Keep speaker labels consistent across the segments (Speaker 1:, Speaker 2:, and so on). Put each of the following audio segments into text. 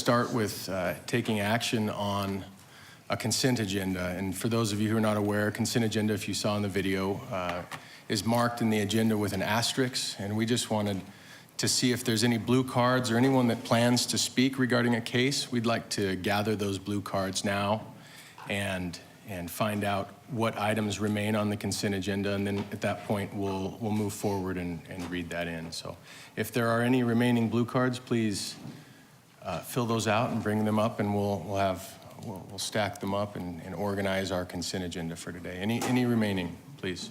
Speaker 1: start with taking action on a consent agenda. And for those of you who are not aware, consent agenda, if you saw in the video, is marked in the agenda with an asterisk. And we just wanted to see if there's any blue cards or anyone that plans to speak regarding a case. We'd like to gather those blue cards now and find out what items remain on the consent agenda, and then at that point we'll move forward and read that in. So if there are any remaining blue cards, please fill those out and bring them up, and we'll stack them up and organize our consent agenda for today. Any remaining, please?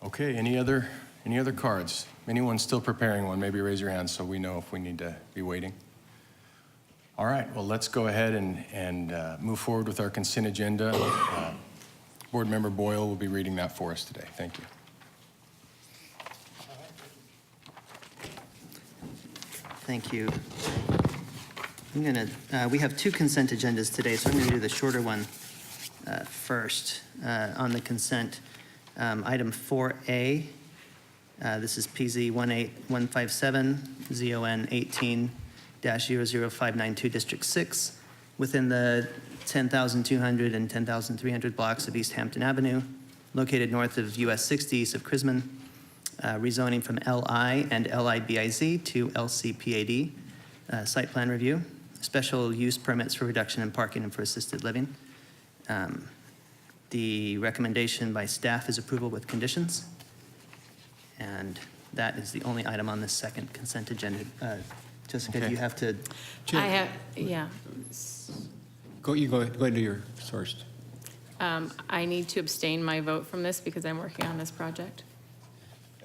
Speaker 1: Okay, any other cards? Anyone still preparing one? Maybe raise your hand so we know if we need to be waiting. All right, well, let's go ahead and move forward with our consent agenda. Board Member Boyle will be reading that for us today. Thank you.
Speaker 2: Thank you. We have two consent agendas today, so I'm going to do the shorter one first on the consent. Item 4A, this is PZ 18157, ZON 18-00592, District 6, within the 10,200 and 10,300 blocks of East Hampton Avenue, located north of US 60 east of Chrisman, rezoning from LI and LIBIZ to LCPAD, site plan review, special use permits for reduction in parking and for assisted living. The recommendation by staff is approval with conditions. And that is the only item on this second consent agenda. Jessica,
Speaker 1: Okay.
Speaker 2: do you have to?
Speaker 3: I have, yeah.
Speaker 4: Go ahead and do your first.
Speaker 3: I need to abstain my vote from this because I'm working on this project.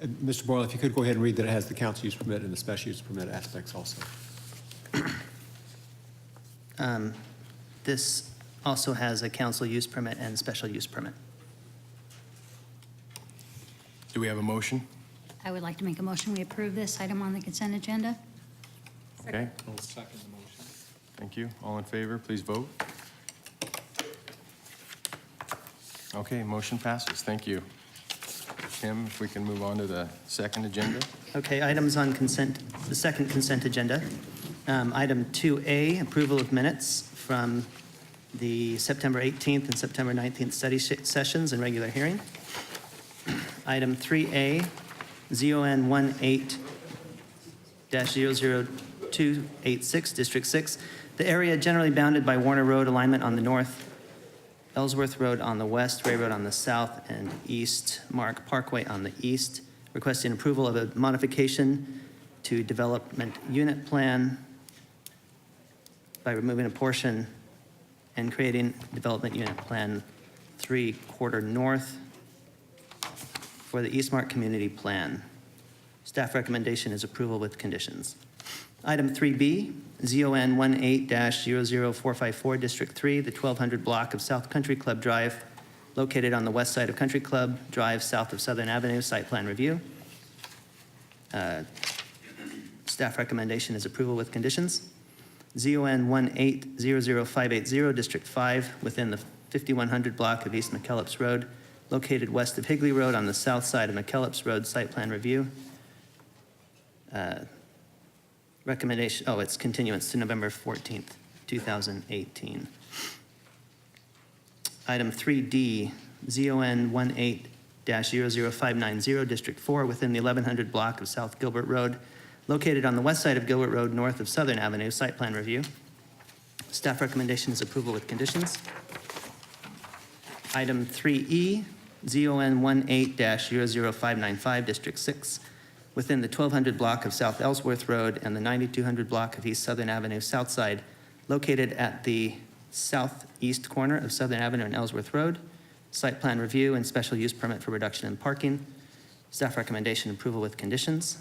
Speaker 4: Mr. Boyle, if you could go ahead and read that it has the council use permit and the special use permit aspects also.
Speaker 2: This also has a council use permit and special use permit.
Speaker 1: Do we have a motion?
Speaker 5: I would like to make a motion, we approve this item on the consent agenda.
Speaker 1: Okay,
Speaker 4: I'll second the motion.
Speaker 1: thank you. All in favor, please vote. Okay, motion passes. Thank you. Tim, if we can move on to the second agenda.
Speaker 2: Okay, items on consent, the second consent agenda. Item 2A, approval of minutes from the September 18th and September 19th study sessions and regular hearing. Item 3A, ZON 18-00286, District 6, the area generally bounded by Warner Road alignment on the north, Ellsworth Road on the west, Ray Road on the south, and East Mark Parkway on the east, requesting approval of a modification to development unit plan by removing a portion and creating development unit plan 3/4 north for the East Mark Community Plan. Staff recommendation is approval with conditions. Item 3B, ZON 18-00454, District 3, the 1200 block of South Country Club Drive, located on the west side of Country Club Drive, south of Southern Avenue, site plan review. Staff recommendation is approval with conditions. ZON 18-00580, District 5, within the 5100 block of East McKellips Road, located west of Higley Road on the south side of McKellips Road, site plan review. Recommendation, it's continuance to November 14th, 2018. Item 3D, ZON 18-00590, District 4, within the 1100 block of South Gilbert Road, located on the west side of Gilbert Road, north of Southern Avenue, site plan review. Staff recommendation is approval with conditions. Item 3E, ZON 18-00595, District 6, within the 1200 block of South Ellsworth Road and the 9200 block of East Southern Avenue, south side, located at the southeast corner of Southern Avenue and Ellsworth Road. Site plan review and special use permit for reduction in parking. Staff recommendation approval with conditions.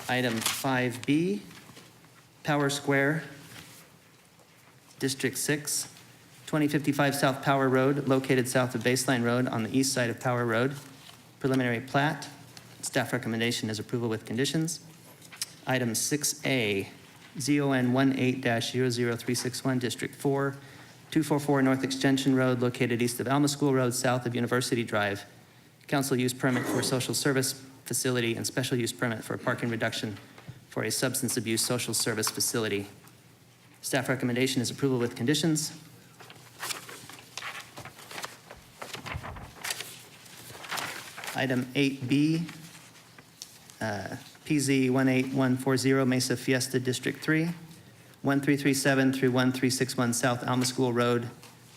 Speaker 2: Item 5B, Power Square District 6, 2055 South Power Road, located south of Baseline Road on the east side of Power Road. Preliminary plat. Staff recommendation is approval with conditions. Item 6A, ZON 18-00361, District 4, 244 North Extension Road, located east of Alma School Road, south of University Drive. Council use permit for social service facility and special use permit for parking reduction for a substance abuse social service facility. Staff recommendation is approval with conditions. Item 8B, PZ 18140 Mesa Fiesta District 3, 1337 through 1361 South Alma School Road,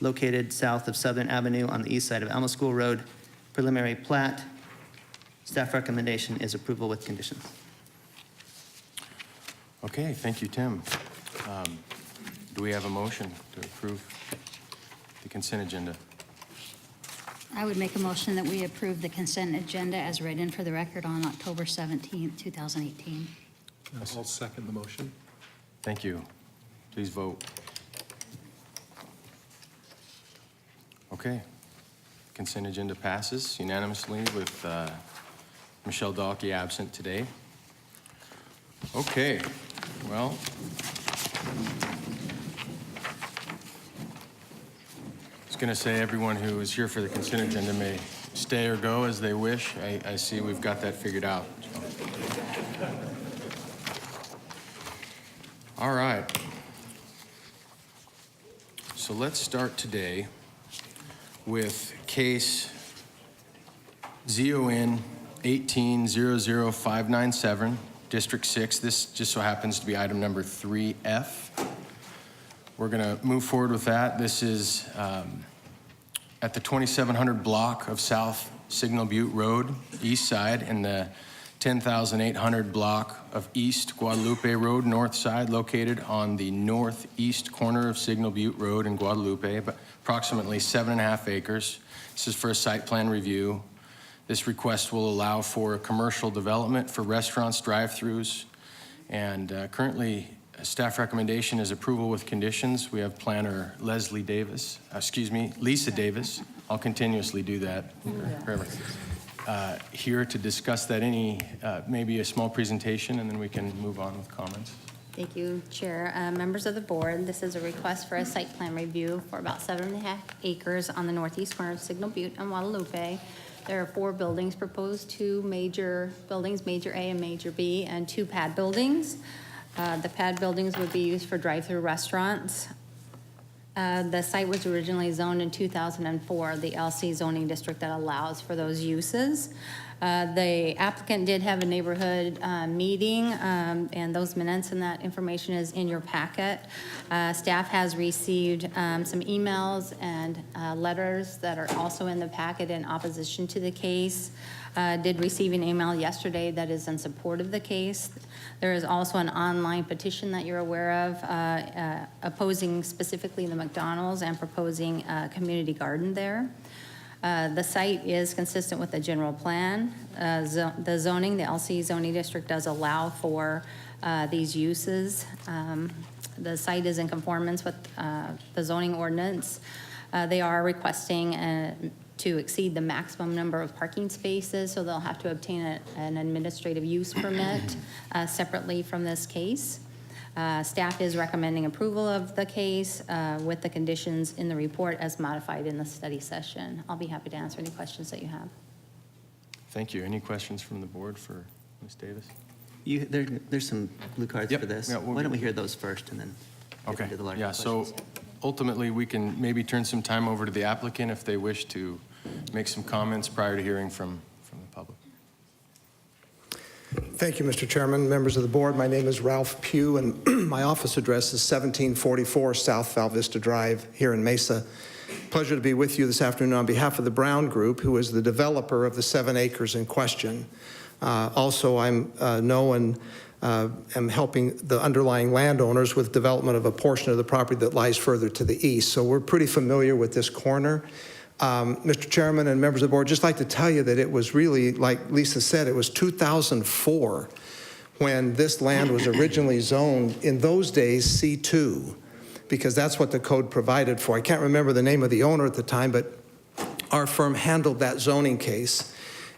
Speaker 2: located south of Southern Avenue on the east side of Alma School Road. Preliminary plat. Staff recommendation is approval with conditions.
Speaker 1: Okay, thank you, Tim. Do we have a motion to approve the consent agenda?
Speaker 5: I would make a motion that we approve the consent agenda as read in for the record on October 17th, 2018.
Speaker 6: I'll second the motion.
Speaker 1: Thank you. Please vote. Okay. Consent agenda passes unanimously with Michelle Dalkey absent today. Okay, well, I was going to say everyone who is here for the consent agenda may stay or go as they wish. I see we've got that figured out. All right. So let's start today with case ZON 18-00597, District 6. This just so happens to be item number 3F. We're going to move forward with that. This is at the 2700 block of South Signal Butte Road, east side, and the 10,800 block of East Guadalupe Road, north side, located on the northeast corner of Signal Butte Road in Guadalupe, but approximately 7.5 acres. This is for a site plan review. This request will allow for a commercial development for restaurants, drive-throughs, and currently staff recommendation is approval with conditions. We have planner Lisa Davis. I'll continuously do that forever. Here to discuss that. Maybe a small presentation, and then we can move on with comments.
Speaker 7: Thank you, Chair. Members of the board, this is a request for a site plan review for about 7.5 acres on the northeast corner of Signal Butte and Guadalupe. There are 4 buildings proposed, 2 major buildings, Major A and Major B, and 2 pad buildings. The pad buildings would be used for drive-through restaurants. The site was originally zoned in 2004, the LC zoning district that allows for those uses. The applicant did have a neighborhood meeting, and those minutes and that information is in your packet. Staff has received some emails and letters that are also in the packet in opposition to the case. Did receive an email yesterday that is in support of the case. There is also an online petition that you're aware of opposing specifically the McDonald's and proposing a community garden there. The site is consistent with the general plan. The zoning, the LC zoning district does allow for these uses. The site is in conformance with the zoning ordinance. They are requesting to exceed the maximum number of parking spaces, so they'll have to obtain an administrative use permit separately from this case. Staff is recommending approval of the case with the conditions in the report as modified in the study session. I'll be happy to answer any questions that you have.
Speaker 1: Thank you. Any questions from the board for Ms. Davis?
Speaker 2: There's some blue cards
Speaker 1: Yep.
Speaker 2: for this.
Speaker 1: Yeah,
Speaker 2: Why don't we hear those first and then get
Speaker 1: Okay,
Speaker 2: into the larger
Speaker 1: yeah, so
Speaker 2: questions?
Speaker 1: ultimately, we can maybe turn some time over to the applicant if they wish to make some comments prior to hearing from the public.
Speaker 8: Thank you, Mr. Chairman, members of the board. My name is Ralph Pugh, and my office address is 1744 South Val Vista Drive here in Mesa. Pleasure to be with you this afternoon on behalf of the Brown Group, who is the developer of the 7 acres in question. Also, I'm am helping the underlying landowners with development of a portion of the property that lies further to the east. So we're pretty familiar with this corner. Mr. Chairman and members of the board, just like to tell you that it was really, like Lisa said, it was 2004 when this land was originally zoned, in those days, C2. because that's what the code provided for. I can't remember the name of the owner at the time, but our firm handled that zoning case.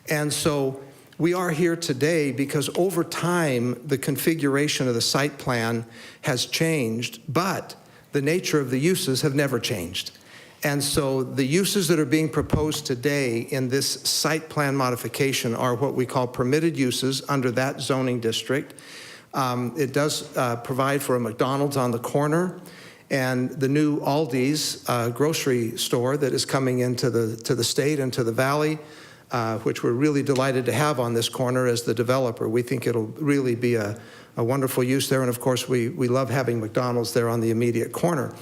Speaker 8: And so we are here today because over time, the configuration of the site plan has changed, but the nature of the uses have never changed. And so the uses that are being proposed today in this site plan modification are what we call permitted uses under that zoning district. It does provide for a McDonald's on the corner and the new Aldi's grocery store that is coming into the state and to the valley, which we're really delighted to have on this corner as the developer. We think it'll really be a wonderful use there. And of course, we love having McDonald's there on the immediate corner.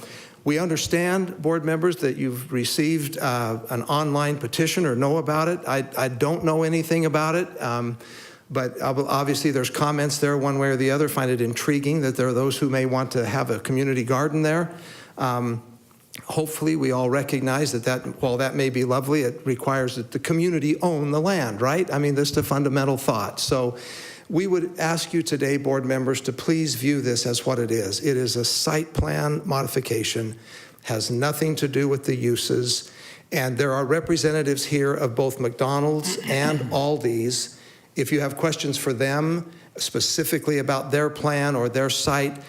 Speaker 8: We understand, board members, that you've received an online petition or know about it. I don't know anything about it, but obviously there's comments there one way or the other. Find it intriguing that there are those who may want to have a community garden there. Hopefully we all recognize that while that may be lovely, it requires that the community own the land, right? I mean, this is a fundamental thought. So we would ask you today, board members, to please view this as what it is. It is a site plan modification, has nothing to do with the uses, and there are representatives here of both McDonald's and Aldi's. If you have questions for them, specifically about their plan or their site,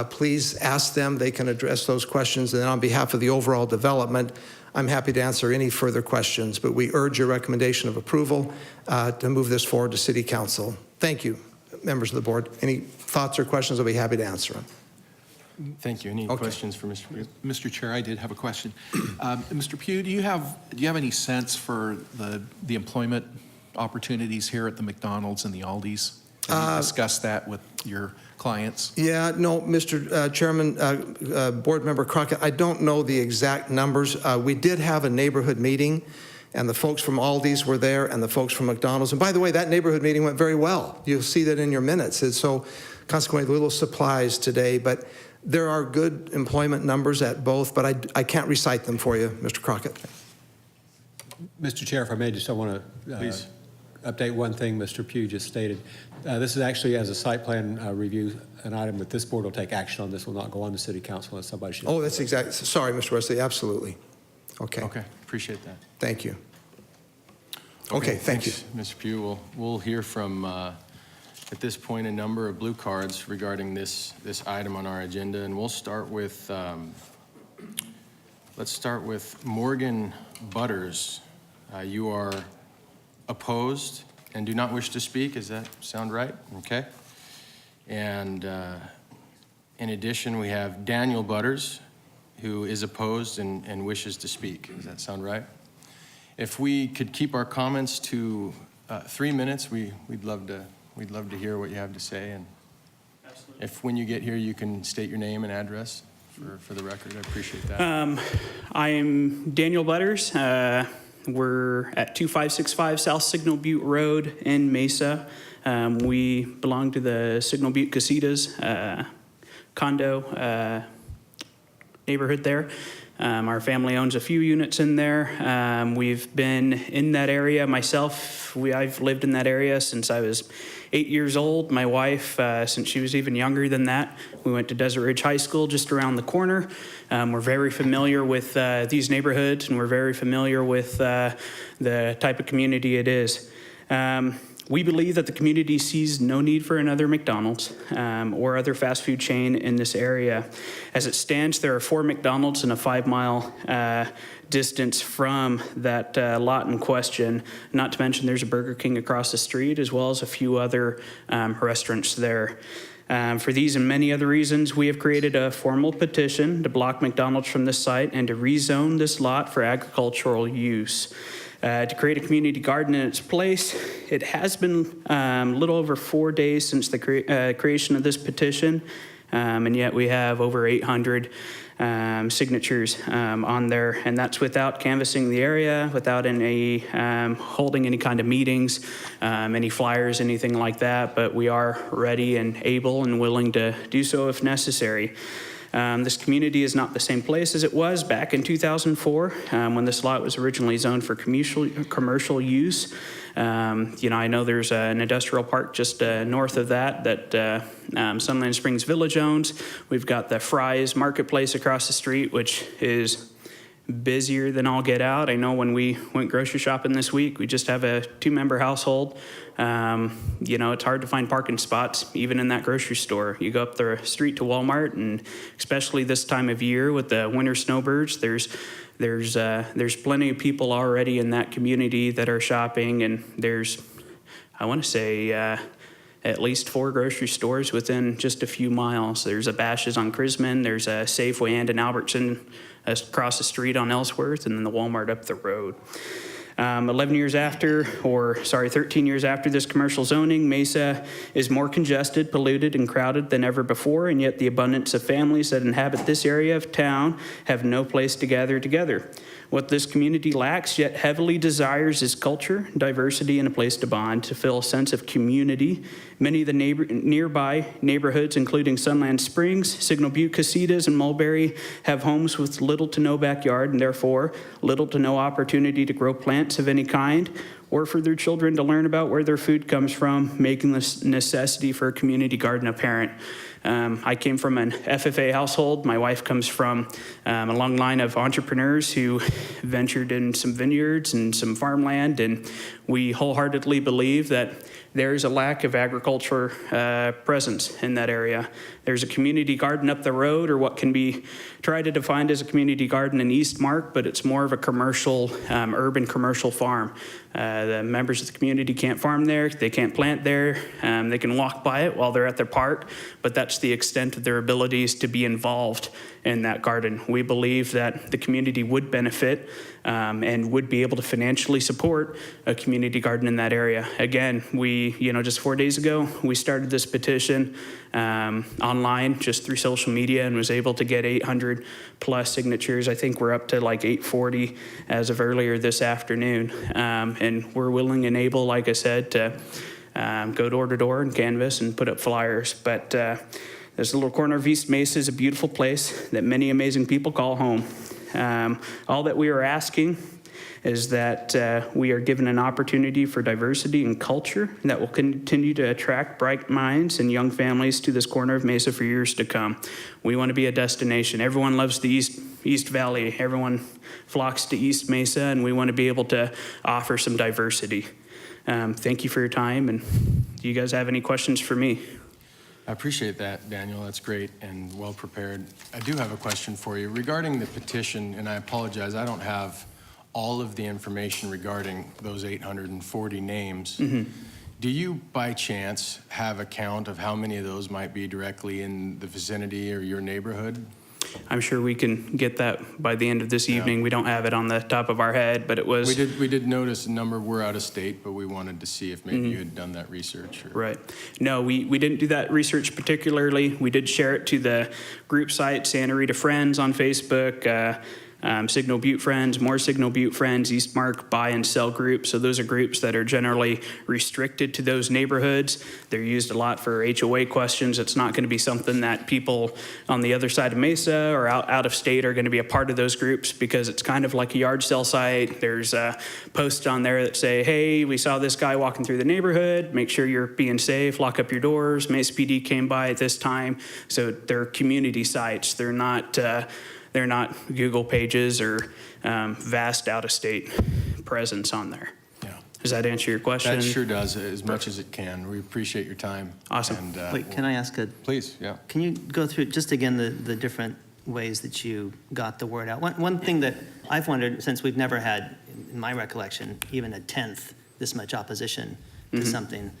Speaker 8: please ask them. They can address those questions, and on behalf of the overall development, I'm happy to answer any further questions, but we urge your recommendation of approval to move this forward to City Council. Thank you, members of the board. Any thoughts or questions, I'll be happy to answer them.
Speaker 1: Thank you. Any questions for Mr. Pugh?
Speaker 6: Mr. Chair, I did have a question. Mr. Pugh, do you have any sense for the employment opportunities here at the McDonald's and the Aldi's? Have you discussed that with your clients?
Speaker 8: Yeah, no, Mr. Chairman, Board Member Crockett, I don't know the exact numbers. We did have a neighborhood meeting, and the folks from Aldi's were there, and the folks from McDonald's. And by the way, that neighborhood meeting went very well. You'll see that in your minutes. And so consequently, a little surprised today, but there are good employment numbers at both, but I can't recite them for you, Mr. Crockett.
Speaker 4: Mr. Chair, if I may, I want to
Speaker 1: Please.
Speaker 4: update one thing Mr. Pugh just stated. This is actually, as a site plan review, an item that this board will take action on. This will not go on to City Council unless somebody should.
Speaker 8: Oh, that's exactly. Sorry, Mr. Wesley. Absolutely. Okay.
Speaker 1: Okay, appreciate that.
Speaker 8: Thank you. Okay, thank you.
Speaker 1: Thanks, Mr. Pugh. We'll hear from, at this point, a number of blue cards regarding this item on our agenda, and we'll start with, let's start with Morgan Butters. You are opposed and do not wish to speak. Does that sound right? Okay. And in addition, we have Daniel Butters, who is opposed and wishes to speak. Does that sound right? If we could keep our comments to 3 minutes, we'd love to hear what you have to say. And if when you get here, you can state your name and address for the record, I appreciate that.
Speaker 9: I'm Daniel Butters. We're at 2565 South Signal Butte Road in Mesa. We belong to the Signal Butte Casitas condo neighborhood there. Our family owns a few units in there. We've been in that area myself. I've lived in that area since I was 8 years old. My wife, since she was even younger than that. We went to Desert Ridge High School just around the corner. We're very familiar with these neighborhoods, and we're very familiar with the type of community it is. We believe that the community sees no need for another McDonald's or other fast food chain in this area. As it stands, there are 4 McDonald's in a 5-mile distance from that lot in question. Not to mention there's a Burger King across the street, as well as a few other restaurants there. For these and many other reasons, we have created a formal petition to block McDonald's from this site and to rezone this lot for agricultural use. To create a community garden in its place. It has been a little over 4 days since the creation of this petition, and yet we have over 800 signatures on there, and that's without canvassing the area, without any holding any kind of meetings, any flyers, anything like that, but we are ready and able and willing to do so if necessary. This community is not the same place as it was back in 2004 when this lot was originally zoned for commercial use. I know there's an industrial park just north of that Sunland Springs Village owns. We've got the Fry's Marketplace across the street, which is busier than all get out. I know when we went grocery shopping this week, we just have a 2-member household. It's hard to find parking spots, even in that grocery store. You go up the street to Walmart, and especially this time of year with the winter snowbirds, there's plenty of people already in that community that are shopping, and there's, I want to say, at least 4 grocery stores within just a few miles. There's a Bash's on Crisman, there's a Safeway and an Albertson across the street on Ellsworth, and then the Walmart up the road. 13 years after this commercial zoning, Mesa is more congested, polluted, and crowded than ever before, and yet the abundance of families that inhabit this area of town have no place to gather together. What this community lacks, yet heavily desires, is culture, diversity, and a place to bond, to feel a sense of community. Many of the nearby neighborhoods, including Sunland Springs, Signal Butte, Casitas, and Mulberry, have homes with little to no backyard, and therefore little to no opportunity to grow plants of any kind, or for their children to learn about where their food comes from, making the necessity for a community garden apparent. I came from an FFA household. My wife comes from a long line of entrepreneurs who ventured in some vineyards and some farmland, and we wholeheartedly believe that there is a lack of agriculture presence in that area. There's a community garden up the road, or what can be tried to define as a community garden in East Mark, but it's more of a commercial, urban commercial farm. The members of the community can't farm there, they can't plant there, they can walk by it while they're at their park, but that's the extent of their abilities to be involved in that garden. We believe that the community would benefit and would be able to financially support a community garden in that area. Again, just 4 days ago, we started this petition online just through social media and was able to get 800 plus signatures. I think we're up to like 840 as of earlier this afternoon. And we're willing and able, like I said, to go door to door and canvass and put up flyers. But this little corner of East Mesa is a beautiful place that many amazing people call home. All that we are asking is that we are given an opportunity for diversity and culture that will continue to attract bright minds and young families to this corner of Mesa for years to come. We want to be a destination. Everyone loves the East Valley. Everyone flocks to East Mesa, and we want to be able to offer some diversity. Thank you for your time, and do you guys have any questions for me?
Speaker 1: I appreciate that, Daniel. That's great and well prepared. I do have a question for you regarding the petition, and I apologize, I don't have all of the information regarding those 840 names. Mm-hmm. Do you, by chance, have a count of how many of those might be directly in the vicinity or your neighborhood?
Speaker 9: I'm sure we can get that by the end of this evening. We don't have it on the top of our head, but it was...
Speaker 1: We did notice a number were out of state, but we wanted to see if maybe you had done that research. Or...
Speaker 9: Right. No, we didn't do that research particularly. We did share it to the group site, Santa Rita Friends on Facebook, Signal Butte Friends, more Signal Butte Friends, East Mark buy and sell groups. So those are groups that are generally restricted to those neighborhoods. They're used a lot for HOA questions. It's not going to be something that people on the other side of Mesa or out of state are going to be a part of those groups, because it's kind of like a yard sale site. There's posts on there that say, hey, we saw this guy walking through the neighborhood. Make sure you're being safe. Lock up your doors. Mesa PD came by at this time. So they're community sites. They're not Google pages or vast out-of-state presence on there.
Speaker 1: Yeah.
Speaker 9: Does that answer your question?
Speaker 1: That sure does, as much as it can. We appreciate your time.
Speaker 9: Awesome.
Speaker 1: And,
Speaker 2: Wait, can I ask
Speaker 1: Please, yeah.
Speaker 2: can you go through just again the different ways that you got the word out? One thing that I've wondered, since we've never had, in my recollection, even a tenth this much opposition to something,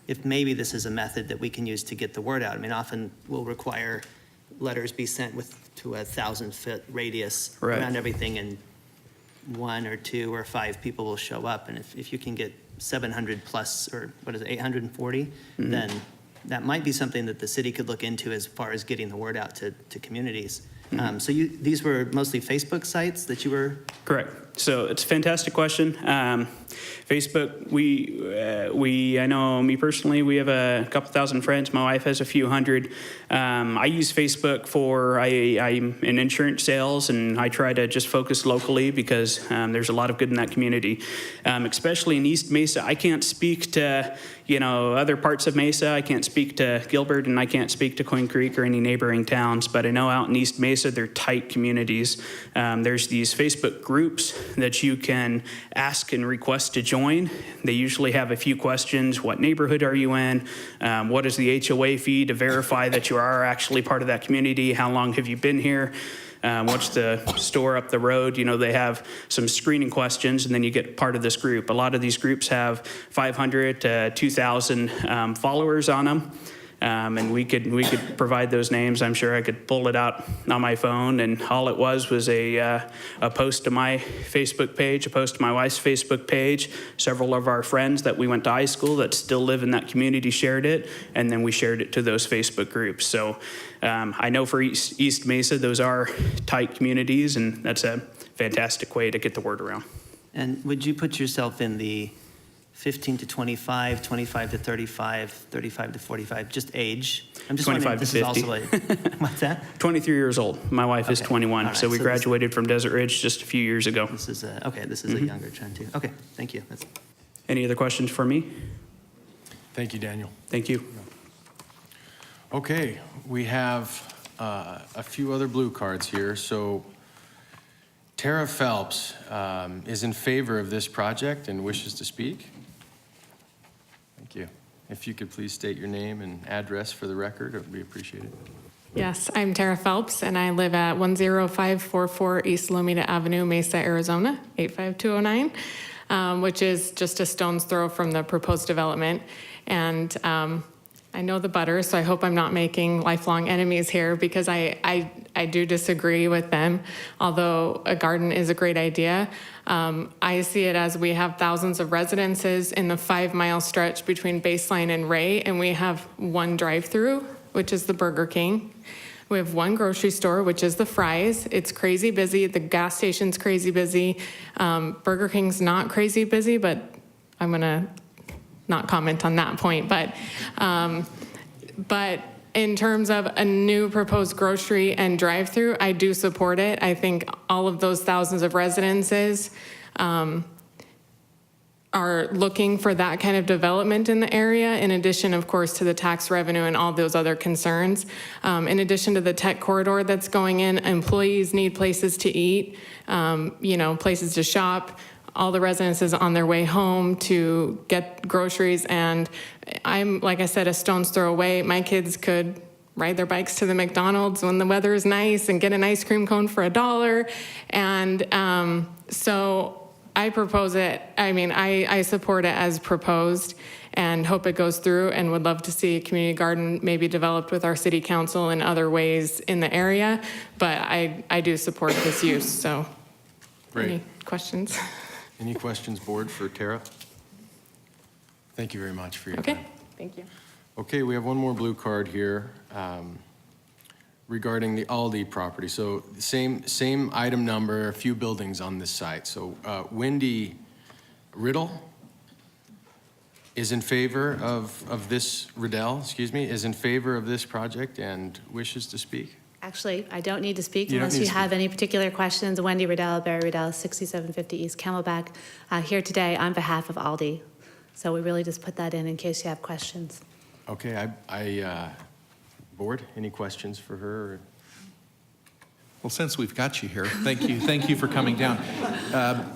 Speaker 2: if maybe this is a method that we can use to get the word out. I mean, often we'll require letters be sent to a 1,000-foot radius around everything, and 1 or 2 or 5 people will show up. And if you can get 700 plus, or 840, then that might be something that the city could look into as far as getting the word out to communities. So these were mostly Facebook sites that you were?
Speaker 9: Correct. So it's a fantastic question. Facebook, I know me personally, we have a couple thousand friends. My wife has a few hundred. I use Facebook I'm in insurance sales, and I try to just focus locally because there's a lot of good in that community, especially in East Mesa. I can't speak to, other parts of Mesa. I can't speak to Gilbert, and I can't speak to Coin Creek or any neighboring towns, but I know out in East Mesa, they're tight communities. There's these Facebook groups that you can ask and request to join. They usually have a few questions. What neighborhood are you in? What is the HOA fee to verify that you are actually part of that community? How long have you been here? What's the store up the road? They have some screening questions, and then you get part of this group. A lot of these groups have 500 to 2,000 followers on them. And we could provide those names. I'm sure I could pull it out on my phone, and all it was a post to my Facebook page, a post to my wife's Facebook page. Several of our friends that we went to high school that still live in that community shared it, and then we shared it to those Facebook groups. So I know for East Mesa, those are tight communities, and that's a fantastic way to get the word around.
Speaker 2: And would you put yourself in the 15 to 25, 25 to 35, 35 to 45, just age? I'm just wondering if this is also a, what's that?
Speaker 9: 23 years old. My wife is
Speaker 2: Okay.
Speaker 9: 21,
Speaker 2: All right.
Speaker 9: so we
Speaker 2: So
Speaker 9: graduated from Desert Ridge just a few years ago.
Speaker 2: This is a, okay, this is a younger trend too. Okay, thank you. That's,
Speaker 9: Any other questions for me?
Speaker 1: Thank you, Daniel.
Speaker 9: Thank you.
Speaker 1: Okay, we have a few other blue cards here. So Tara Phelps is in favor of this project and wishes to speak. Thank you. If you could please state your name and address for the record, it would be appreciated.
Speaker 3: Yes, I'm Tara Phelps, and I live at 10544 East Lomita Avenue, Mesa, Arizona, 85209, which is just a stone's throw from the proposed development. And I know the butters, so I hope I'm not making lifelong enemies here, because I do disagree with them. Although a garden is a great idea, I see it as we have thousands of residences in the 5-mile stretch between Baseline and Ray, and we have one drive-through, which is the Burger King. We have one grocery store, which is the Fry's. It's crazy busy. The gas station's crazy busy. Burger King's not crazy busy, but I'm gonna not comment on that point. But in terms of a new proposed grocery and drive-through, I do support it. I think all of those thousands of residences are looking for that kind of development in the area, in addition, of course, to the tax revenue and all those other concerns. In addition to the tech corridor that's going in, employees need places to eat, places to shop, all the residences on their way home to get groceries. And I'm, like I said, a stone's throw away. My kids could ride their bikes to the McDonald's when the weather is nice and get an ice cream cone for $1. And so I propose it. I mean, I support it as proposed and hope it goes through, and would love to see a community garden maybe developed with our city council in other ways in the area. But I do support this use. So
Speaker 1: Great.
Speaker 3: Any questions?
Speaker 1: Any questions, board, for Tara? Thank you very much for your
Speaker 3: Okay,
Speaker 1: time.
Speaker 3: thank you.
Speaker 1: Okay, we have one more blue card here regarding the Aldi property. So same item number, a few buildings on this site. So Wendy Riddle is in favor of this, Riddell, excuse me, is in favor of this project and wishes to speak.
Speaker 10: Actually, I don't need to speak
Speaker 1: You don't
Speaker 10: unless
Speaker 1: need
Speaker 10: you
Speaker 1: to
Speaker 10: have
Speaker 1: speak.
Speaker 10: any particular questions. Wendy Riddell, Barry Riddell, 6750 East Camelback, here today on behalf of Aldi. So we really just put that in case you have questions.
Speaker 1: Okay, board, any questions for her?
Speaker 6: Well, since we've got you here, thank you for coming down.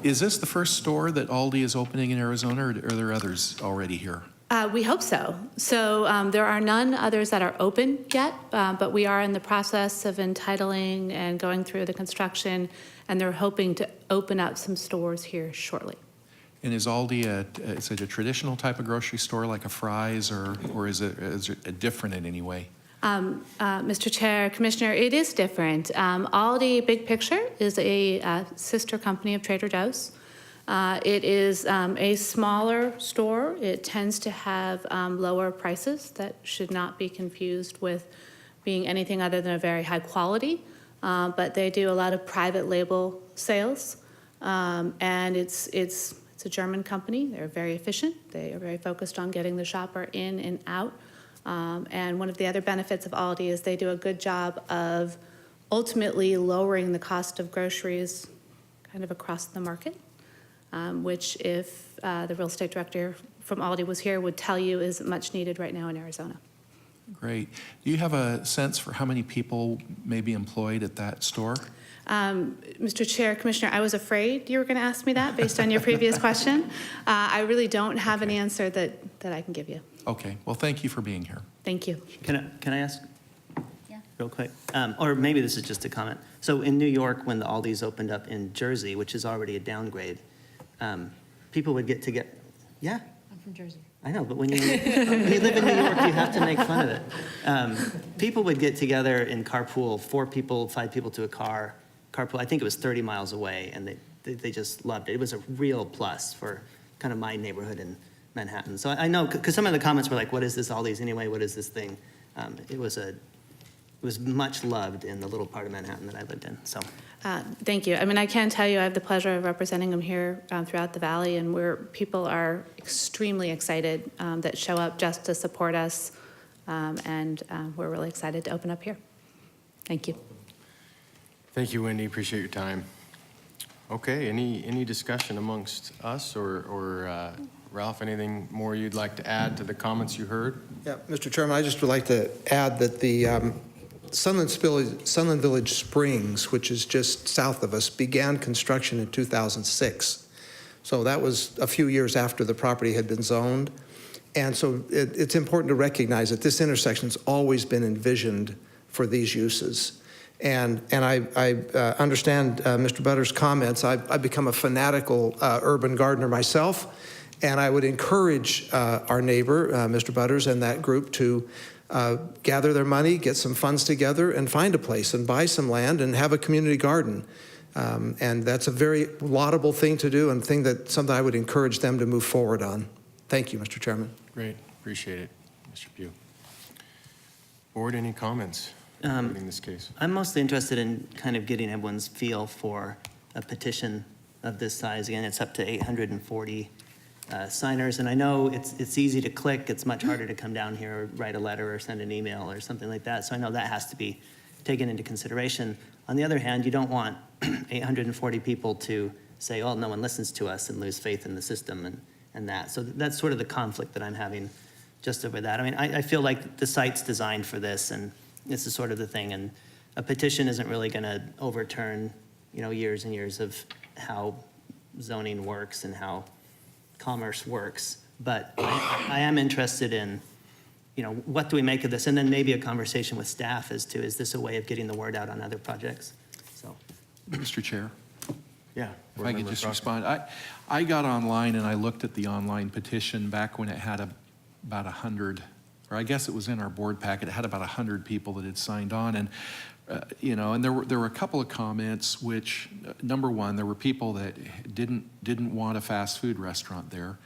Speaker 6: Is this the first store that Aldi is opening in Arizona, or are there others already here?
Speaker 10: We hope so. So there are none others that are open yet, but we are in the process of entitling and going through the construction, and they're hoping to open up some stores here shortly.
Speaker 6: And is Aldi is it a traditional type of grocery store like a Fry's, or is it different in any way?
Speaker 10: Mr. Chair, Commissioner, it is different. Aldi Big Picture is a sister company of Trader Joe's. It is a smaller store. It tends to have lower prices that should not be confused with being anything other than a very high quality. But they do a lot of private label sales, and it's It's a German company. They're very efficient. They are very focused on getting the shopper in and out. And one of the other benefits of Aldi is they do a good job of ultimately lowering the cost of groceries kind of across the market, which if the real estate director from Aldi was here would tell you is much needed right now in Arizona.
Speaker 6: Great. Do you have a sense for how many people may be employed at that store?
Speaker 10: Mr. Chair, Commissioner, I was afraid you were going to ask me that based on your previous question. I really don't have an answer that I can give you.
Speaker 6: Okay, well, thank you for being here.
Speaker 10: Thank you.
Speaker 2: Can I ask
Speaker 5: Yeah.
Speaker 2: real quick? Or maybe this is just a comment. So in New York, when the Aldi's opened up in Jersey, which is already a downgrade, people would get together. Yeah,
Speaker 5: I'm from Jersey.
Speaker 2: I know, but when you live in New York, you have to make fun of it. People would get together in carpool, 4 people, 5 people to a car. Carpool, I think it was 30 miles away, and they just loved it. It was a real plus for kind of my neighborhood in Manhattan. So I know, because some of the comments were like, what is this Aldi's anyway? What is this thing? It was much loved in the little part of Manhattan that I lived in, so.
Speaker 10: Thank you. I mean, I can tell you I have the pleasure of representing them here throughout the valley, and people are extremely excited that show up just to support us, and we're really excited to open up here. Thank you.
Speaker 1: Thank you, Wendy. Appreciate your time. Okay, any discussion amongst us or Ralph, anything more you'd like to add to the comments you heard?
Speaker 8: Yeah, Mr. Chairman, I just would like to add that the Sunland Village Springs, which is just south of us, began construction in 2006. So that was a few years after the property had been zoned. And so it's important to recognize that this intersection's always been envisioned for these uses. And I understand Mr. Butters' comments. I've become a fanatical urban gardener myself, and I would encourage our neighbor, Mr. Butters, and that group to gather their money, get some funds together, and find a place and buy some land and have a community garden. And that's a very laudable thing to do, and something I would encourage them to move forward on. Thank you, Mr. Chairman.
Speaker 1: Great, appreciate it, Mr. Pugh. Board, any comments regarding this case?
Speaker 2: I'm mostly interested in kind of getting everyone's feel for a petition of this size. Again, it's up to 840 signers, and I know it's easy to click. It's much harder to come down here or write a letter or send an email or something like that. So I know that has to be taken into consideration. On the other hand, you don't want 840 people to say, oh, no one listens to us, and lose faith in the system and that. So that's sort of the conflict that I'm having just over that. I mean, I feel like the site's designed for this, and this is sort of the thing, and a petition isn't really going to overturn, years and years of how zoning works and how commerce works. But I am interested in, what do we make of this? And then maybe a conversation with staff as to, is this a way of getting the word out on other projects? So,
Speaker 6: Mr. Chair,
Speaker 1: Yeah.
Speaker 6: if I could just respond. I got online and I looked at the online petition back when it had about 100, or I guess it was in our board packet, it had about 100 people that had signed on. And and there were a couple of comments which, number one, there were people that didn't want a fast food restaurant there.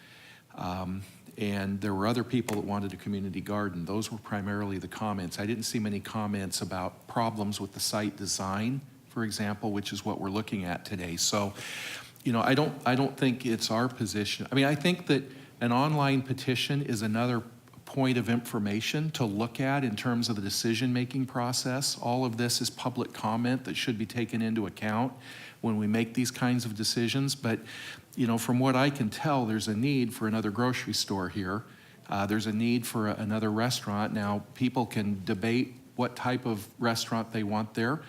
Speaker 6: And there were other people that wanted a community garden. Those were primarily the comments. I didn't see many comments about problems with the site design, for example, which is what we're looking at today. So, I don't think it's our position. I mean, I think that an online petition is another point of information to look at in terms of the decision-making process. All of this is public comment that should be taken into account when we make these kinds of decisions. But, from what I can tell, there's a need for another grocery store here. There's a need for another restaurant. Now, people can debate what type of restaurant they want there,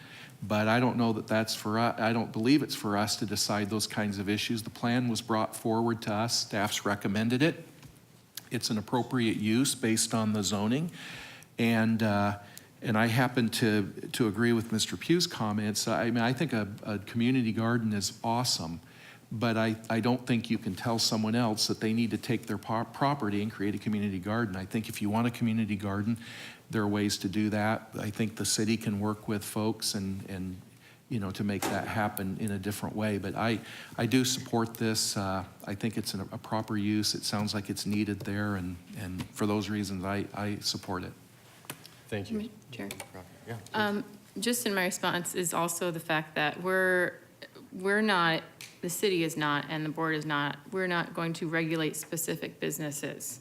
Speaker 6: but I don't know that that's for us. I don't believe it's for us to decide those kinds of issues. The plan was brought forward to us. Staff's recommended it. It's an appropriate use based on the zoning. And I happen to agree with Mr. Pugh's comments. I mean, I think a community garden is awesome, but I don't think you can tell someone else that they need to take their property and create a community garden. I think if you want a community garden, there are ways to do that. I think the city can work with folks and to make that happen in a different way. But I do support this. I think it's a proper use. It sounds like it's needed there, and for those reasons, I support it.
Speaker 1: Thank you.
Speaker 11: Chair.
Speaker 1: Yeah.
Speaker 11: Just in my response is also the fact that we're not, the city is not, and the board is not, we're not going to regulate specific businesses.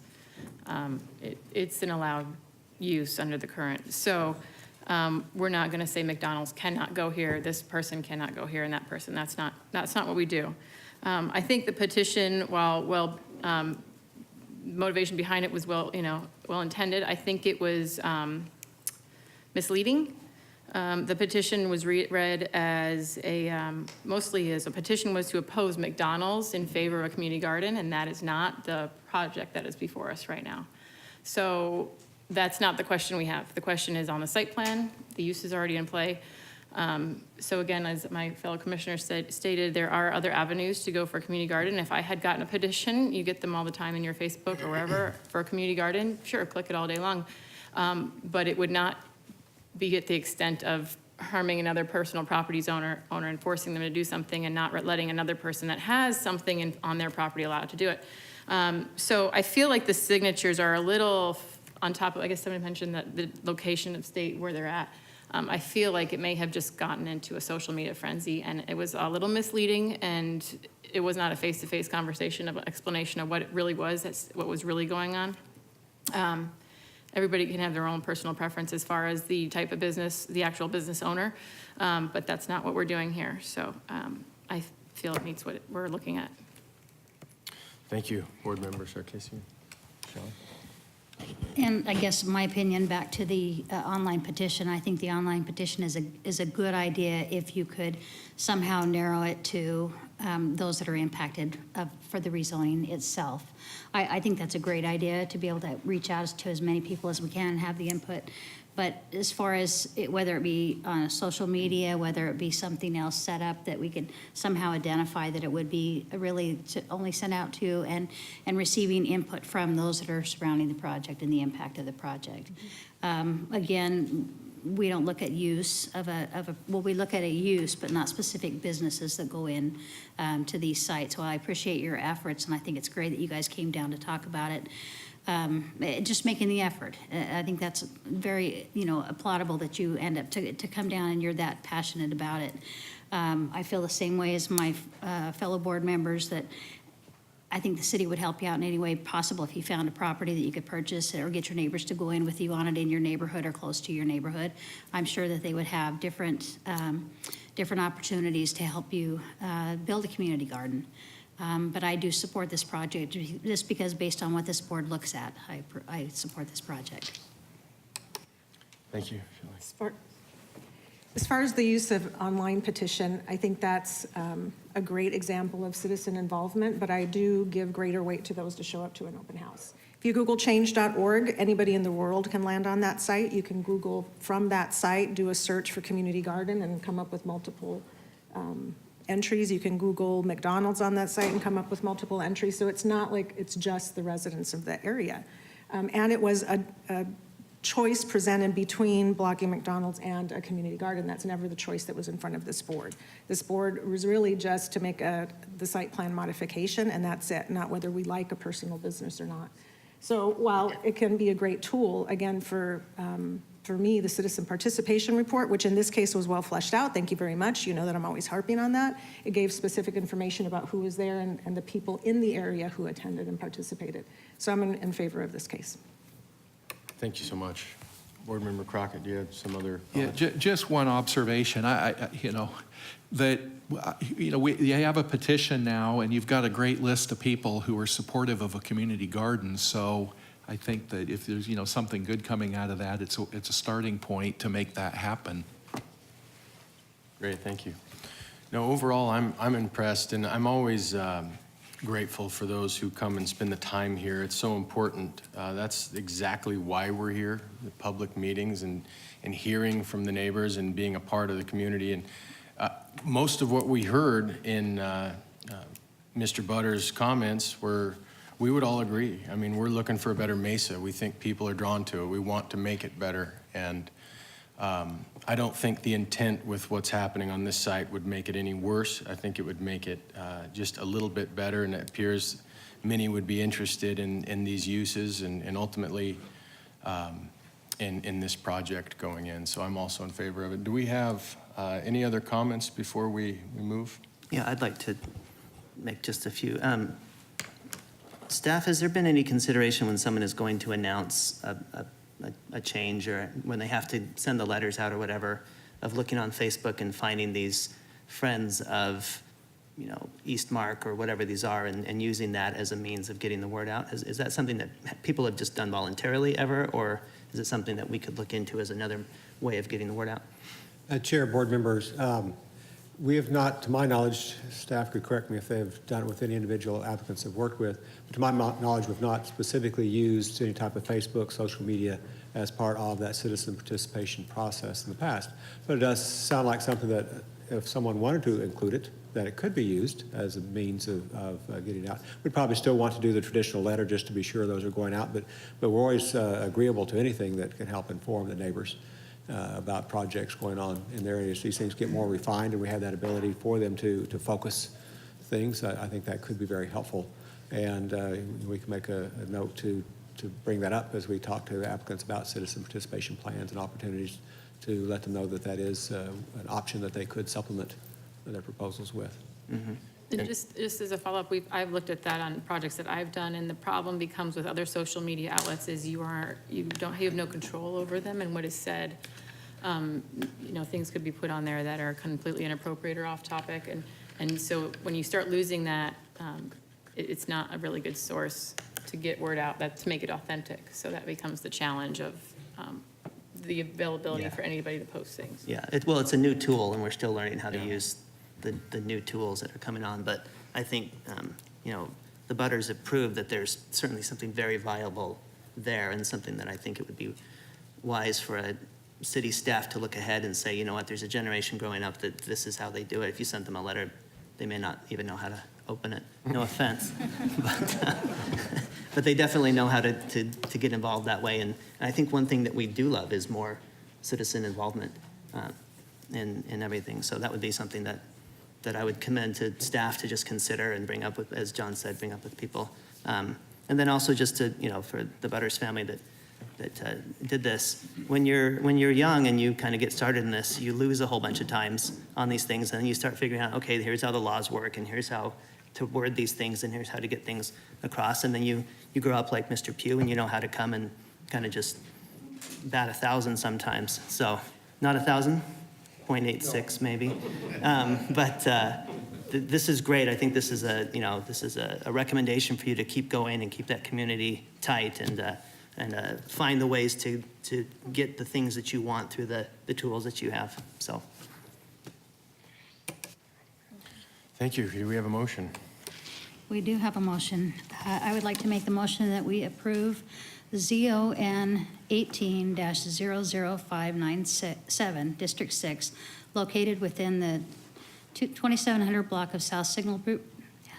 Speaker 11: It's an allowed use under the current. So we're not going to say McDonald's cannot go here, this person cannot go here, and that person. That's not what we do. I think the petition, while motivation behind it was well intended, I think it was misleading. The petition was read as mostly as a petition was to oppose McDonald's in favor of a community garden, and that is not the project that is before us right now. So that's not the question we have. The question is on the site plan. The use is already in play. So again, as my fellow commissioner stated, there are other avenues to go for a community garden. If I had gotten a petition, you get them all the time in your Facebook or wherever, for a community garden, sure, click it all day long. But it would not be at the extent of harming another personal property's owner and forcing them to do something and not letting another person that has something on their property allowed to do it. So I feel like the signatures are a little on top of, I guess somebody mentioned that the location of state where they're at. I feel like it may have just gotten into a social media frenzy, and it was a little misleading, and it was not a face-to-face conversation of explanation of what it really was, what was really going on. Everybody can have their own personal preference as far as the type of business, the actual business owner, but that's not what we're doing here. So I feel it meets what we're looking at.
Speaker 1: Thank you, Board Member Sarkisian. Shelley?
Speaker 5: And I guess my opinion, back to the online petition, I think the online petition is a good idea if you could somehow narrow it to those that are impacted for the rezoning itself. I think that's a great idea, to be able to reach out to as many people as we can and have the input. But as far as whether it be on social media, whether it be something else set up that we could somehow identify that it would be really to only send out to and receiving input from those that are surrounding the project and the impact of the project. Again, we don't look at use well, we look at a use, but not specific businesses that go in to these sites. Well, I appreciate your efforts, and I think it's great that you guys came down to talk about it. Just making the effort. I think that's very, applaudable that you end up to come down and you're that passionate about it. I feel the same way as my fellow board members, that I think the city would help you out in any way possible if you found a property that you could purchase or get your neighbors to go in with you on it in your neighborhood or close to your neighborhood. I'm sure that they would have different opportunities to help you build a community garden. But I do support this project just because based on what this board looks at, I support this project.
Speaker 1: Thank you, Shelley.
Speaker 12: As far as the use of online petition, I think that's a great example of citizen involvement, but I do give greater weight to those to show up to an open house. If you Google change.org, anybody in the world can land on that site. You can Google from that site, do a search for community garden and come up with multiple entries. You can Google McDonald's on that site and come up with multiple entries. So it's not like it's just the residents of the area. And it was a choice presented between blocking McDonald's and a community garden. That's never the choice that was in front of this board. This board was really just to make the site plan modification, and that's it, not whether we like a personal business or not. So while it can be a great tool, again, for me, the citizen participation report, which in this case was well fleshed out, thank you very much. You know that I'm always harping on that. It gave specific information about who was there and the people in the area who attended and participated. So I'm in favor of this case.
Speaker 1: Thank you so much. Board Member Crockett, do you have some other
Speaker 6: Yeah,
Speaker 1: comments?
Speaker 6: just one observation. You have a petition now, and you've got a great list of people who are supportive of a community garden. So I think that if there's, something good coming out of that, it's a starting point to make that happen.
Speaker 1: Great, thank you. No, overall, I'm impressed, and I'm always grateful for those who come and spend the time here. It's so important. That's exactly why we're here, the public meetings and hearing from the neighbors and being a part of the community. And most of what we heard in Mr. Butter's comments we would all agree. I mean, we're looking for a better Mesa. We think people are drawn to it. We want to make it better. And I don't think the intent with what's happening on this site would make it any worse. I think it would make it just a little bit better, and it appears many would be interested in these uses and ultimately in this project going in. So I'm also in favor of it. Do we have any other comments before we move?
Speaker 2: Yeah, I'd like to make just a few. Staff, has there been any consideration when someone is going to announce a change, or when they have to send the letters out or whatever, of looking on Facebook and finding these friends of, you know, Eastmark or whatever these are, and using that as a means of getting the word out? Is that something that people have just done voluntarily ever, or is it something that we could look into as another way of getting the word out?
Speaker 4: Chair, board members, we have not, to my knowledge, staff could correct me if they've done it with any individual applicants have worked with, but to my knowledge, we've not specifically used any type of Facebook, social media as part of that citizen participation process in the past. But it does sound like something that if someone wanted to include it, that it could be used as a means of getting out. We'd probably still want to do the traditional letter just to be sure those are going out, but we're always agreeable to anything that can help inform the neighbors about projects going on in their areas. These things get more refined, and we have that ability for them to focus things. I think that could be very helpful, and we can make a note to bring that up as we talk to applicants about citizen participation plans and opportunities to let them know that that is an option that they could supplement their proposals with.
Speaker 2: Mm-hmm.
Speaker 11: And just as a follow-up, I've looked at that on projects that I've done, and the problem becomes with other social media outlets is you have no control over them and what is said. You know, things could be put on there that are completely inappropriate or off topic, and so when you start losing that, it's not a really good source to get word out, to make it authentic. So that becomes the challenge of the availability for anybody to post things.
Speaker 2: Yeah, well, it's a new tool, and we're still learning how to use the new tools that are coming on. But I think, you know, the Butters have proved that there's certainly something very viable there, and something that I think it would be wise for a city staff to look ahead and say, you know what, there's a generation growing up that this is how they do it. If you sent them a letter, they may not even know how to open it. No offense. But they definitely know how to get involved that way. And I think one thing that we do love is more citizen involvement in everything. So that would be something that I would commend to staff to just consider and bring up with, as John said, bring up with people. And then also just to, you know, for the Butters family that did this, when you're young and you kind of get started in this, you lose a whole bunch of times on these things, and then you start figuring out, okay, here's how the laws work, and here's how to word these things, and here's how to get things across. And then you grow up like Mr. Pugh, and you know how to come and kind of just bat 1,000 sometimes. So not 1,000, 0.86 maybe. This is great. I think this is a recommendation for you to keep going and keep that community tight, and find the ways to get the things that you want through the tools that you have. So.
Speaker 1: Thank you. Do we have a motion?
Speaker 5: We do have a motion. I would like to make the motion that we approve ZON 18-00597, District 6, located within the 2700 block of South Signal Butte,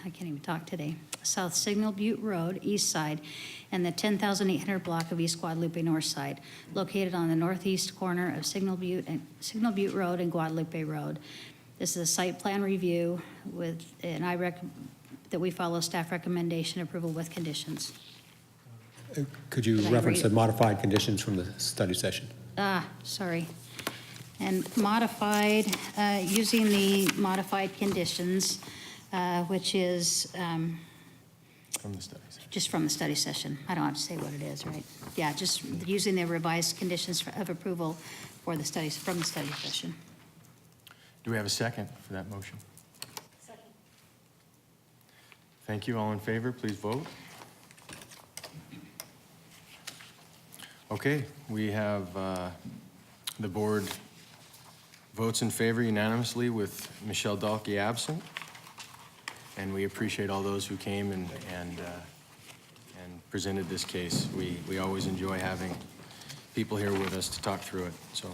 Speaker 5: I can't even talk today, South Signal Butte Road, east side, and the 10,800 block of East Guadalupe, north side, located on the northeast corner of Signal Butte Road and Guadalupe Road. This is a site plan review and that we follow staff recommendation approval with conditions.
Speaker 4: Could you
Speaker 5: Can I
Speaker 4: reference
Speaker 5: read
Speaker 4: the
Speaker 5: it?
Speaker 4: modified conditions from the study session?
Speaker 5: Sorry. And modified, using the modified conditions, which is
Speaker 1: From the studies.
Speaker 5: just from the study session. I don't have to say what it is, right? Yeah, just using the revised conditions of approval for the studies, from the study session.
Speaker 1: Do we have a second for that motion? Second. Thank you. All in favor, please vote. Okay, we have the board votes in favor unanimously with Michelle Dalkey absent. And we appreciate all those who came and presented this case. We always enjoy having people here with us to talk through it. So,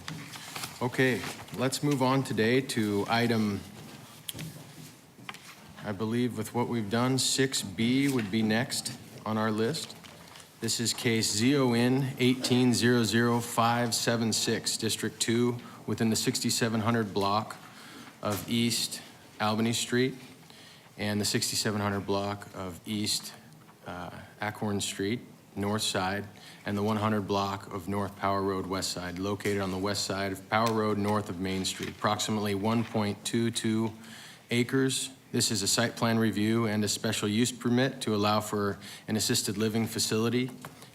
Speaker 1: okay, let's move on today to item, I believe with what we've done, 6B would be next on our list. This is case ZON 18-00576, District 2, within the 6700 block of East Albany Street and the 6700 block of East Acorn Street, north side, and the 100 block of North Power Road, west side, located on the west side of Power Road, north of Main Street, approximately 1.22 acres. This is a site plan review and a special use permit to allow for an assisted living facility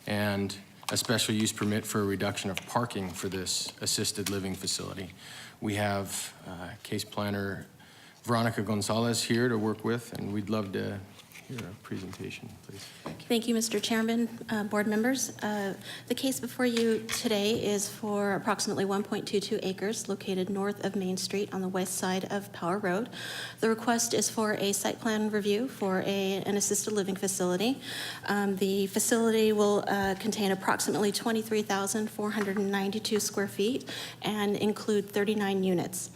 Speaker 1: and a special use permit for a reduction of parking for this assisted living facility. We have case planner Veronica Gonzalez here to work with, and we'd love to hear a presentation, please. Thank you.
Speaker 13: Thank you, Mr. Chairman, board members. The case before you today is for approximately 1.22 acres located north of Main Street on the west side of Power Road. The request is for a site plan review for an assisted living facility. The facility will contain approximately 23,492 square feet and include 39 units.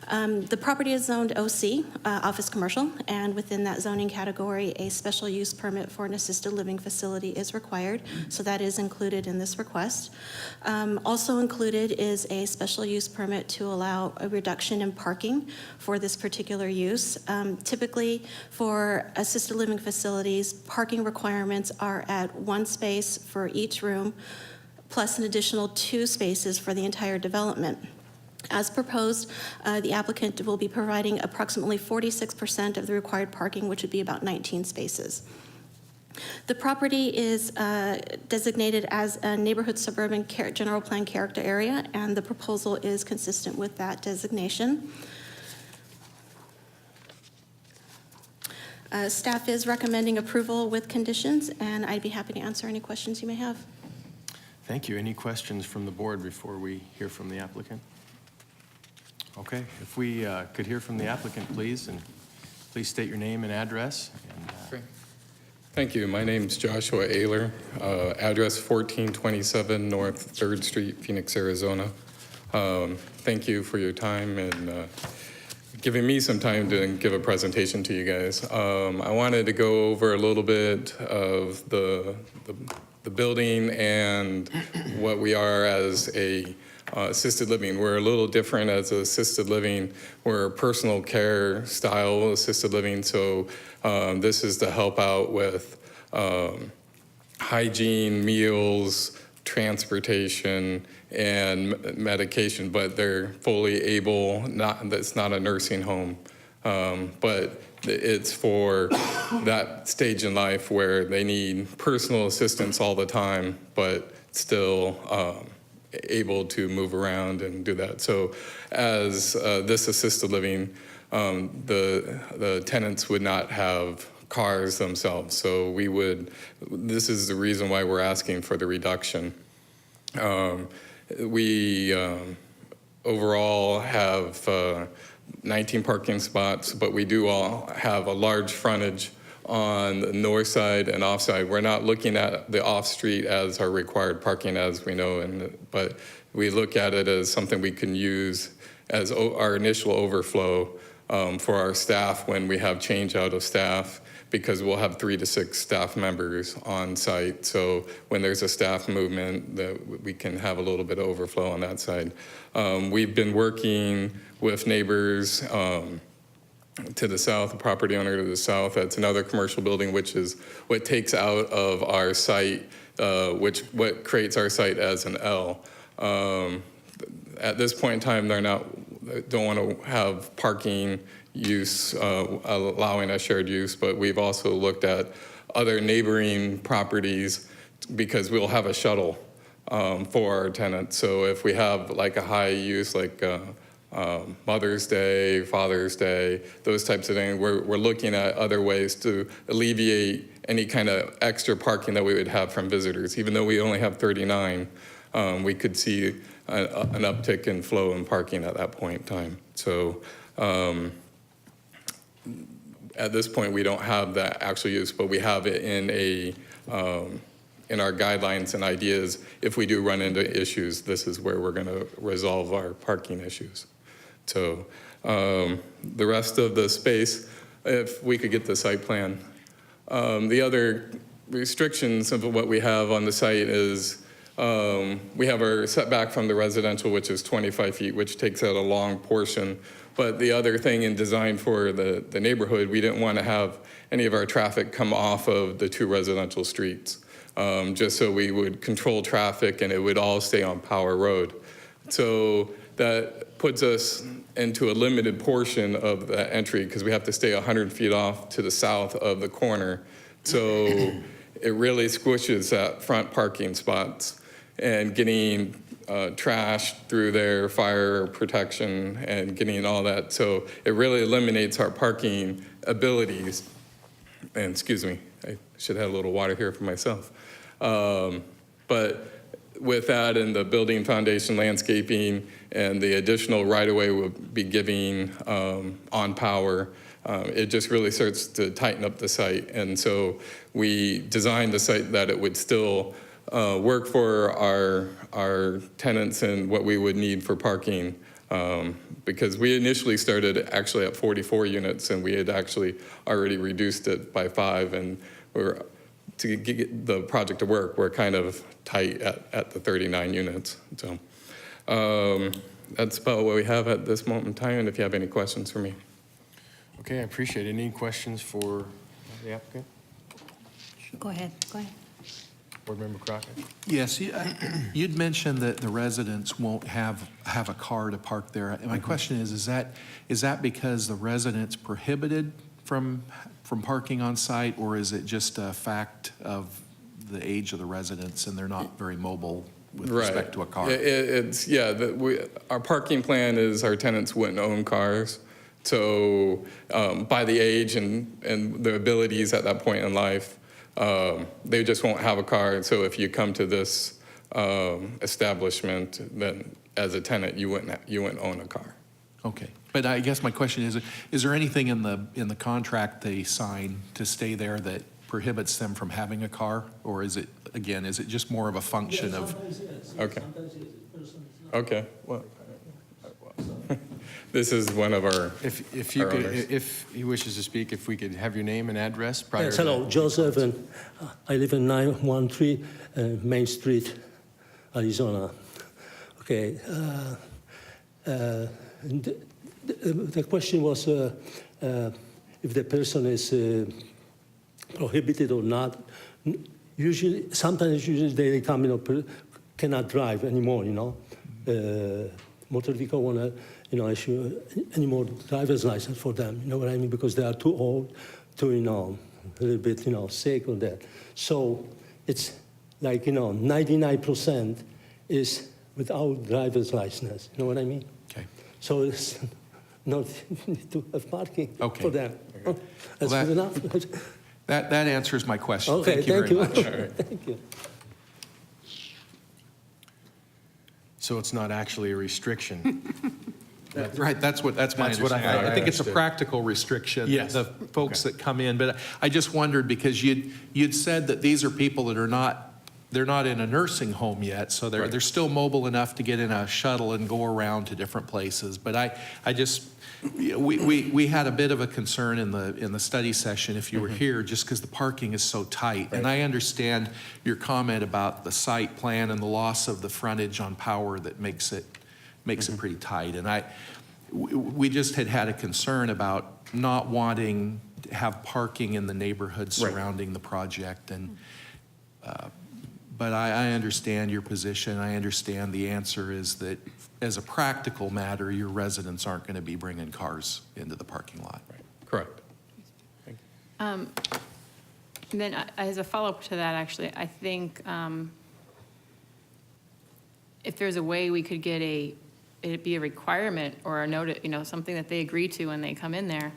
Speaker 13: The property is zoned OC, office commercial, and within that zoning category, a special use permit for an assisted living facility is required, so that is included in this request. Also included is a special use permit to allow a reduction in parking for this particular use. Typically, for assisted living facilities, parking requirements are at 1 space for each room, plus an additional 2 spaces for the entire development. As proposed, the applicant will be providing approximately 46% of the required parking, which would be about 19 spaces. The property is designated as a neighborhood suburban general plan character area, and the proposal is consistent with that designation. Staff is recommending approval with conditions, and I'd be happy to answer any questions you may have.
Speaker 1: Thank you. Any questions from the board before we hear from the applicant? Okay, if we could hear from the applicant, please, and please state your name and address. And,
Speaker 14: Thank you. My name's Joshua Ayler, address 1427 North 3rd Street, Phoenix, Arizona. Thank you for your time and giving me some time to give a presentation to you guys. I wanted to go over a little bit of the building and what we are as a assisted living. We're a little different as assisted living. We're a personal care style assisted living, so this is to help out with hygiene, meals, transportation, and medication, but they're fully able, it's not a nursing home, but it's for that stage in life where they need personal assistance all the time, but still able to move around and do that. So as this assisted living, the tenants would not have cars themselves. So this is the reason why we're asking for the reduction. We overall have 19 parking spots, but we do all have a large frontage on the north side and off side. We're not looking at the off street as our required parking, as we know, but we look at it as something we can use as our initial overflow for our staff when we have change out of staff, because we'll have 3 to 6 staff members on site. So when there's a staff movement, that we can have a little bit of overflow on that side. We've been working with neighbors to the south, the property owner to the south. That's another commercial building, which is what takes out of our site, what creates our site as an L. At this point in time, don't want to have parking use, allowing a shared use, but we've also looked at other neighboring properties because we'll have a shuttle for our tenants. So if we have like a high use, like Mother's Day, Father's Day, those types of things, we're looking at other ways to alleviate any kind of extra parking that we would have from visitors. Even though we only have 39, we could see an uptick in flow and parking at that point in time. So at this point, we don't have that actual use, but we have it in our guidelines and ideas. If we do run into issues, this is where we're going to resolve our parking issues. So the rest of the space, if we could get the site plan. The other restrictions of what we have on the site is we have our setback from the residential, which is 25 feet, which takes out a long portion. But the other thing in design for the neighborhood, we didn't want to have any of our traffic come off of the 2 residential streets, just so we would control traffic and it would all stay on Power Road. So that puts us into a limited portion of that entry because we have to stay 100 feet off to the south of the corner. So it really squishes that front parking spots, and getting trash through there, fire protection, and getting all that. So it really eliminates our parking abilities. And excuse me, I should have a little water here for myself. But with that and the building foundation landscaping and the additional right-of-way we'll be giving on power, it just really starts to tighten up the site. And so we designed the site that it would still work for our tenants and what we would need for parking. Because we initially started actually at 44 units, and we had actually already reduced it by 5, and to get the project to work, we're kind of tight at the 39 units. So that's about what we have at this moment in time, and if you have any questions for me.
Speaker 1: Okay, I appreciate it. Any questions for the applicant?
Speaker 5: Go ahead.
Speaker 1: Board Member Crockett?
Speaker 6: Yes, you'd mentioned that the residents won't have a car to park there. And my question is that because the residents prohibited from parking on site, or is it just a fact of the age of the residents and they're not very mobile with respect to a car?
Speaker 14: Our parking plan is our tenants wouldn't own cars. So by the age and the abilities at that point in life, they just won't have a car. And so if you come to this establishment, then as a tenant, you wouldn't own a car.
Speaker 6: Okay, but I guess my question is there anything in the contract they sign to stay there that prohibits them from having a car? Or is it just more of a function of?
Speaker 14: Okay. Okay, well, this is one of our.
Speaker 1: If you could, if he wishes to speak, if we could have your name and address prior.
Speaker 15: Yes, hello, Joseph, and I live in 913 Main Street, Arizona. Okay, the question was if the person is prohibited or not. Sometimes they come, cannot drive anymore, motor vehicle want to, issue any more driver's license for them, you know what I mean? Because they are too old to, a little bit, sick or that. So it's like, 99% is without driver's license, you know what I mean?
Speaker 6: Okay.
Speaker 15: So it's not to have parking for them.
Speaker 6: Okay.
Speaker 15: That's good enough.
Speaker 6: That answers my question.
Speaker 15: Okay,
Speaker 6: Thank you very much.
Speaker 15: Thank you.
Speaker 1: So it's not actually a restriction.
Speaker 6: Right, that's my understanding. I think it's a practical restriction.
Speaker 1: Yes.
Speaker 6: The folks that come in, but I just wondered because you'd said that these are people that they're not in a nursing home yet, so they're still mobile enough to get in a shuttle and go around to different places. But we had a bit of a concern in the study session if you were here, just because the parking is so tight. Right. And I understand your comment about the site plan and the loss of the frontage on power that makes it pretty tight. And we just had a concern about not wanting to have parking in the neighborhood surrounding the project. And but I understand your position. I understand the answer is that as a practical matter, your residents aren't going to be bringing cars into the parking lot.
Speaker 14: Right. Correct.
Speaker 11: And then as a follow-up to that, actually, I think if there's a way we could get it be a requirement or a note, something that they agree to when they come in there,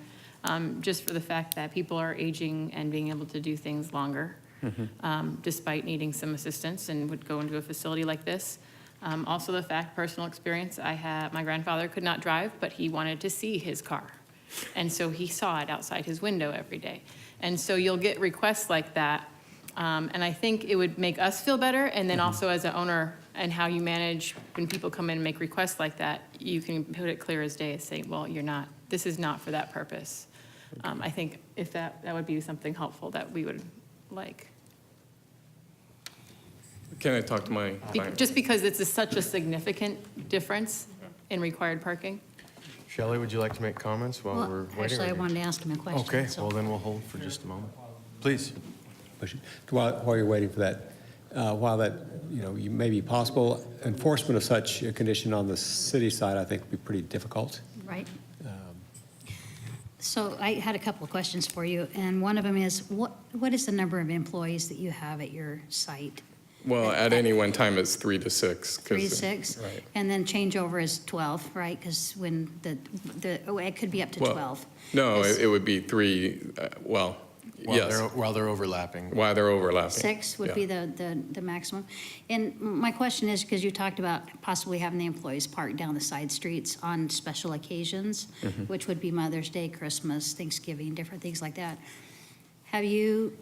Speaker 11: just for the fact that people are aging and being able to do things longer, despite needing some assistance and would go into a facility like this. Also the fact, personal experience, my grandfather could not drive, but he wanted to see his car. And so he saw it outside his window every day. And so you'll get requests like that. And I think it would make us feel better. And then also as an owner and how you manage when people come in and make requests like that, you can put it clear as day as saying, well, this is not for that purpose. I think if that would be something helpful that we would like.
Speaker 14: Can I talk to my client?
Speaker 11: Just because it's such a significant difference in required parking.
Speaker 1: Shelley, would you like to make comments while we're waiting?
Speaker 5: Actually, I wanted to ask him a question.
Speaker 1: Okay,
Speaker 5: so-
Speaker 1: well then we'll hold for just a moment. Please.
Speaker 4: While you're waiting for that, while that, you may be possible, enforcement of such a condition on the city side, I think, would be pretty difficult.
Speaker 5: Right. So I had a couple of questions for you, and one of them is, what is the number of employees that you have at your site?
Speaker 14: Well, at any one time, it's 3 to 6.
Speaker 5: 3 to 6?
Speaker 14: Right.
Speaker 5: And then changeover is 12, right? Because when it could be up to
Speaker 14: Well,
Speaker 5: 12.
Speaker 14: No,
Speaker 5: Yes.
Speaker 14: it would be 3, yes,
Speaker 1: While they're overlapping.
Speaker 14: while they're overlapping.
Speaker 5: 6 would
Speaker 14: Yeah.
Speaker 5: be the maximum. And my question is, because you talked about possibly having the employees park down the side streets on special occasions, which would be Mother's Day, Christmas, Thanksgiving, different things like that. Have you,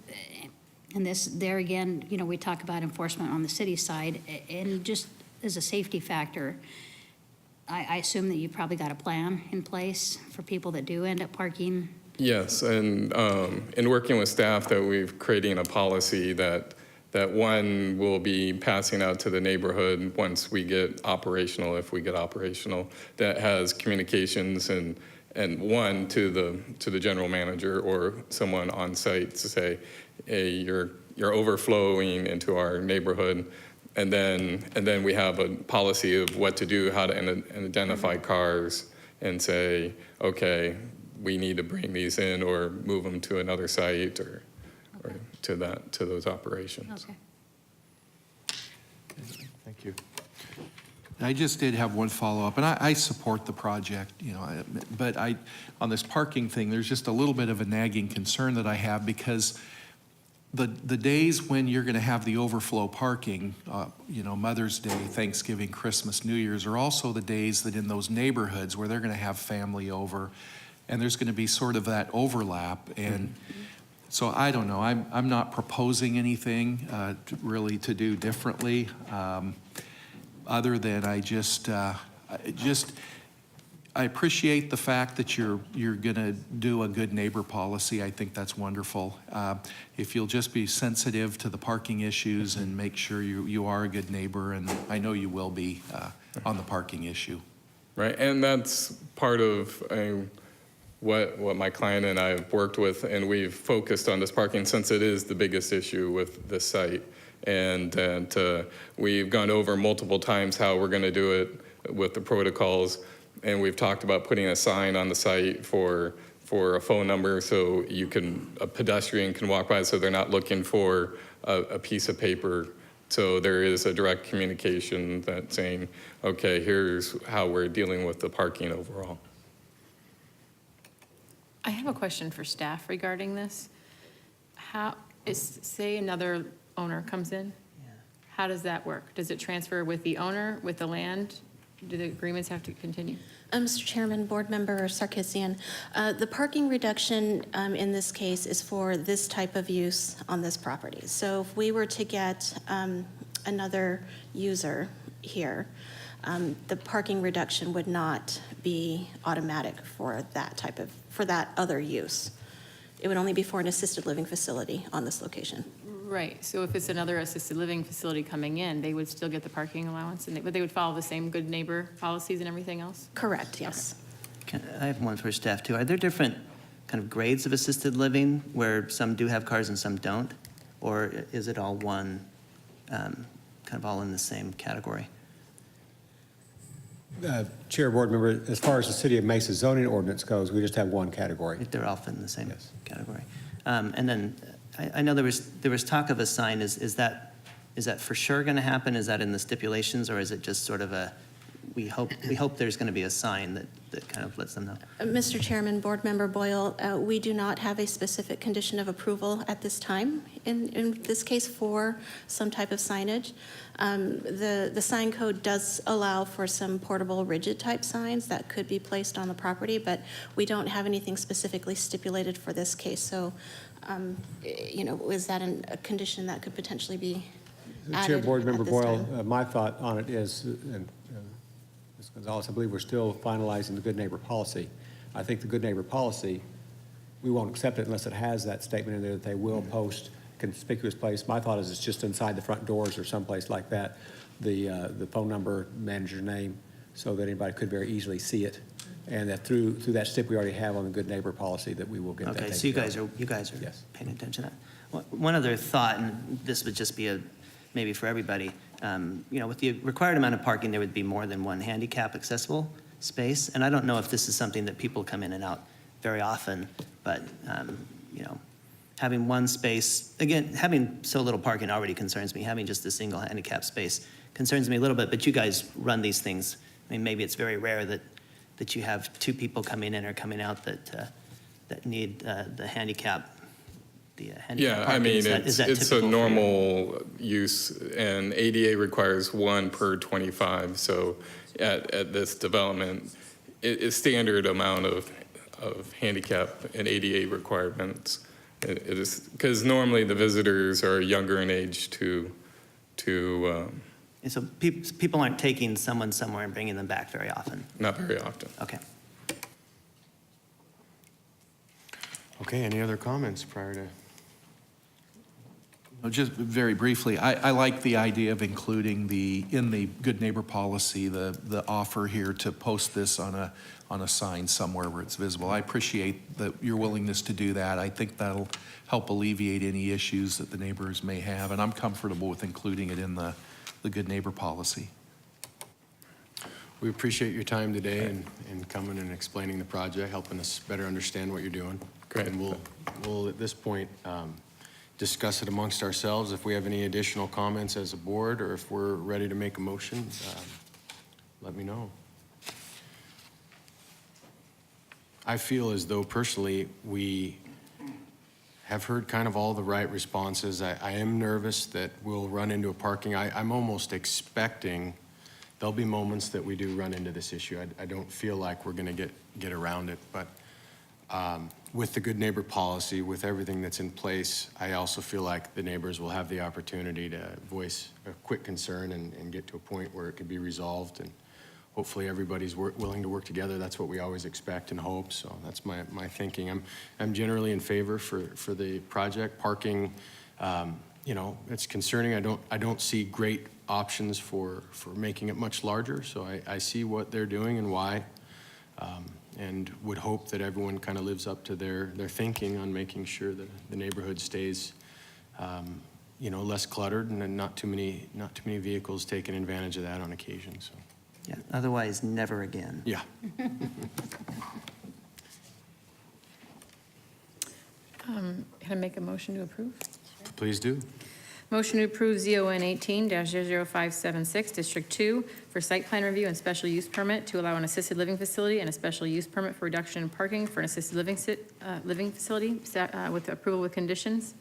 Speaker 5: and this, there again, we talk about enforcement on the city side, and just as a safety factor, I assume that you probably got a plan in place for people that do end up parking.
Speaker 14: Yes, and in working with staff, that we've creating a policy that one will be passing out to the neighborhood once we get operational, if we get operational, that has communications and one to the general manager or someone on site to say, hey, you're overflowing into our neighborhood. And then we have a policy of what to do, how to identify cars and say, okay, we need to bring these in or move them to another site or to those operations.
Speaker 5: Okay.
Speaker 6: Thank you. I just did have one follow-up, and I support the project, but on this parking thing, there's just a little bit of a nagging concern that I have, because the days when you're going to have the overflow parking, Mother's Day, Thanksgiving, Christmas, New Year's, are also the days that in those neighborhoods where they're going to have family over, and there's going to be sort of that overlap. And so I don't know. I'm not proposing anything really to do differently, other than I appreciate the fact that you're going to do a good neighbor policy. I think that's wonderful. If you'll just be sensitive to the parking issues and make sure you are a good neighbor, and I know you will be on the parking issue.
Speaker 14: Right, and that's part of what my client and I have worked with, and we've focused on this parking since it is the biggest issue with this site. And we've gone over multiple times how we're going to do it with the protocols, and we've talked about putting a sign on the site for a phone number so a pedestrian can walk by, so they're not looking for a piece of paper. So there is a direct communication that's saying, okay, here's how we're dealing with the parking overall.
Speaker 11: I have a question for staff regarding this. Say another owner comes in? How does that work? Does it transfer with the owner, with the land? Do the agreements have to continue?
Speaker 13: Mr. Chairman, Board Member Sarkisian, the parking reduction in this case is for this type of use on this property. So if we were to get another user here, the parking reduction would not be automatic for that other use. It would only be for an assisted living facility on this location.
Speaker 11: Right, so if it's another assisted living facility coming in, they would still get the parking allowance, but they would follow the same good neighbor policies and everything else?
Speaker 13: Correct, yes.
Speaker 2: I have one for staff too. Are there different kind of grades of assisted living where some do have cars and some don't? Or is it all one, kind of all in the same category?
Speaker 4: Chair, Board Member, as far as the City of Mesa zoning ordinance goes, we just have one category.
Speaker 2: They're often in the same category. And then I know there was talk of a sign. Is that for sure going to happen? Is that in the stipulations, or is it just sort of we hope there's going to be a sign that kind of lets them know?
Speaker 13: Mr. Chairman, Board Member Boyle, we do not have a specific condition of approval at this time in this case for some type of signage. The sign code does allow for some portable rigid type signs that could be placed on the property, but we don't have anything specifically stipulated for this case. So, is that a condition that could potentially be added
Speaker 4: Chair, Board Member
Speaker 13: at this
Speaker 4: Boyle,
Speaker 13: time?
Speaker 4: my thought on it is, and Ms. Gonzalez, I believe we're still finalizing the good neighbor policy. I think the good neighbor policy, we won't accept it unless it has that statement in there that they will post conspicuous place. My thought is it's just inside the front doors or someplace like that, the phone number, manager's name, so that anybody could very easily see it. And that through that stip we already have on the good neighbor policy that we will get that.
Speaker 2: Okay, so you guys are
Speaker 4: Yes.
Speaker 2: paying attention to that. One other thought, and this would just be maybe for everybody. With the required amount of parking, there would be more than one handicap accessible space. And I don't know if this is something that people come in and out very often, but, having one space, again, having so little parking already concerns me. Having just a single handicap space concerns me a little bit, but you guys run these things. I mean, maybe it's very rare that you have two people coming in or coming out that need the handicap.
Speaker 14: Yeah, I
Speaker 2: parking.
Speaker 14: mean,
Speaker 2: Is that
Speaker 14: it's a
Speaker 2: typical for you?
Speaker 14: normal use, and ADA requires 1 per 25. So at this development, it's standard amount of handicap and ADA requirements. It is, because normally the visitors are younger in age to
Speaker 2: And so people aren't taking someone somewhere and bringing them back very often?
Speaker 14: not very often.
Speaker 2: Okay.
Speaker 1: Okay, any other comments prior to?
Speaker 6: Just very briefly, I like the idea of including in the good neighbor policy, the offer here to post this on a sign somewhere where it's visible. I appreciate your willingness to do that. I think that'll help alleviate any issues that the neighbors may have, and I'm comfortable with including it in the good neighbor policy.
Speaker 1: We appreciate your time today and coming and explaining the project, helping us better understand what you're doing.
Speaker 14: Great.
Speaker 1: And we'll at this point, discuss it amongst ourselves. If we have any additional comments as a board, or if we're ready to make a motion, let me know. I feel as though personally, we have heard kind of all the right responses. I am nervous that we'll run into a parking. I'm almost expecting there'll be moments that we do run into this issue. I don't feel like we're gonna get around it, but with the good neighbor policy, with everything that's in place, I also feel like the neighbors will have the opportunity to voice a quick concern and get to a point where it could be resolved. And hopefully everybody's willing to work together. That's what we always expect and hope. So that's my thinking. I'm generally in favor for the project. Parking, it's concerning. I don't see great options for making it much larger. So I see what they're doing and why. And would hope that everyone kind of lives up to their thinking on making sure that the neighborhood stays, less cluttered and then not too many vehicles taking advantage of that on occasion. So,
Speaker 2: Yeah, otherwise, never again.
Speaker 1: yeah.
Speaker 11: Can I make a motion to approve?
Speaker 1: Please do.
Speaker 11: Motion to approve ZON 18-00576, District 2, for site plan review and special use permit to allow an assisted living facility and a special use permit for reduction in parking for an assisted living facility with approval with conditions.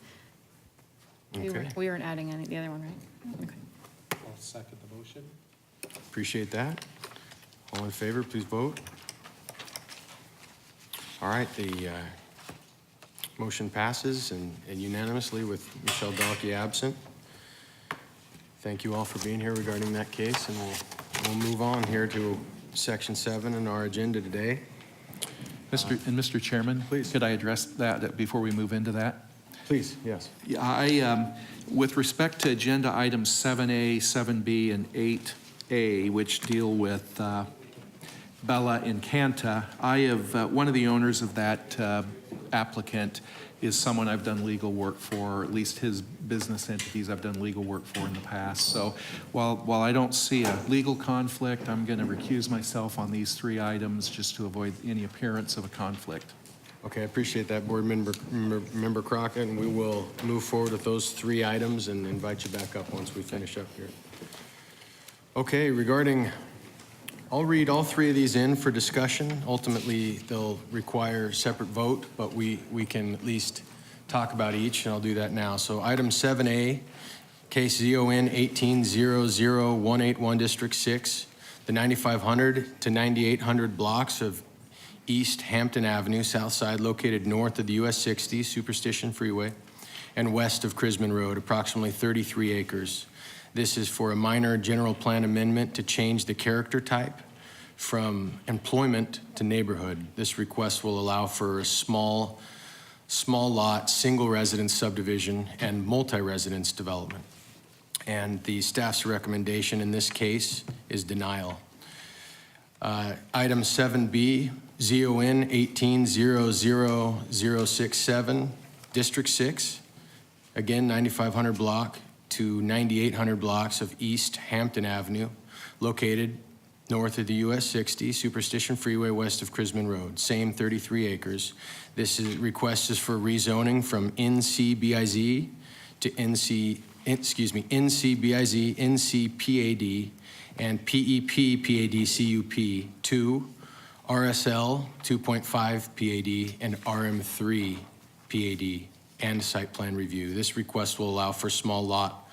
Speaker 1: Okay.
Speaker 11: We weren't adding any, the other one, right? Okay.
Speaker 6: I'll second the motion.
Speaker 1: Appreciate that. All in favor, please vote. All right, the motion passes and unanimously with Michelle Dalkey absent. Thank you all for being here regarding that case, and we'll move on here to Section 7 in our agenda today.
Speaker 6: Mr. Chairman,
Speaker 1: Please.
Speaker 6: could I address that before we move into that?
Speaker 1: Please, yes.
Speaker 6: Yeah, with respect to agenda items 7A, 7B, and 8A, which deal with Bella Encanta, I have, one of the owners of that applicant is someone I've done legal work for, or at least his business entities I've done legal work for in the past. So while I don't see a legal conflict, I'm going to recuse myself on these 3 items just to avoid any appearance of a conflict.
Speaker 1: Okay, I appreciate that, Board Member Crockett, and we will move forward with those 3 items and invite you back up once we finish up here. Okay, I'll read all 3 of these in for discussion. Ultimately, they'll require separate vote, but we can at least talk about each, and I'll do that now. So item 7A, case ZON 18-00181, District 6, the 9500 to 9800 blocks of East Hampton Avenue, South Side, located north of the US 60 Superstition Freeway and west of Crisman Road, approximately 33 acres. This is for a minor general plan amendment to change the character type from employment to neighborhood. This request will allow for a small lot, single residence subdivision and multi-residence development. And the staff's recommendation in this case is denial. Item 7B, ZON 18-00067, District 6, again, 9500 block, to 9,800 blocks of East Hampton Avenue, located north of the US 60, Superstition Freeway, west of Crisman Road, same 33 acres. This request is for rezoning from NCBIZ to NCBIZ, NCPAD, and PEP PAD CUP to RSL 2.5 PAD and RM3 PAD and site plan review. This request will allow for small lot,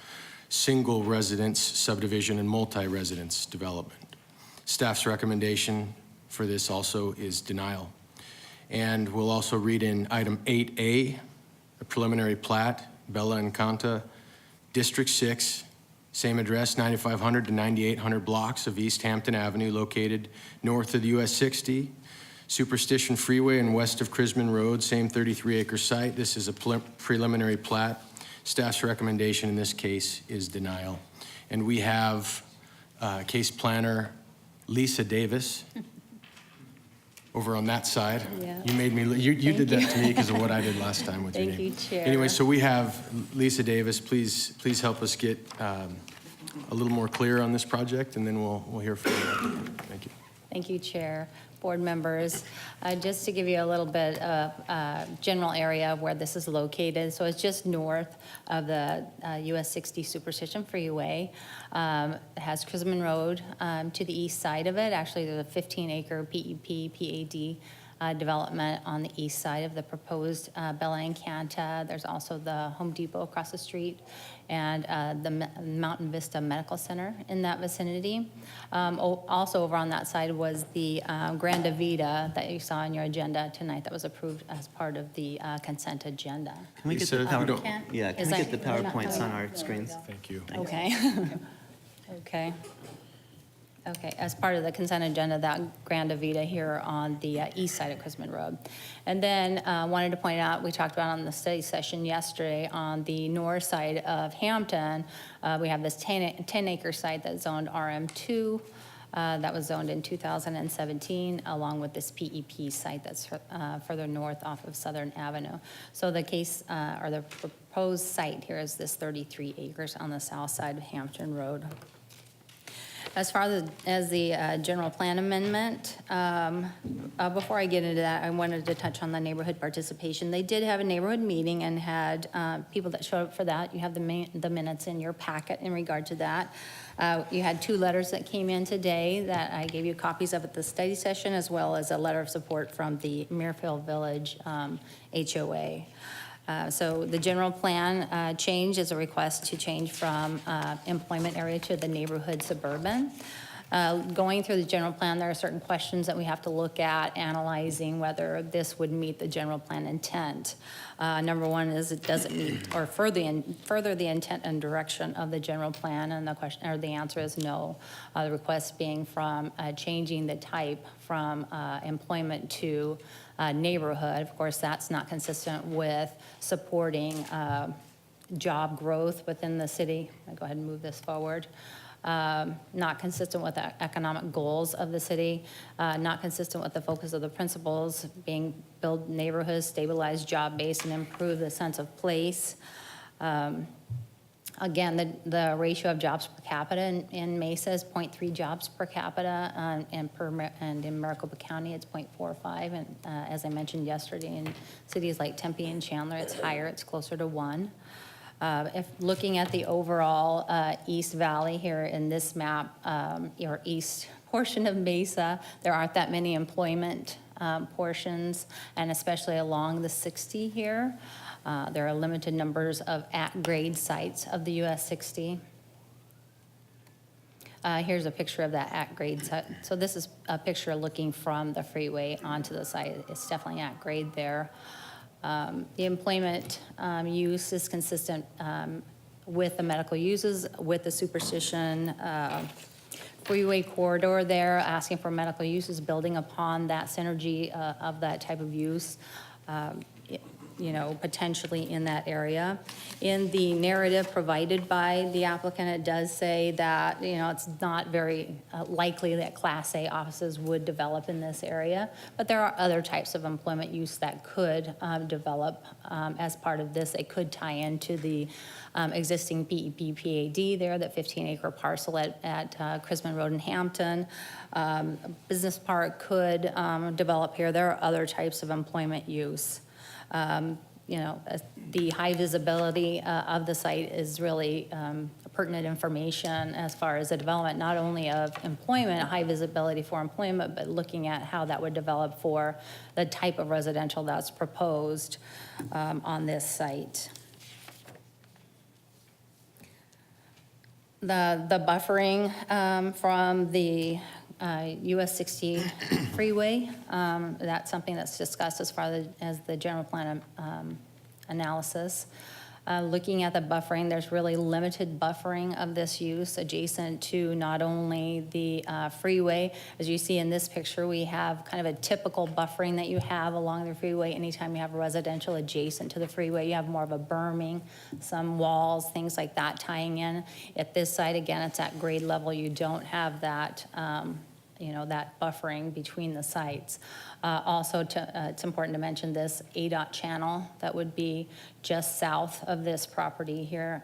Speaker 1: single residence subdivision, and multi-residence development. Staff's recommendation for this also is denial. And we'll also read in item 8A, a preliminary plat, Bella Encanta, District 6, same address, 9,500 to 9,800 blocks of East Hampton Avenue, located north of the US 60, Superstition Freeway and west of Crisman Road, same 33-acre site. This is a preliminary plat. Staff's recommendation in this case is denial. And we have case planner Lisa Davis over on that side.
Speaker 7: Yeah.
Speaker 1: You made me, you did that to me because of what I did last time with your
Speaker 7: Thank
Speaker 1: name.
Speaker 7: you, Chair.
Speaker 1: Anyway, so we have Lisa Davis. Please help us get a little more clear on this project, and then we'll hear from you. Thank you.
Speaker 7: Thank you, Chair, board members. Just to give you a little bit of general area of where this is located. So it's just north of the US 60 Superstition Freeway. It has Crisman Road to the east side of it. Actually, there's a 15-acre PEP PAD development on the east side of the proposed Bella Encanta. There's also the Home Depot across the street and the Mountain Vista Medical Center in that vicinity. Also over on that side was the Granda Vida that you saw on your agenda tonight that was approved as part of the consent agenda.
Speaker 2: Can we get
Speaker 1: Lisa,
Speaker 2: the
Speaker 1: you
Speaker 2: power?
Speaker 1: don't-
Speaker 2: Yeah, can
Speaker 7: Is
Speaker 2: we
Speaker 7: that-
Speaker 2: get the PowerPoints on our screens?
Speaker 1: Thank you.
Speaker 7: Okay. Okay. Okay, as part of the consent agenda, that Granda Vida here on the east side of Crisman Road. And then wanted to point out, we talked about on the study session yesterday, on the north side of Hampton, we have this 10-acre site that's zoned RM2, that was zoned in 2017, along with this PEP site that's further north off of Southern Avenue. So the case, or the proposed site here is this 33 acres on the south side of Hampton Road. As far as the general plan amendment, before I get into that, I wanted to touch on the neighborhood participation. They did have a neighborhood meeting and had people that showed up for that. You have the minutes in your packet in regard to that. You had 2 letters that came in today that I gave you copies of at the study session, as well as a letter of support from the Muirfield Village HOA. So the general plan change is a request to change from employment area to the neighborhood suburban. Going through the general plan, there are certain questions that we have to look at, analyzing whether this would meet the general plan intent. Number one is it doesn't meet or further the intent and direction of the general plan, and the question or the answer is no. The request being from changing the type from employment to neighborhood. Of course, that's not consistent with supporting job growth within the city. I'll go ahead and move this forward. Not consistent with the economic goals of the city, not consistent with the focus of the principles being build neighborhoods, stabilize job base, and improve the sense of place. Again, the ratio of jobs per capita in Mesa is 0.3 jobs per capita, and in Maricopa County, it's 0.45. And as I mentioned yesterday, in cities like Tempe and Chandler, it's higher, it's closer to 1. If looking at the overall East Valley here in this map, or east portion of Mesa, there aren't that many employment portions, and especially along the 60 here. There are limited numbers of at-grade sites of the US 60. Here's a picture of that at-grade site. So this is a picture looking from the freeway onto the site. It's definitely at-grade there. The employment use is consistent with the medical uses, with the Superstition freeway corridor there, asking for medical uses, building upon that synergy of that type of use. you know, potentially in that area. In the narrative provided by the applicant, it does say that, you know, it's not very likely that Class A offices would develop in this area, but there are other types of employment use that could develop as part of this. It could tie into the existing BEP PAD there, that 15-acre parcel at Crisman Road in Hampton. Business park could develop here. There are other types of employment use. You know, the high visibility of the site is really pertinent information as far as the development, not only of employment, high visibility for employment, but looking at how that would develop for the type of residential that's proposed on this site. The buffering from the US 60 freeway, that's something that's discussed as far as the general plan analysis. Looking at the buffering, there's really limited buffering of this use adjacent to not only the freeway. As you see in this picture, we have kind of a typical buffering that you have along the freeway. Anytime you have residential adjacent to the freeway, you have more of a berming, some walls, things like that tying in. At this site, again, it's at grade level. You don't have that, you know, that buffering between the sites. Also, it's important to mention this ADOT channel that would be just south of this property here,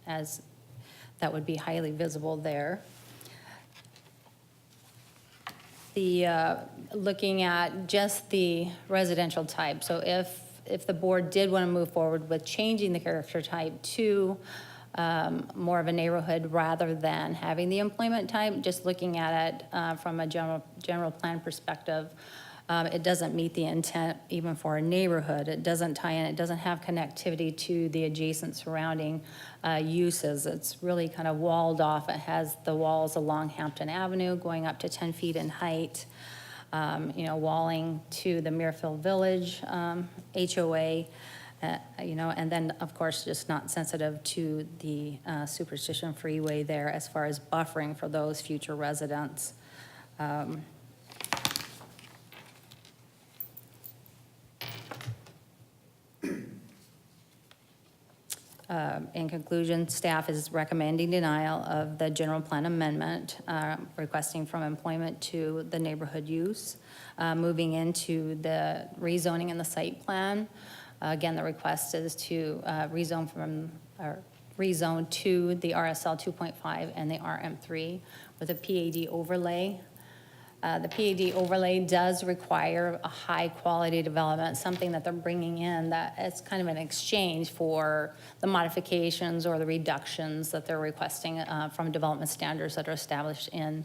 Speaker 7: as that would be highly visible there. The looking at just the residential type. So if the board did want to move forward with changing the character type to more of a neighborhood rather than having the employment type, just looking at it from a general plan perspective, it doesn't meet the intent even for a neighborhood. It doesn't tie in, it doesn't have connectivity to the adjacent surrounding uses. It's really kind of walled off. It has the walls along Hampton Avenue going up to 10 feet in height, you know, walling to the Muirfield Village HOA. You know, and then, of course, just not sensitive to the Superstition Freeway there as far as buffering for those future residents. In conclusion, staff is recommending denial of the general plan amendment, requesting from employment to the neighborhood use, moving into the rezoning and the site plan. Again, the request is to rezone to the RSL 2.5 and the RM3 with a PAD overlay. The PAD overlay does require a high-quality development, something that they're bringing in that it's kind of an exchange for the modifications or the reductions that they're requesting from development standards that are established in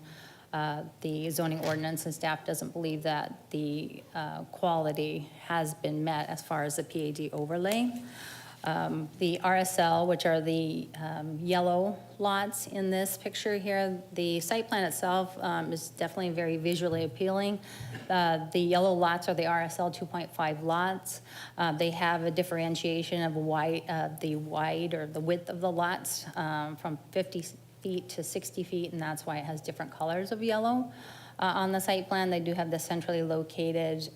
Speaker 7: the zoning ordinance, and staff doesn't believe that the quality has been met as far as the PAD overlay. The RSL, which are the yellow lots in this picture here, the site plan itself is definitely very visually appealing. The yellow lots are the RSL 2.5 lots. They have a differentiation of the wide or the width of the lots from 50 feet to 60 feet, and that's why it has different colors of yellow. On the site plan, they do have the centrally located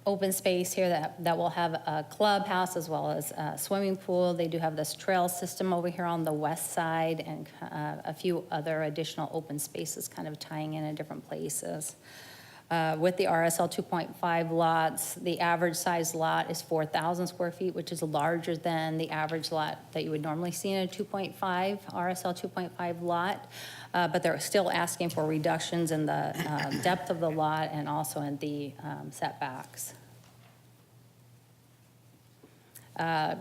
Speaker 7: open space here that will have a clubhouse as well as a swimming pool. They do have this trail system over here on the west side and a few other additional open spaces kind of tying in different places. With the RSL 2.5 lots, the average size lot is 4,000 square feet, which is larger than the average lot that you would normally see in a 2.5 RSL 2.5 lot. But they're still asking for reductions in the depth of the lot and also in the setbacks. I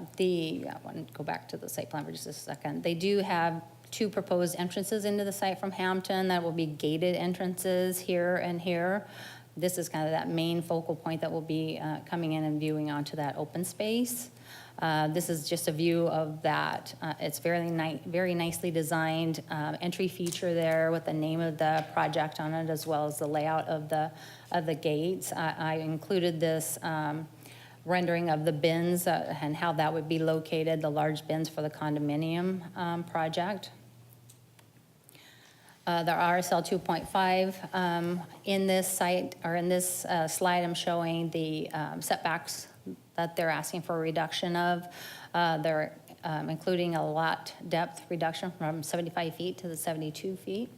Speaker 7: want to go back to the site plan for just a second. They do have 2 proposed entrances into the site from Hampton that will be gated entrances here and here. This is kind of that main focal point that will be coming in and viewing onto that open space. This is just a view of that. It's very nicely designed entry feature there with the name of the project on it, as well as the layout of the gates. I included this rendering of the bins and how that would be located, the large bins for the condominium project. The RSL 2.5, in this site, or in this slide, I'm showing the setbacks that they're asking for a reduction of. They're including a lot depth reduction from 75 feet to the 72 feet.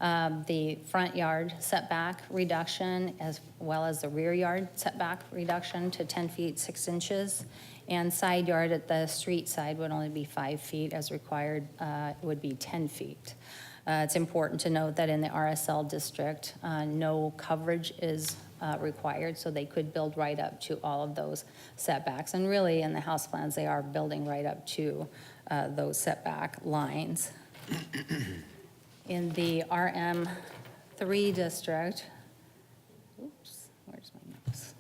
Speaker 7: The front yard setback reduction, as well as the rear yard setback reduction to 10 feet 6 inches. And side yard at the street side would only be 5 feet, as required would be 10 feet. It's important to note that in the RSL district, no coverage is required, so they could build right up to all of those setbacks. And really, in the house plans, they are building right up to those setback lines. In the RM3 district, oops, where's my mouse?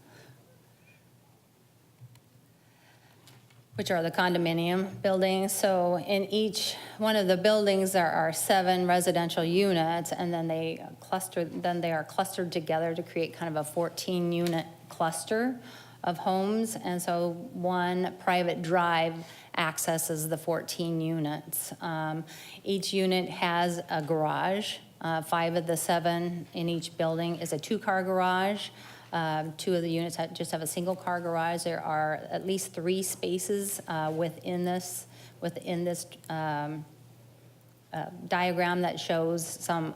Speaker 7: Which are the condominium buildings. So in each one of the buildings, there are 7 residential units, and then they are clustered together to create kind of a 14-unit cluster of homes. And so one private drive accesses the 14 units. Each unit has a garage. 5 of the 7 in each building is a 2-car garage. 2 of the units just have a single-car garage. There are at least 3 spaces within this diagram that shows some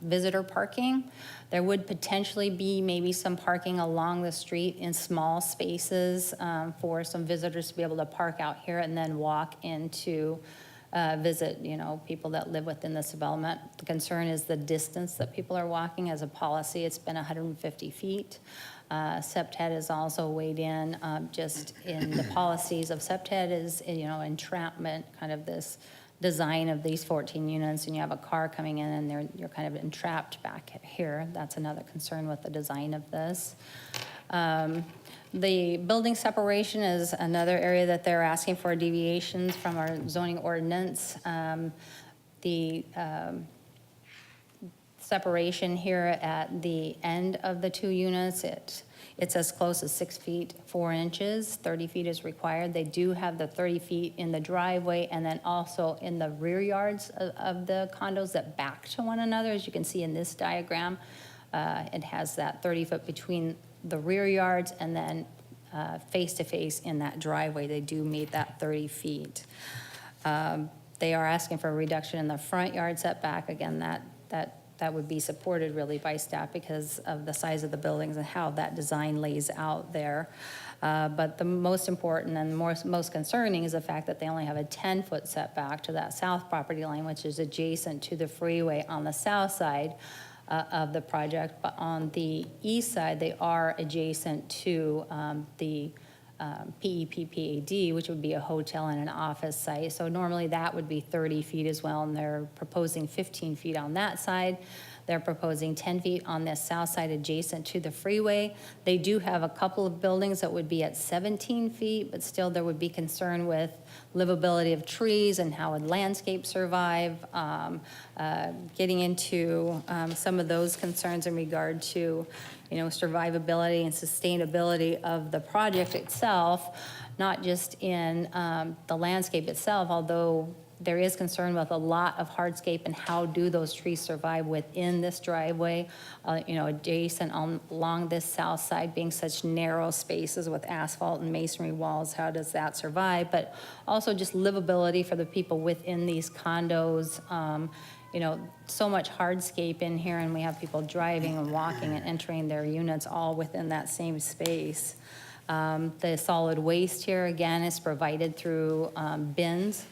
Speaker 7: visitor parking. There would potentially be maybe some parking along the street in small spaces for some visitors to be able to park out here and then walk into visit, people that live within this development. The concern is the distance that people are walking. As a policy, it's been 150 feet. SEPTED has also weighed in just in the policies of SEPTED is, entrapment, kind of this design of these 14 units, and you have a car coming in and you're kind of entrapped back here. That's another concern with the design of this. The building separation is another area that they're asking for deviations from our zoning ordinance. The separation here at the end of the 2 units, it's as close as 6 feet 4 inches. 30 feet is required. They do have the 30 feet in the driveway and then also in the rear yards of the condos that back to one another. As you can see in this diagram, it has that 30 foot between the rear yards and then face to face in that driveway. They do meet that 30 feet. They are asking for a reduction in the front yard setback. Again, that would be supported really by staff because of the size of the buildings and how that design lays out there. But the most important and most concerning is the fact that they only have a 10-foot setback to that south property line, which is adjacent to the freeway on the south side of the project. But on the east side, they are adjacent to the PEPPAD, which would be a hotel and an office site. So normally that would be 30 feet as well, and they're proposing 15 feet on that side. They're proposing 10 feet on the south side adjacent to the freeway. They do have a couple of buildings that would be at 17 feet, but still there would be concern with livability of trees and how would landscape survive, getting into some of those concerns in regard to survivability and sustainability of the project itself, not just in the landscape itself, although there is concern with a lot of hardscape and how do those trees survive within this driveway, adjacent along this south side being such narrow spaces with asphalt and masonry walls, how does that survive? But also just livability for the people within these condos. So much hardscape in here, and we have people driving and walking and entering their units all within that same space. The solid waste here, again, is provided through bins.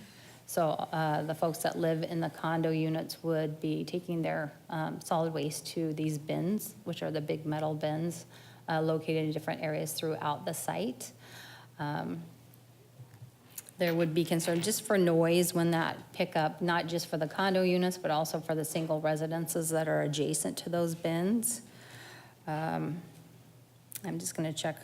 Speaker 7: So the folks that live in the condo units would be taking their solid waste to these bins, which are the big metal bins located in different areas throughout the site. There would be concern just for noise when that pickup, not just for the condo units, but also for the single residences that are adjacent to those bins. I'm just going to check,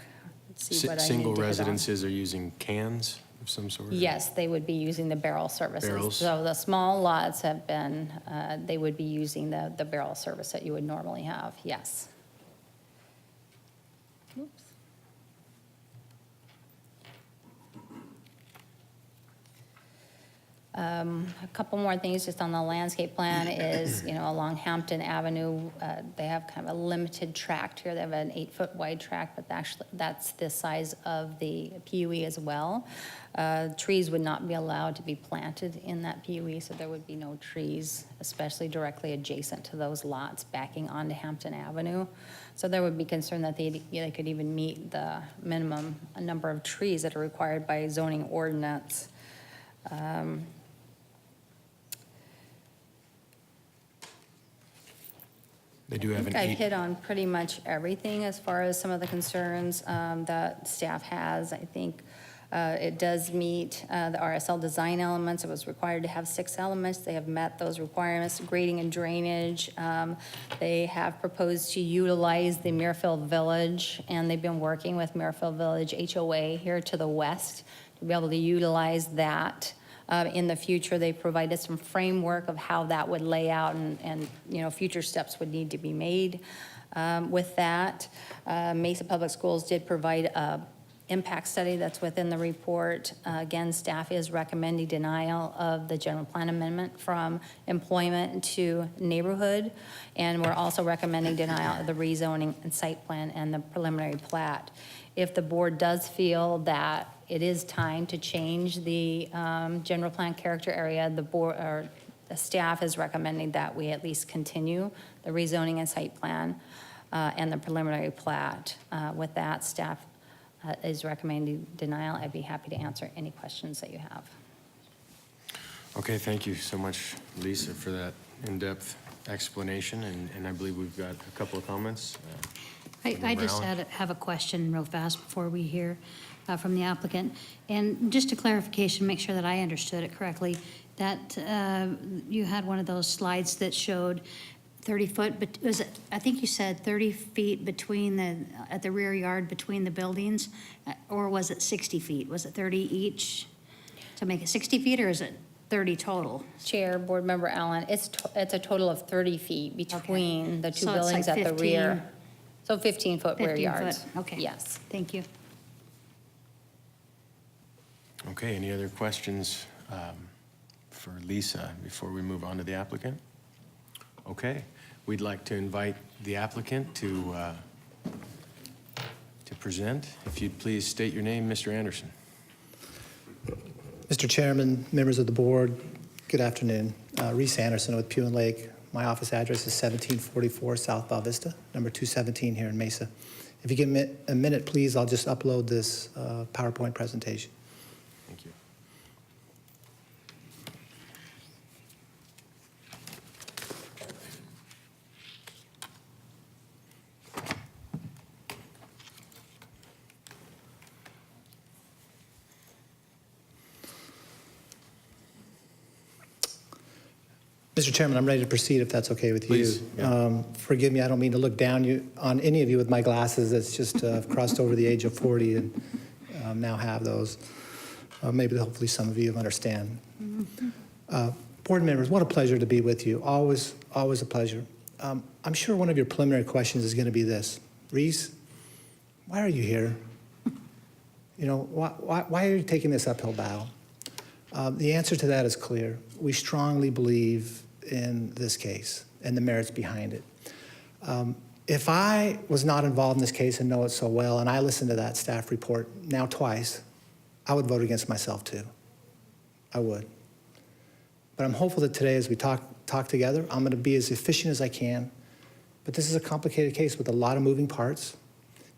Speaker 7: see what I need to
Speaker 1: Single
Speaker 7: hit on.
Speaker 1: residences are using cans of some sort?
Speaker 7: Yes, they would be using the barrel services.
Speaker 1: Barrels.
Speaker 7: So the small lots have been, they would be using the barrel service that you would normally have, yes. Oops. A couple more things just on the landscape plan is, along Hampton Avenue, they have kind of a limited tract here. They have an 8-foot wide tract, but actually that's the size of the PUE as well. Trees would not be allowed to be planted in that PUE, so there would be no trees, especially directly adjacent to those lots backing onto Hampton Avenue. So there would be concern that they could even meet the minimum number of trees that are required by zoning ordinance.
Speaker 1: They do have an
Speaker 7: I
Speaker 1: 8.
Speaker 7: hit on pretty much everything as far as some of the concerns that staff has. I think it does meet the RSL design elements. It was required to have 6 elements. They have met those requirements. Grading and drainage. They have proposed to utilize the Muirfield Village, and they've been working with Muirfield Village HOA here to the west to be able to utilize that. In the future, they provided some framework of how that would lay out, and future steps would need to be made with that. Mesa Public Schools did provide a impact study that's within the report. Again, staff is recommending denial of the general plan amendment from employment to neighborhood, and we're also recommending denial of the rezoning and site plan and the preliminary plat. If the board does feel that it is time to change the general plan character area, the board or the staff is recommending that we at least continue the rezoning and site plan and the preliminary plat. With that, staff is recommending denial. I'd be happy to answer any questions that you have.
Speaker 1: Okay, thank you so much, Lisa, for that in-depth explanation, and I believe we've got a couple of comments.
Speaker 5: I just have a question real fast before we hear from the applicant. And just a clarification, make sure that I understood it correctly, that you had one of those slides that showed 30 foot, but was it, I think you said 30 feet between at the rear yard between the buildings, or was it 60 feet? Was it 30 each to make it 60 feet, or is it 30 total?
Speaker 7: Chair, Board Member Allen, it's a total of 30 feet between the two
Speaker 5: So it's
Speaker 7: buildings
Speaker 5: like
Speaker 7: at the
Speaker 5: 15
Speaker 7: rear. So 15-foot rear
Speaker 5: 15
Speaker 7: yards.
Speaker 5: foot, okay.
Speaker 7: Yes.
Speaker 5: Thank you.
Speaker 1: Okay, any other questions for Lisa before we move on to the applicant? Okay, we'd like to invite the applicant to present. If you'd please state your name, Mr. Anderson.
Speaker 16: Mr. Chairman, members of the board, good afternoon. Reese Anderson with Pugh & Lake. My office address is 1744 South Val Vista, number 217 here in Mesa. If you give me a minute, please, I'll just upload this PowerPoint presentation.
Speaker 1: Thank you.
Speaker 16: Mr. Chairman, I'm ready to proceed if that's okay with you.
Speaker 1: Please, yeah.
Speaker 16: Forgive me, I don't mean to look down on any of you with my glasses. It's just I've crossed over the age of 40 and now have those. Maybe hopefully some of you understand. Board members, what a pleasure to be with you. Always a pleasure. I'm sure one of your preliminary questions is going to be this. Reese, why are you here? Why are you taking this uphill battle? The answer to that is clear. We strongly believe in this case and the merits behind it. If I was not involved in this case and know it so well, and I listened to that staff report now twice, I would vote against myself too. I would. But I'm hopeful that today as we talk together, I'm going to be as efficient as I can. But this is a complicated case with a lot of moving parts.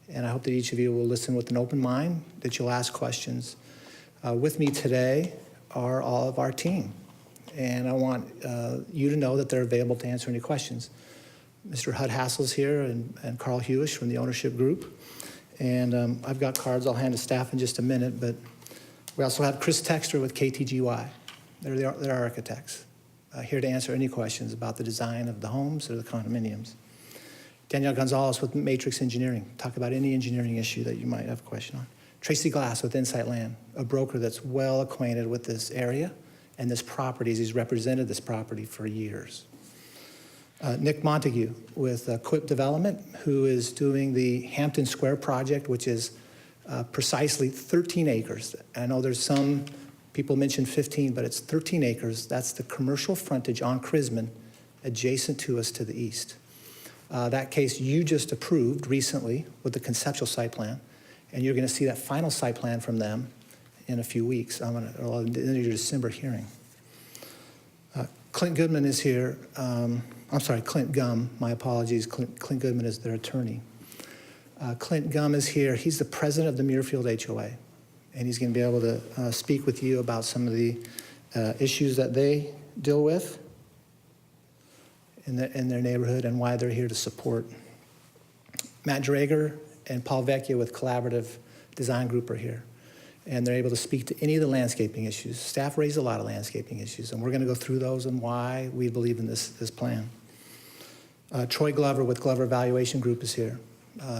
Speaker 16: And I hope that each of you will listen with an open mind, that you'll ask questions. With me today are all of our team. And I want you to know that they're available to answer any questions. Mr. Hud Hassel's here and Carl Hewish from the ownership group. And I've got cards I'll hand to staff in just a minute, but we also have Chris Texter with KTGY. They're architects, here to answer any questions about the design of the homes or the condominiums. Danielle Gonzalez with Matrix Engineering, talk about any engineering issue that you might have a question on. Tracy Glass with Insight Land, a broker that's well acquainted with this area and this property, as he's represented this property for years. Nick Montague with Quip Development, who is doing the Hampton Square project, which is precisely 13 acres. I know there's some People mention 15, but it's 13 acres. That's the commercial frontage on Chrisman adjacent to us to the east. That case you just approved recently with the conceptual site plan, and you're going to see that final site plan from them in a few weeks, in your December hearing. Clint Goodman is here. I'm sorry, Clint Gum, my apologies. Clint Goodman is their attorney. Clint Gum is here. He's the president of the Muirfield HOA, and he's going to be able to speak with you about some of the issues that they deal with in their neighborhood and why they're here to support. Matt Drager and Paul Vecchia with Collaborative Design Group are here, and they're able to speak to any of the landscaping issues. Staff raised a lot of landscaping issues, and we're going to go through those and why we believe in this plan. Troy Glover with Glover Evaluation Group is here.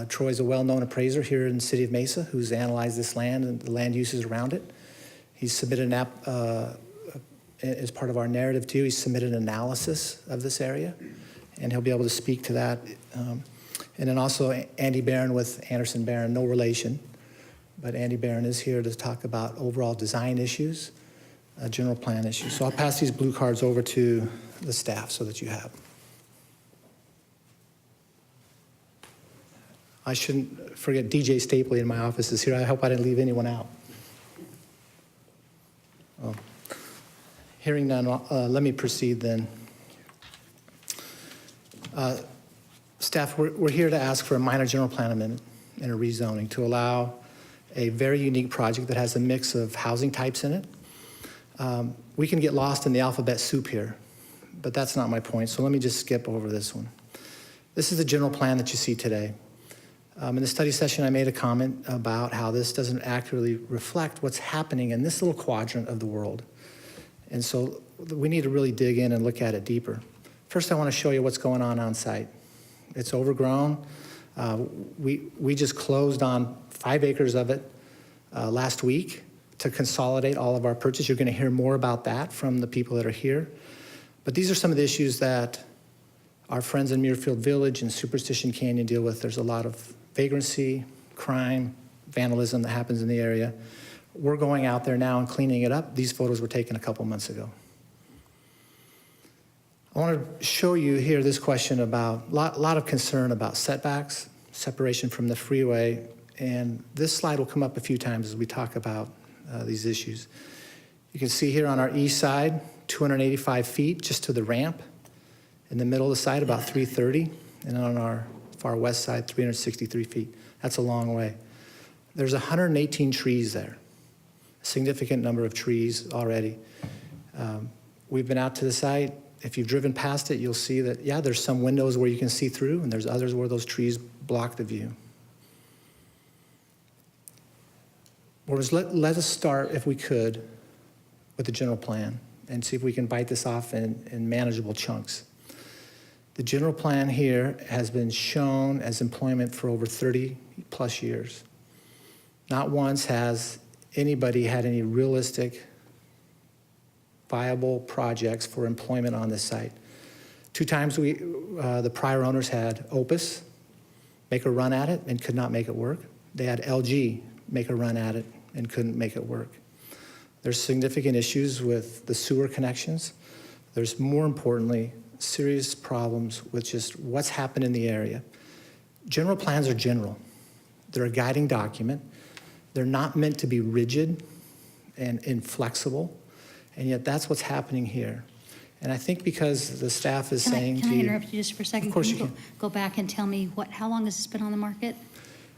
Speaker 16: Troy's a well-known appraiser here in the city of Mesa who's analyzed this land and the land uses around it. He's submitted an app, as part of our narrative too, he's submitted an analysis of this area, and he'll be able to speak to that. And then also Andy Barron with Anderson Barron, no relation, but Andy Barron is here to talk about overall design issues, general plan issues. So I'll pass these blue cards over to the staff so that you have. I shouldn't forget DJ Stapley in my office is here. I hope I didn't leave anyone out. Oh. Hearing none, let me proceed then. Staff, we're here to ask for a minor general plan amendment and a rezoning to allow a very unique project that has a mix of housing types in it. We can get lost in the alphabet soup here, but that's not my point, so let me just skip over this one. This is the general plan that you see today. In the study session, I made a comment about how this doesn't accurately reflect what's happening in this little quadrant of the world. And so we need to really dig in and look at it deeper. First, I want to show you what's going on site. It's overgrown. We just closed on 5 acres of it last week to consolidate all of our purchase. You're going to hear more about that from the people that are here. But these are some of the issues that our friends in Muirfield Village and Superstition Canyon deal with. There's a lot of vagrancy, crime, vandalism that happens in the area. We're going out there now and cleaning it up. These photos were taken a couple months ago. I want to show you here this question about, lot of concern about setbacks, separation from the freeway, and this slide will come up a few times as we talk about these issues. You can see here on our east side, 285 feet just to the ramp. In the middle of the site, about 330, and on our far west side, 363 feet. That's a long way. There's 118 trees there, a significant number of trees already. We've been out to the site. If you've driven past it, you'll see that, yeah, there's some windows where you can see through, and there's others where those trees block the view. Let us start, if we could, with the general plan and see if we can bite this off in manageable chunks. The general plan here has been shown as employment for over 30 plus years. Not once has anybody had any realistic, viable projects for employment on this site. 2 times the prior owners had Opus make a run at it and could not make it work. They had LG make a run at it and couldn't make it work. There's significant issues with the sewer connections. There's, more importantly, serious problems with just what's happened in the area. General plans are general. They're a guiding document. They're not meant to be rigid and inflexible, and yet that's what's happening here. And I think because the staff is saying to you—
Speaker 5: Can I interrupt you just for a second?
Speaker 16: Of course you can.
Speaker 5: Go back and tell me how long has this been on the market?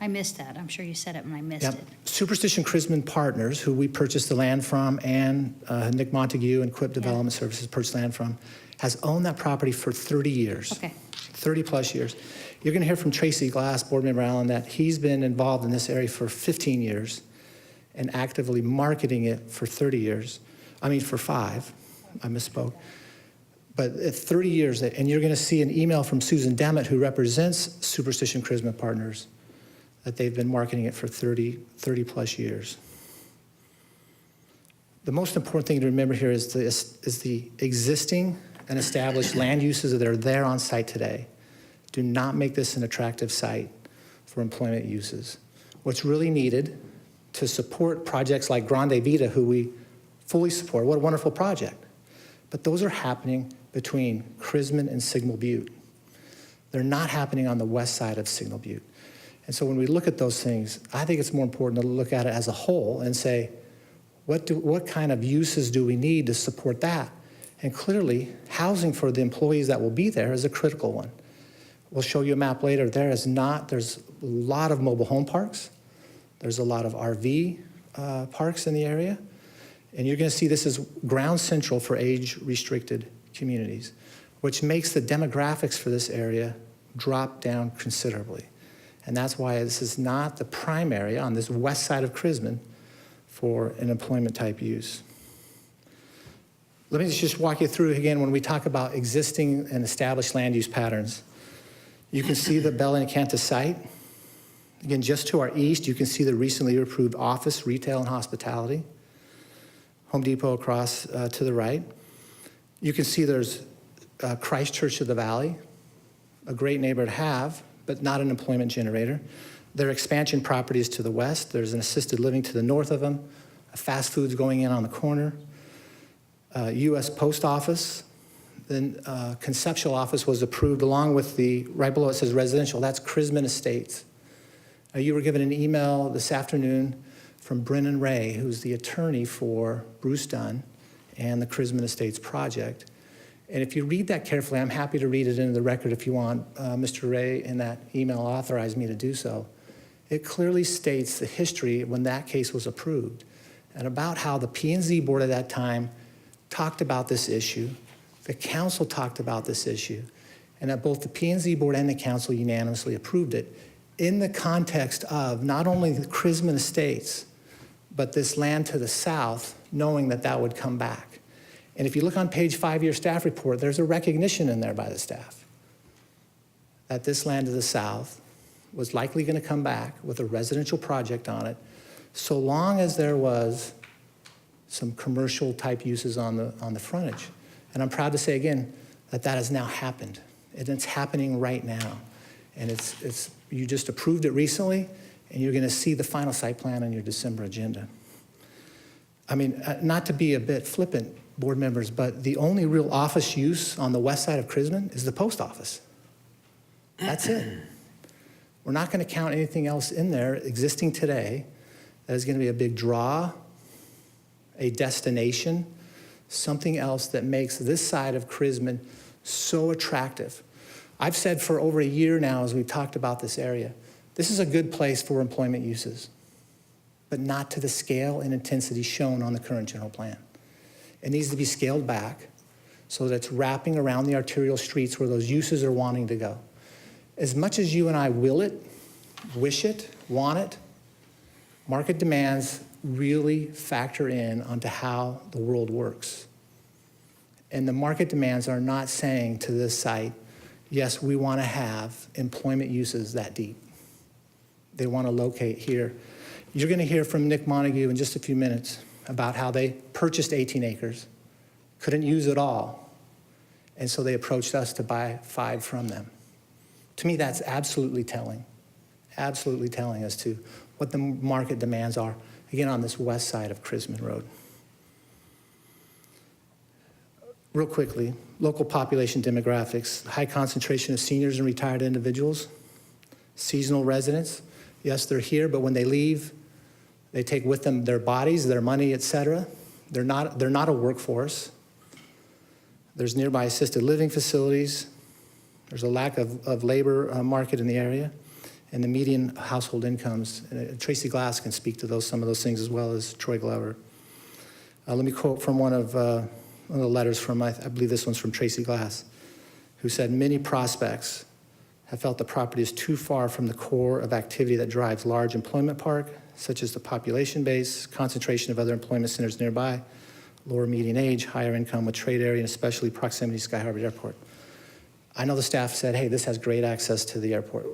Speaker 5: I missed that. I'm sure you said it when I missed
Speaker 16: Yep.
Speaker 5: it.
Speaker 16: Superstition Chrisman Partners, who we purchased the land from, and Nick Montague and Quip Development Services purchased land from, has owned that property for 30 years.
Speaker 5: Okay.
Speaker 16: 30 plus years. You're going to hear from Tracy Glass, Board Member Allen, that he's been involved in this area for 15 years and actively marketing it for 30 years. I mean, for 5. I misspoke. But at 30 years, and you're going to see an email from Susan Demet, who represents Superstition Chrisman Partners, that they've been marketing it for 30 plus years. The most important thing to remember here is the existing and established land uses that are there on site today. Do not make this an attractive site for employment uses. What's really needed to support projects like Grande Vita, who we fully support. What a wonderful project. But those are happening between Chrisman and Signal Butte. They're not happening on the west side of Signal Butte. And so when we look at those things, I think it's more important to look at it as a whole and say, what kind of uses do we need to support that? And clearly, housing for the employees that will be there is a critical one. We'll show you a map later. There's a lot of mobile home parks. There's a lot of RV parks in the area. And you're going to see this is ground central for age-restricted communities, which makes the demographics for this area drop down considerably. And that's why this is not the prime area on this west side of Chrisman for an employment-type use. Let me just walk you through again when we talk about existing and established land use patterns. You can see the Bella Encanta site. Again, just to our east, you can see the recently approved office, retail, and hospitality. Home Depot across to the right. You can see there's Christ Church of the Valley, a great neighbor to have, but not an employment generator. There are expansion properties to the west. There's an assisted living to the north of them, a fast food's going in on the corner, U.S. Post Office. Then conceptual office was approved along with right below it says residential, that's Chrisman Estates. You were given an email this afternoon from Brennan Ray, who's the attorney for Bruce Dunn and the Chrisman Estates project. And if you read that carefully, I'm happy to read it into the record if you want. Mr. Ray in that email authorized me to do so. It clearly states the history when that case was approved and about how the P&Z board at that time talked about this issue, the council talked about this issue, and that both the P&Z board and the council unanimously approved it in the context of not only the Chrisman Estates, but this land to the south, knowing that that would come back. And if you look on page 5 of your staff report, there's a recognition in there by the staff that this land to the south was likely going to come back with a residential project on it, so long as there was some commercial type uses on the frontage. And I'm proud to say again that that has now happened, and it's happening right now. And you just approved it recently, and you're going to see the final site plan on your December agenda. I mean, not to be a bit flippant, board members, but the only real office use on the west side of Chrisman is the post office. That's it. We're not going to count anything else in there existing today that is going to be a big draw, a destination, something else that makes this side of Chrisman so attractive. I've said for over a year now as we've talked about this area, this is a good place for employment uses, but not to the scale and intensity shown on the current general plan. It needs to be scaled back so that it's wrapping around the arterial streets where those uses are wanting to go. As much as you and I will it, wish it, want it, market demands really factor in onto how the world works. And the market demands are not saying to this site, yes, we want to have employment uses that deep. They want to locate here. You're going to hear from Nick Montague in just a few minutes about how they purchased 18 acres, couldn't use it all, and so they approached us to buy 5 from them. To me, that's absolutely telling as to what the market demands are, again, on this west side of Chrisman Road. Real quickly, local population demographics, high concentration of seniors and retired individuals, seasonal residents. Yes, they're here, but when they leave, they take with them their bodies, their money, et cetera. They're not a workforce. There's nearby assisted living facilities. There's a lack of labor market in the area, and the median household incomes. Tracy Glass can speak to some of those things as well as Troy Glover. Let me quote from one of the letters from, I believe this one's from Tracy Glass, who said, many prospects have felt the property is too far from the core of activity that drives large employment park, such as the population base, concentration of other employment centers nearby, lower median age, higher income with trade area, and especially proximity to Sky Harbor Airport. I know the staff said, hey, this has great access to the airport.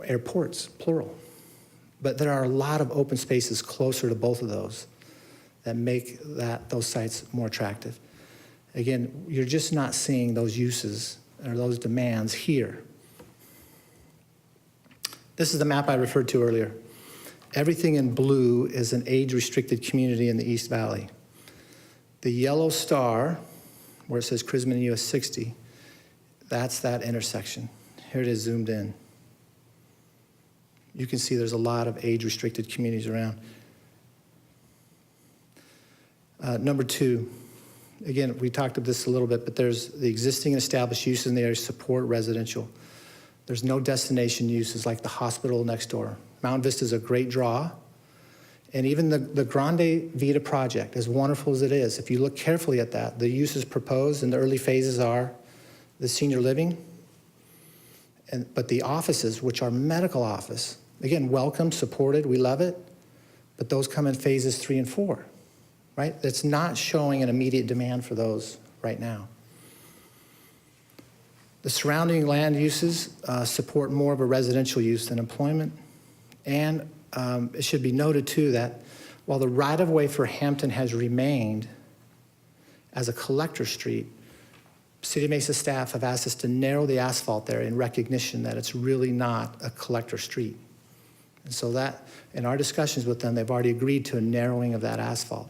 Speaker 16: Airports, plural. But there are a lot of open spaces closer to both of those that make those sites more attractive. Again, you're just not seeing those uses or those demands here. This is the map I referred to earlier. Everything in blue is an age-restricted community in the East Valley. The yellow star, where it says Chrisman US 60, that's that intersection. Here it is zoomed in. You can see there's a lot of age-restricted communities around. Number two, again, we talked about this a little bit, but there's the existing and established uses in the area support residential. There's no destination uses like the hospital next door. Mount Vista is a great draw. And even the Grande Vita project, as wonderful as it is, if you look carefully at that, the uses proposed in the early phases are the senior living, but the offices, which are medical office, again, welcome, supported, we love it, but those come in phases 3 and 4, right? It's not showing an immediate demand for those right now. The surrounding land uses support more of a residential use than employment. And it should be noted, too, that while the right-of-way for Hampton has remained as a collector street, City of Mesa staff have asked us to narrow the asphalt there in recognition that it's really not a collector street. And so that, in our discussions with them, they've already agreed to a narrowing of that asphalt,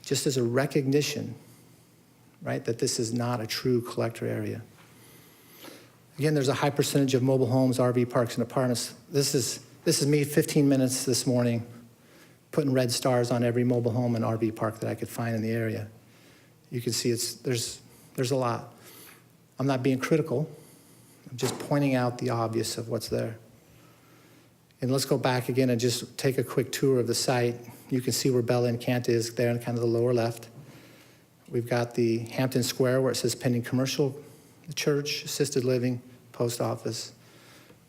Speaker 16: just as a recognition, right, that this is not a true collector area. Again, there's a high percentage of mobile homes, RV parks, and apartments. This is me 15 minutes this morning putting red stars on every mobile home and RV park that I could find in the area. You can see there's a lot. I'm not being critical. I'm just pointing out the obvious of what's there. And let's go back again and just take a quick tour of the site. You can see where Bella Encanto is there in kind of the lower left. We've got the Hampton Square where it says pending commercial, the church, assisted living, post office,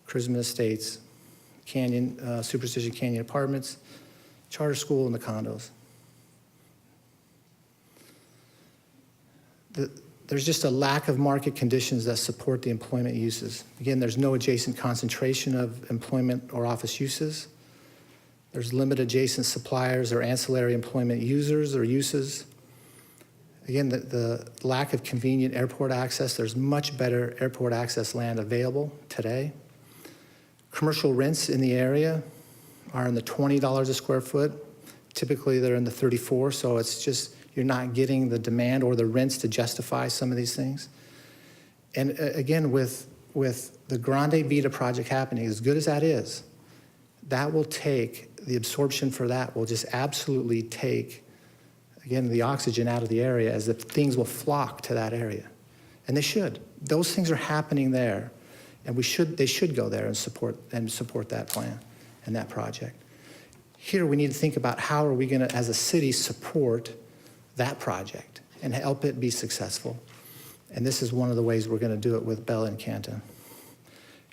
Speaker 16: Chrisman Estates, Canyon, Superstition Canyon Apartments, charter school, and the condos. There's just a lack of market conditions that support the employment uses. Again, there's no adjacent concentration of employment or office uses. There's limited adjacent suppliers or ancillary employment users or uses. Again, the lack of convenient airport access, there's much better airport access land available today. Commercial rents in the area are in the $20 a square foot. Typically, they're in the 34, so it's just, you're not getting the demand or the rents to justify some of these things. And again, with the Grande Vita project happening, as good as that is, that will take, the absorption for that will just absolutely take, again, the oxygen out of the area as if things will flock to that area. And they should. Those things are happening there. And they should go there and support that plan and that project. Here we need to think about how are we going to, as a city, support that project and help it be successful. And this is one of the ways we're going to do it with Bella Encanto.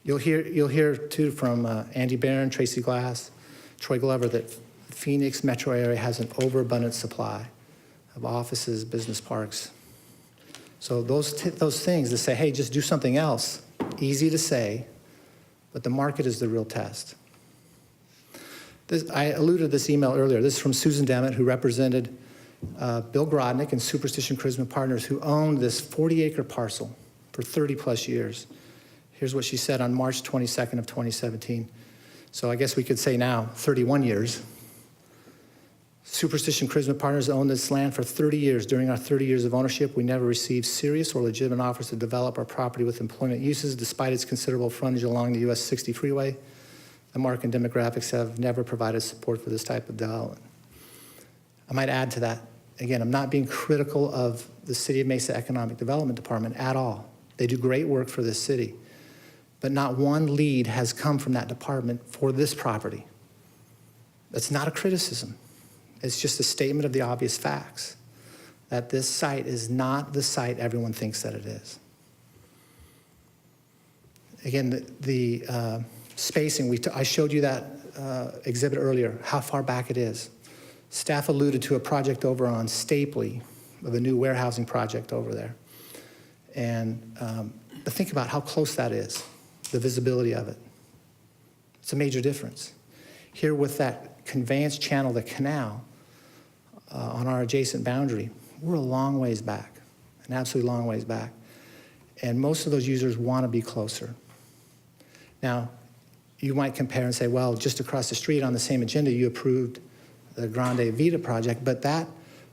Speaker 16: You'll hear too from Andy Barron, Tracy Glass, Troy Glover that Phoenix metro area has an overabundant supply of offices, business parks. So those things that say, hey, just do something else, easy to say, but the market is the real test. I alluded to this email earlier. This is from Susan Demmett, who represented Bill Grodnick and Superstition Charisma Partners, who owned this 40-acre parcel for 30-plus years. Here's what she said on March 22nd of 2017. So I guess we could say now, 31 years. Superstition Charisma Partners owned this land for 30 years. During our 30 years of ownership, we never received serious or legitimate offers to develop our property with employment uses, despite its considerable frontage along the US 60 freeway. The market and demographics have never provided support for this type of development. I might add to that, again, I'm not being critical of the City of Mesa Economic Development Department at all. They do great work for this city. But not one lead has come from that department for this property. That's not a criticism. It's just a statement of the obvious facts, that this site is not the site everyone thinks that it is. Again, the spacing, I showed you that exhibit earlier, how far back it is. Staff alluded to a project over on Stapley, of a new warehousing project over there. And think about how close that is, the visibility of it. It's a major difference. Here with that conveyance channel, the canal, on our adjacent boundary, we're a long ways back, an absolutely long ways back. And most of those users want to be closer. Now, you might compare and say, well, just across the street on the same agenda, you approved the Grande Vita project, but that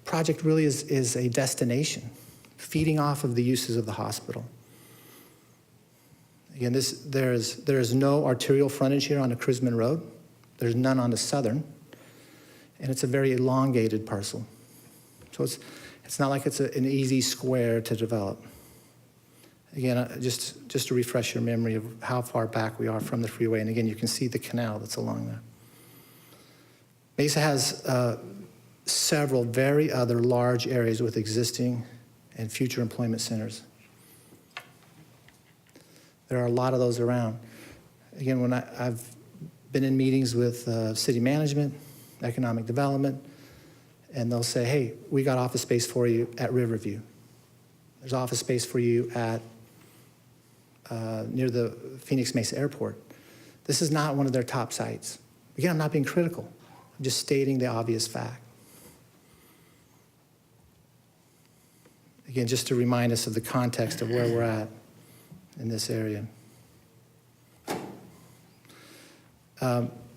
Speaker 16: project really is a destination, feeding off of the uses of the hospital. Again, there is no arterial frontage here on the Crisman Road. There's none on the southern, and it's a very elongated parcel. So it's not like it's an easy square to develop. Again, just to refresh your memory of how far back we are from the freeway, and again, you can see the canal that's along there. Mesa has several very other large areas with existing and future employment centers. There are a lot of those around. Again, when I've been in meetings with city management, economic development, and they'll say, hey, we got office space for you at Riverview. There's office space for you at near the Phoenix Mesa Airport. This is not one of their top sites. Again, I'm not being critical. I'm just stating the obvious fact. Again, just to remind us of the context of where we're at in this area.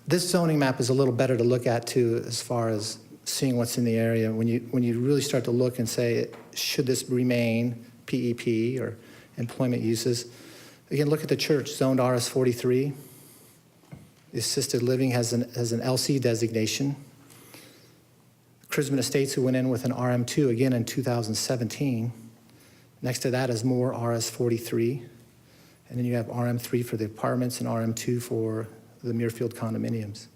Speaker 16: This zoning map is a little better to look at too, as far as seeing what's in the area. When you really start to look and say, should this remain PEP or employment uses? Again, look at the church, zoned RS43. The assisted living has an LC designation. Crisman Estates, who went in with an RM2 again in 2017. Next to that is more RS43. And then you have RM3 for the apartments and RM2 for the Muirfield condominiums.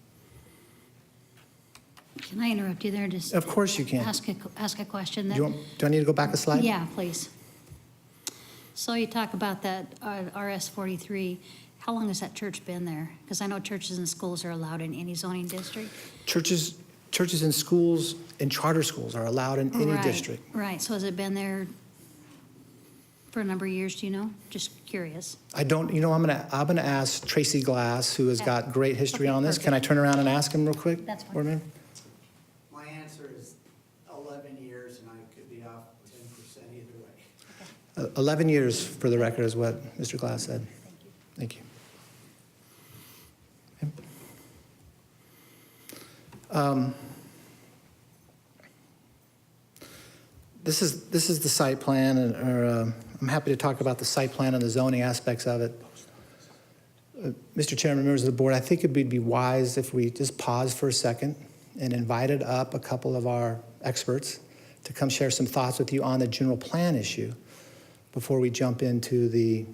Speaker 5: Can I interrupt you there? Just
Speaker 16: Of course you can.
Speaker 5: ask a question.
Speaker 16: Do I need to go back a slide?
Speaker 5: Yeah, please. So you talk about that RS43. How long has that church been there? Because I know churches and schools are allowed in any zoning district.
Speaker 16: Churches and schools and charter schools are allowed in any
Speaker 5: Right,
Speaker 16: district.
Speaker 5: Right, so has it been there for a number of years, do you know? Just curious.
Speaker 16: I don't, I'm gonna ask Tracy Glass, who has got great history
Speaker 5: Okay,
Speaker 16: on this. Can I turn around and ask him real quick?
Speaker 5: That's fine.
Speaker 16: Board member?
Speaker 17: My answer is 11 years, and I could be off 10% either way.
Speaker 16: 11 years for the record is what Mr. Glass said. Thank you. This is the site plan, I'm happy to talk about the site plan and the zoning aspects of it. Mr. Chairman, members of the board, I think it would be wise if we just pause for a second and invited up a couple of our experts to come share some thoughts with you on the general plan issue before we jump into the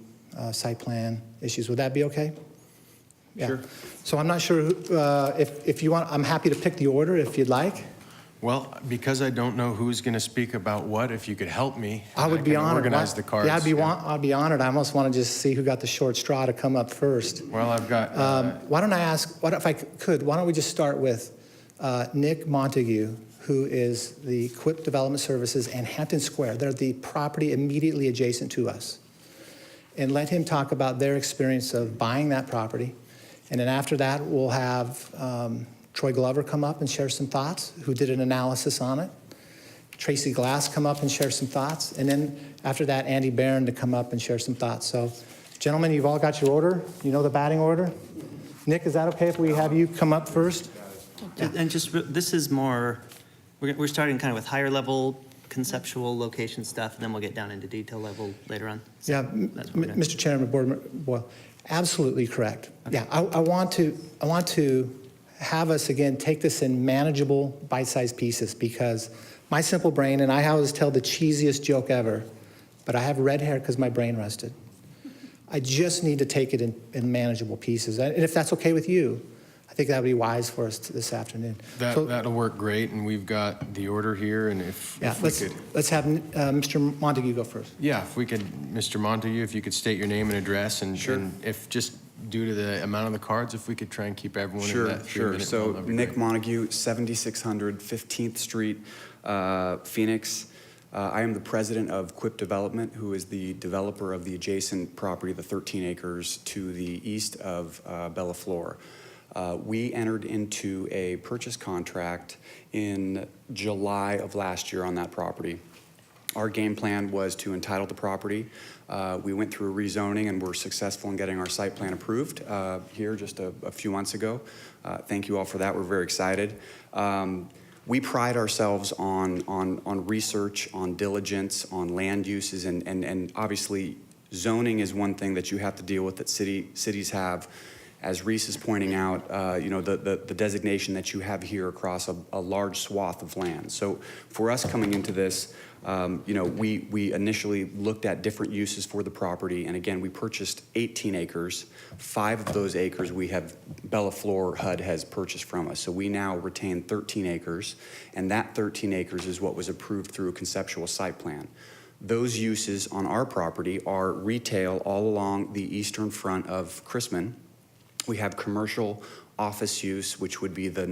Speaker 16: site plan issues. Would that be okay? Yeah.
Speaker 1: Sure.
Speaker 16: So I'm not sure if you want, I'm happy to pick the order if you'd like.
Speaker 1: Well, because I don't know who's going to speak about what, if you could help me.
Speaker 16: I would be
Speaker 1: can
Speaker 16: honored.
Speaker 1: Organize the cards.
Speaker 16: Yeah, I'd be honored. I almost want to just see who got the short straw to come up first.
Speaker 1: Well, I've got.
Speaker 16: Why don't I ask, if I could, why don't we just start with Nick Montague, who is the Quip Development Services and Hampton Square. They're the property immediately adjacent to us. And let him talk about their experience of buying that property. And then after that, we'll have Troy Glover come up and share some thoughts, who did an analysis on it. Tracy Glass come up and share some thoughts. And then after that, Andy Barron to come up and share some thoughts. So, gentlemen, you've all got your order. You know the batting order. Nick, is that okay if we have you come up first?
Speaker 2: And just, this is more, we're starting kind of with higher level conceptual location stuff, and then we'll get down into detail level later on. So
Speaker 16: Yeah,
Speaker 2: that's what we're doing.
Speaker 16: Mr. Chairman, Board Boyle, absolutely correct. Yeah, I want to have us, again, take this in manageable, bite-sized pieces, because my simple brain, and I always tell the cheesiest joke ever, but I have red hair because my brain rusted. I just need to take it in manageable pieces. And if that's okay with you, I think that would be wise for us this afternoon.
Speaker 1: That'll work great, and we've got the order here, and if we could.
Speaker 16: Let's have Mr. Montague go first.
Speaker 1: Yeah, if we could, Mr. Montague, if you could state your name and address, and if just due to the amount of the cards, if we could try and keep everyone in that 3-minute
Speaker 18: So
Speaker 1: that'd be
Speaker 18: Nick
Speaker 1: great.
Speaker 18: Montague, 7600 15th Street, Phoenix. I am the president of Quip Development, who is the developer of the adjacent property, the 13 acres to the east of Bella Flor. We entered into a purchase contract in July of last year on that property. Our game plan was to entitle the property. We went through a rezoning and were successful in getting our site plan approved here just a few months ago. Thank you all for that. We're very excited. We pride ourselves on research, on diligence, on land uses, and obviously zoning is one thing that you have to deal with that cities have. As Reese is pointing out, you know, the designation that you have here across a large swath of land. So for us coming into this, you know, we initially looked at different uses for the property, and again, we purchased 18 acres. 5 of those acres Bella Flor HUD has purchased from us. So we now retain 13 acres, and that 13 acres is what was approved through a conceptual site plan. Those uses on our property are retail all along the eastern front of Chrisman. We have commercial office use, which would be the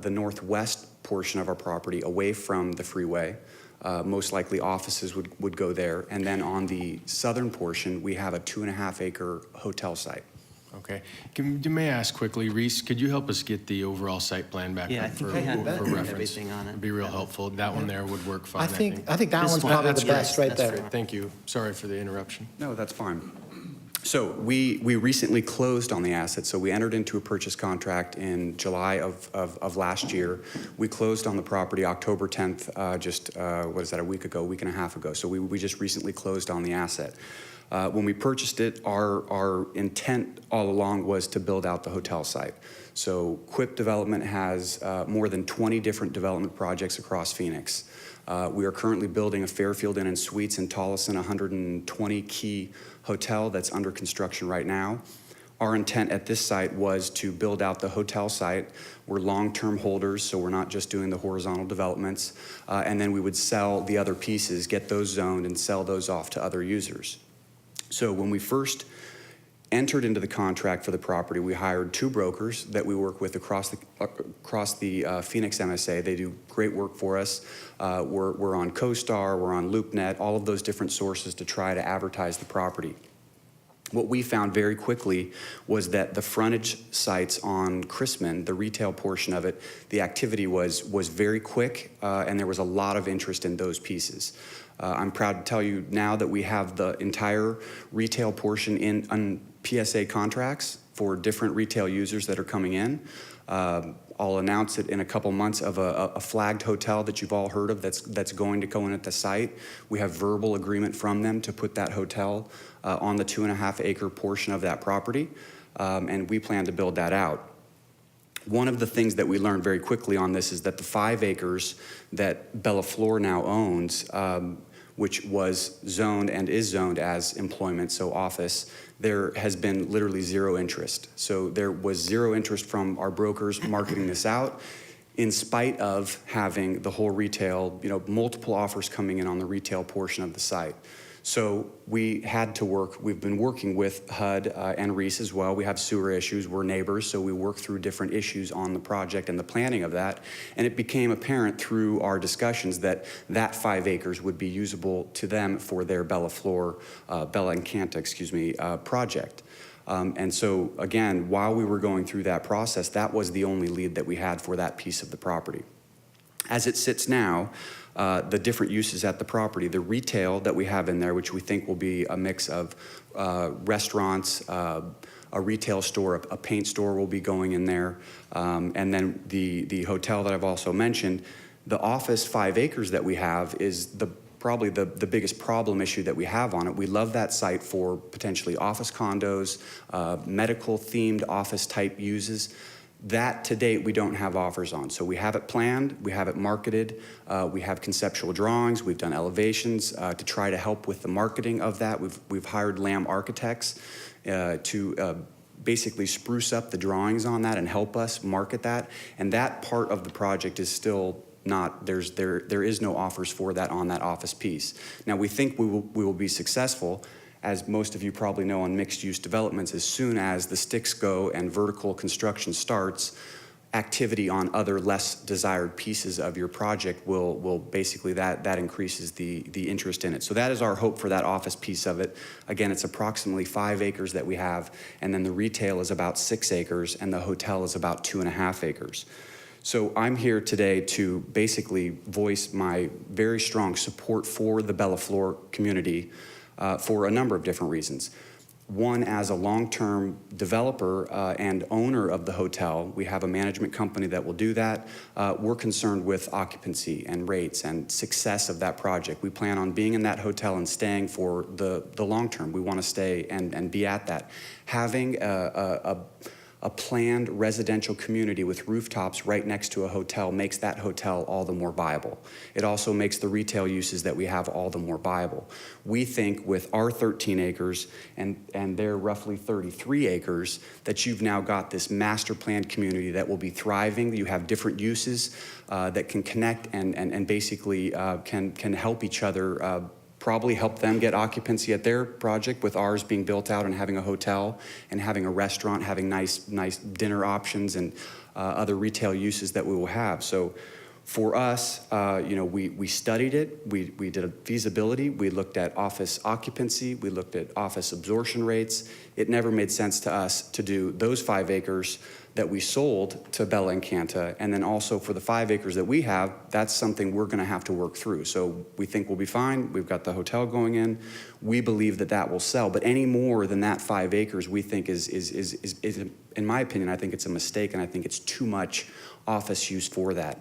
Speaker 18: northwest portion of our property away from the freeway. Most likely offices would go there. And then on the southern portion, we have a 2.5 acre hotel site.
Speaker 1: Okay. May I ask quickly, Reese, could you help us get the overall site plan back
Speaker 2: Yeah, I
Speaker 1: up
Speaker 2: think
Speaker 1: for
Speaker 2: we had
Speaker 1: reference?
Speaker 2: everything on it.
Speaker 1: It'd be real helpful. That one there would work fine,
Speaker 16: I think that one's probably the best right there.
Speaker 1: Thank you. Sorry for the interruption.
Speaker 18: No, that's fine. So we recently closed on the asset. So we entered into a purchase contract in July of last year. We closed on the property October 10th, what is that, a week and a half ago. So we just recently closed on the asset. When we purchased it, our intent all along was to build out the hotel site. So Quip Development has more than 20 different development projects across Phoenix. We are currently building a Fairfield Inn and Suites in Tolleson, 120 key hotel that's under construction right now. Our intent at this site was to build out the hotel site. We're long-term holders, so we're not just doing the horizontal developments. And then we would sell the other pieces, get those zoned, and sell those off to other users. So when we first entered into the contract for the property, we hired 2 brokers that we work with across the Phoenix MSA. They do great work for us. We're on CoStar, we're on LoopNet, all of those different sources to try to advertise the property. What we found very quickly was that the frontage sites on Chrisman, the retail portion of it, the activity was very quick, and there was a lot of interest in those pieces. I'm proud to tell you now that we have the entire retail portion on PSA contracts for different retail users that are coming in. I'll announce it in a couple months of a flagged hotel that you've all heard of that's going to go in at the site. We have verbal agreement from them to put that hotel on the 2.5 acre portion of that property, and we plan to build that out. One of the things that we learned very quickly on this is that the 5 acres that Bella Flor now owns, which was zoned and is zoned as employment, so office, there has been literally 0 interest. So there was 0 interest from our brokers marketing this out, in spite of having the whole retail, you know, multiple offers coming in on the retail portion of the site. So we had to work, we've been working with HUD and Reese as well. We have sewer issues, we're neighbors, so we work through different issues on the project and the planning of that. And it became apparent through our discussions that that 5 acres would be usable to them for their Bella Encanta, project. And so again, while we were going through that process, that was the only lead that we had for that piece of the property. As it sits now, the different uses at the property, the retail that we have in there, which we think will be a mix of restaurants, a retail store, a paint store will be going in there, and then the hotel that I've also mentioned. The office 5 acres that we have is probably the biggest problem issue that we have on it. We love that site for potentially office condos, medical themed office type uses. That, to date, we don't have offers on. So we have it planned, we have it marketed, we have conceptual drawings, we've done elevations to try to help with the marketing of that. We've hired Lamb Architects to basically spruce up the drawings on that and help us market that. And that part of the project is still not, there is no offers for that on that office piece. Now, we think we will be successful. As most of you probably know, on mixed-use developments, as soon as the sticks go and vertical construction starts, activity on other less desired pieces of your project will basically, that increases the interest in it. So that is our hope for that office piece of it. Again, it's approximately 5 acres that we have, and then the retail is about 6 acres, and the hotel is about 2.5 acres. So I'm here today to basically voice my very strong support for the Bellaflor community for a number of different reasons. One, as a long-term developer and owner of the hotel, we have a management company that will do that. We're concerned with occupancy and rates and success of that project. We plan on being in that hotel and staying for the long term. We want to stay and be at that. Having a planned residential community with rooftops right next to a hotel makes that hotel all the more viable. It also makes the retail uses that we have all the more viable. We think with our 13 acres and their roughly 33 acres that you've now got this master planned community that will be thriving. You have different uses that can connect and basically can help each other probably help them get occupancy at their project with ours being built out and having a hotel and having a restaurant, having nice dinner options and other retail uses that we will have. So for us, we studied it. We did a feasibility. We looked at office occupancy. We looked at office absorption rates. It never made sense to us to do those 5 acres that we sold to Bella Encanta, and then also for the 5 acres that we have, that's something we're gonna have to work through. So we think we'll be fine. We've got the hotel going in. We believe that that will sell, but any more than that 5 acres we think is in my opinion, I think it's a mistake, and I think it's too much office use for that.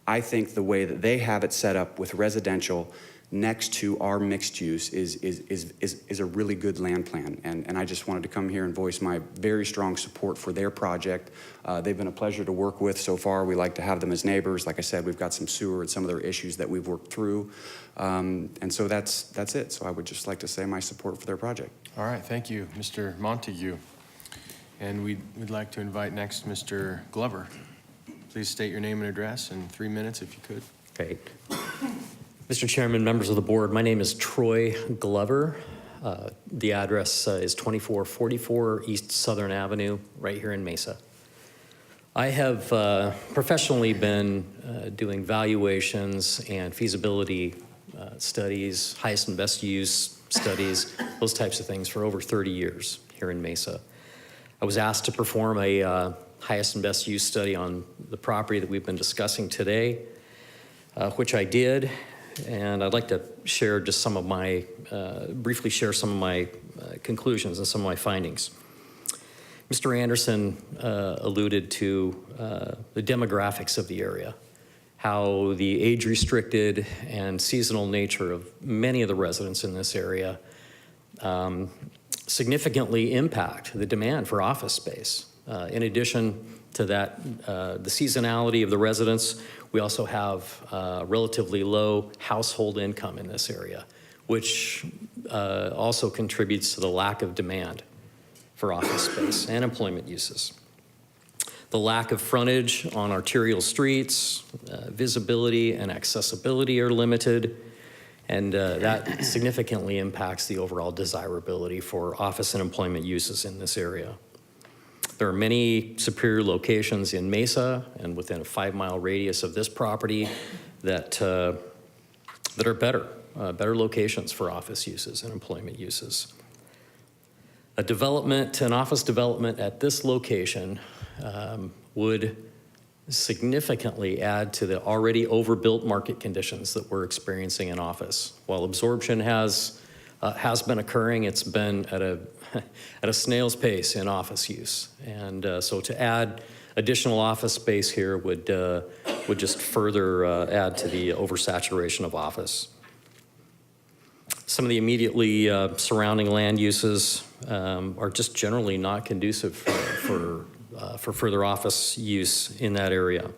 Speaker 18: I think the way that they have it set up with residential next to our mixed use is a really good land plan. And I just wanted to come here and voice my very strong support for their project. They've been a pleasure to work with so far. We like to have them as neighbors. Like I said, we've got some sewer and some of their issues that we've worked through. And so that's it. So I would just like to say my support for their project.
Speaker 1: All right, thank you, Mr. Montague. And we'd like to invite next Mr. Glover. Please state your name and address in 3 minutes if you could.
Speaker 19: Great. Mr. Chairman, members of the board, my name is Troy Glover. The address is 2444 East Southern Avenue, right here in Mesa. I have professionally been doing valuations and feasibility studies, highest and best use studies, those types of things for over 30 years here in Mesa. I was asked to perform a highest and best use study on the property that we've been discussing today, which I did. And I'd like to share just some of my, briefly share some of my conclusions and some of my findings. Mr. Anderson alluded to the demographics of the area, how the age-restricted and seasonal nature of many of the residents in this area significantly impact the demand for office space. In addition to that, the seasonality of the residents, we also have relatively low household income in this area, which also contributes to the lack of demand for office space and employment uses. The lack of frontage on arterial streets, visibility and accessibility are limited, and that significantly impacts the overall desirability for office and employment uses in this area. There are many superior locations in Mesa and within a 5-mile radius of this property that are better locations for office uses and employment uses. An office development at this location would significantly add to the already overbuilt market conditions that we're experiencing in office. While absorption has been occurring, it's been at a snail's pace in office use. And so to add additional office space here would just further add to the oversaturation of office. Some of the immediately surrounding land uses are just generally not conducive for further office use in that area.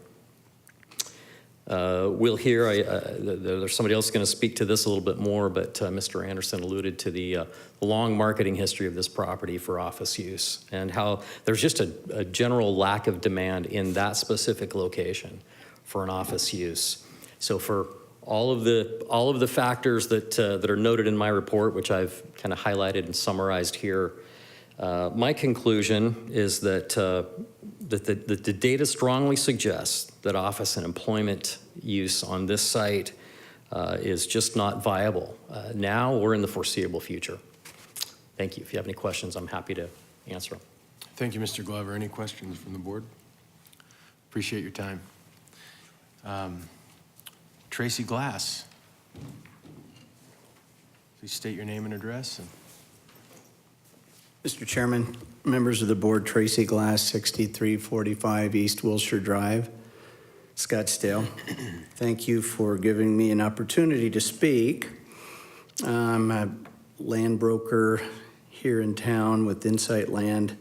Speaker 19: We'll hear, there's somebody else going to speak to this a little bit more, but Mr. Anderson alluded to the long marketing history of this property for office use and how there's just a general lack of demand in that specific location for an office use. So for all of the factors that are noted in my report, which I've kind of highlighted and summarized here, my conclusion is that the data strongly suggests that office and employment use on this site is just not viable now or in the foreseeable future. Thank you. If you have any questions, I'm happy to answer them.
Speaker 1: Thank you, Mr. Glover. Any questions from the board? Appreciate your time. Tracy Glass. Please state your name and address.
Speaker 17: Mr. Chairman, members of the board, Tracy Glass, 6345 East Wilshire Drive, Scottsdale. Thank you for giving me an opportunity to speak. I'm a land broker here in town with Insight Land,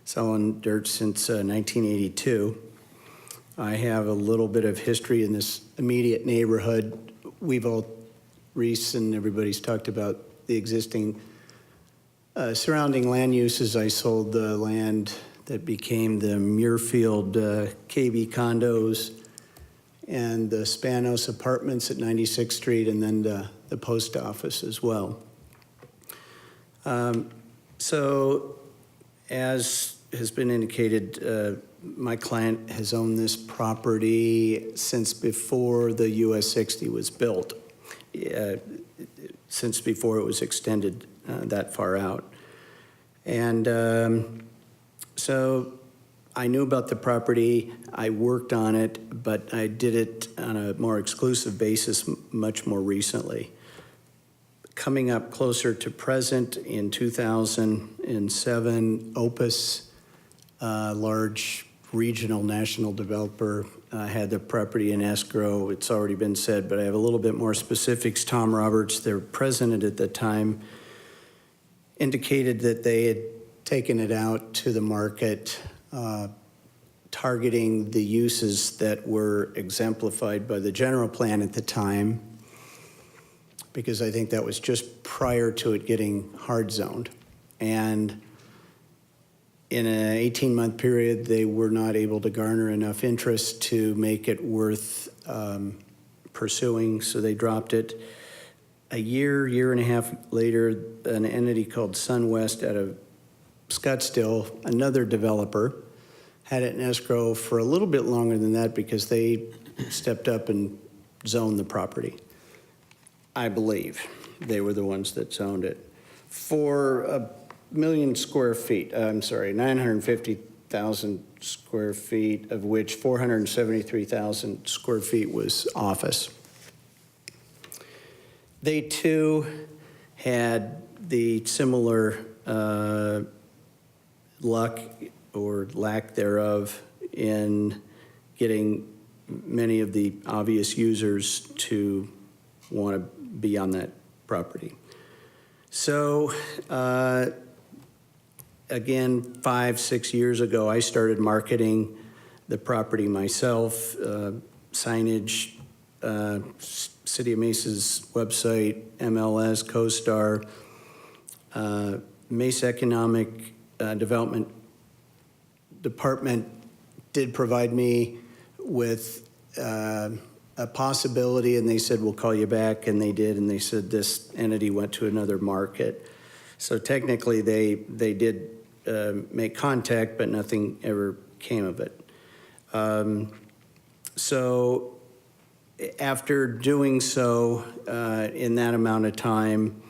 Speaker 17: selling dirt since 1982. I have a little bit of history in this immediate neighborhood. Reese and everybody's talked about the existing surrounding land uses. I sold the land that became the Muirfield KB condos and the Spanos apartments at 96th Street, and then the post office as well. So as has been indicated, my client has owned this property since before the US 60 was built, since before it was extended that far out. And so I knew about the property, I worked on it, but I did it on a more exclusive basis much more recently. Coming up closer to present, in 2007, Opus, large regional national developer, had the property in escrow. It's already been said, but I have a little bit more specifics. Tom Roberts, their president at the time, indicated that they had taken it out to the market, targeting the uses that were exemplified by the general plan at the time, because I think that was just prior to it getting hard zoned. And in an 18-month period, they were not able to garner enough interest to make it worth pursuing, so they dropped it. A year and a half later, an entity called SunWest out of Scottsdale, another developer, had it in escrow for a little bit longer than that because they stepped up and zoned the property. I believe they were the ones that zoned it. For 1 million square feet, 950,000 square feet, of which 473,000 square feet was office. They too had the similar luck or lack thereof in getting many of the obvious users to want to be on that property. So again, 5-6 years ago, I started marketing the property myself, signage, City of Mesa's website, MLS, CoStar, Mesa Economic Development Department did provide me with a possibility, and they said, we'll call you back, and they did, and they said this entity went to another market. So technically, they did make contact, but nothing ever came of it. So after doing so in that amount of time,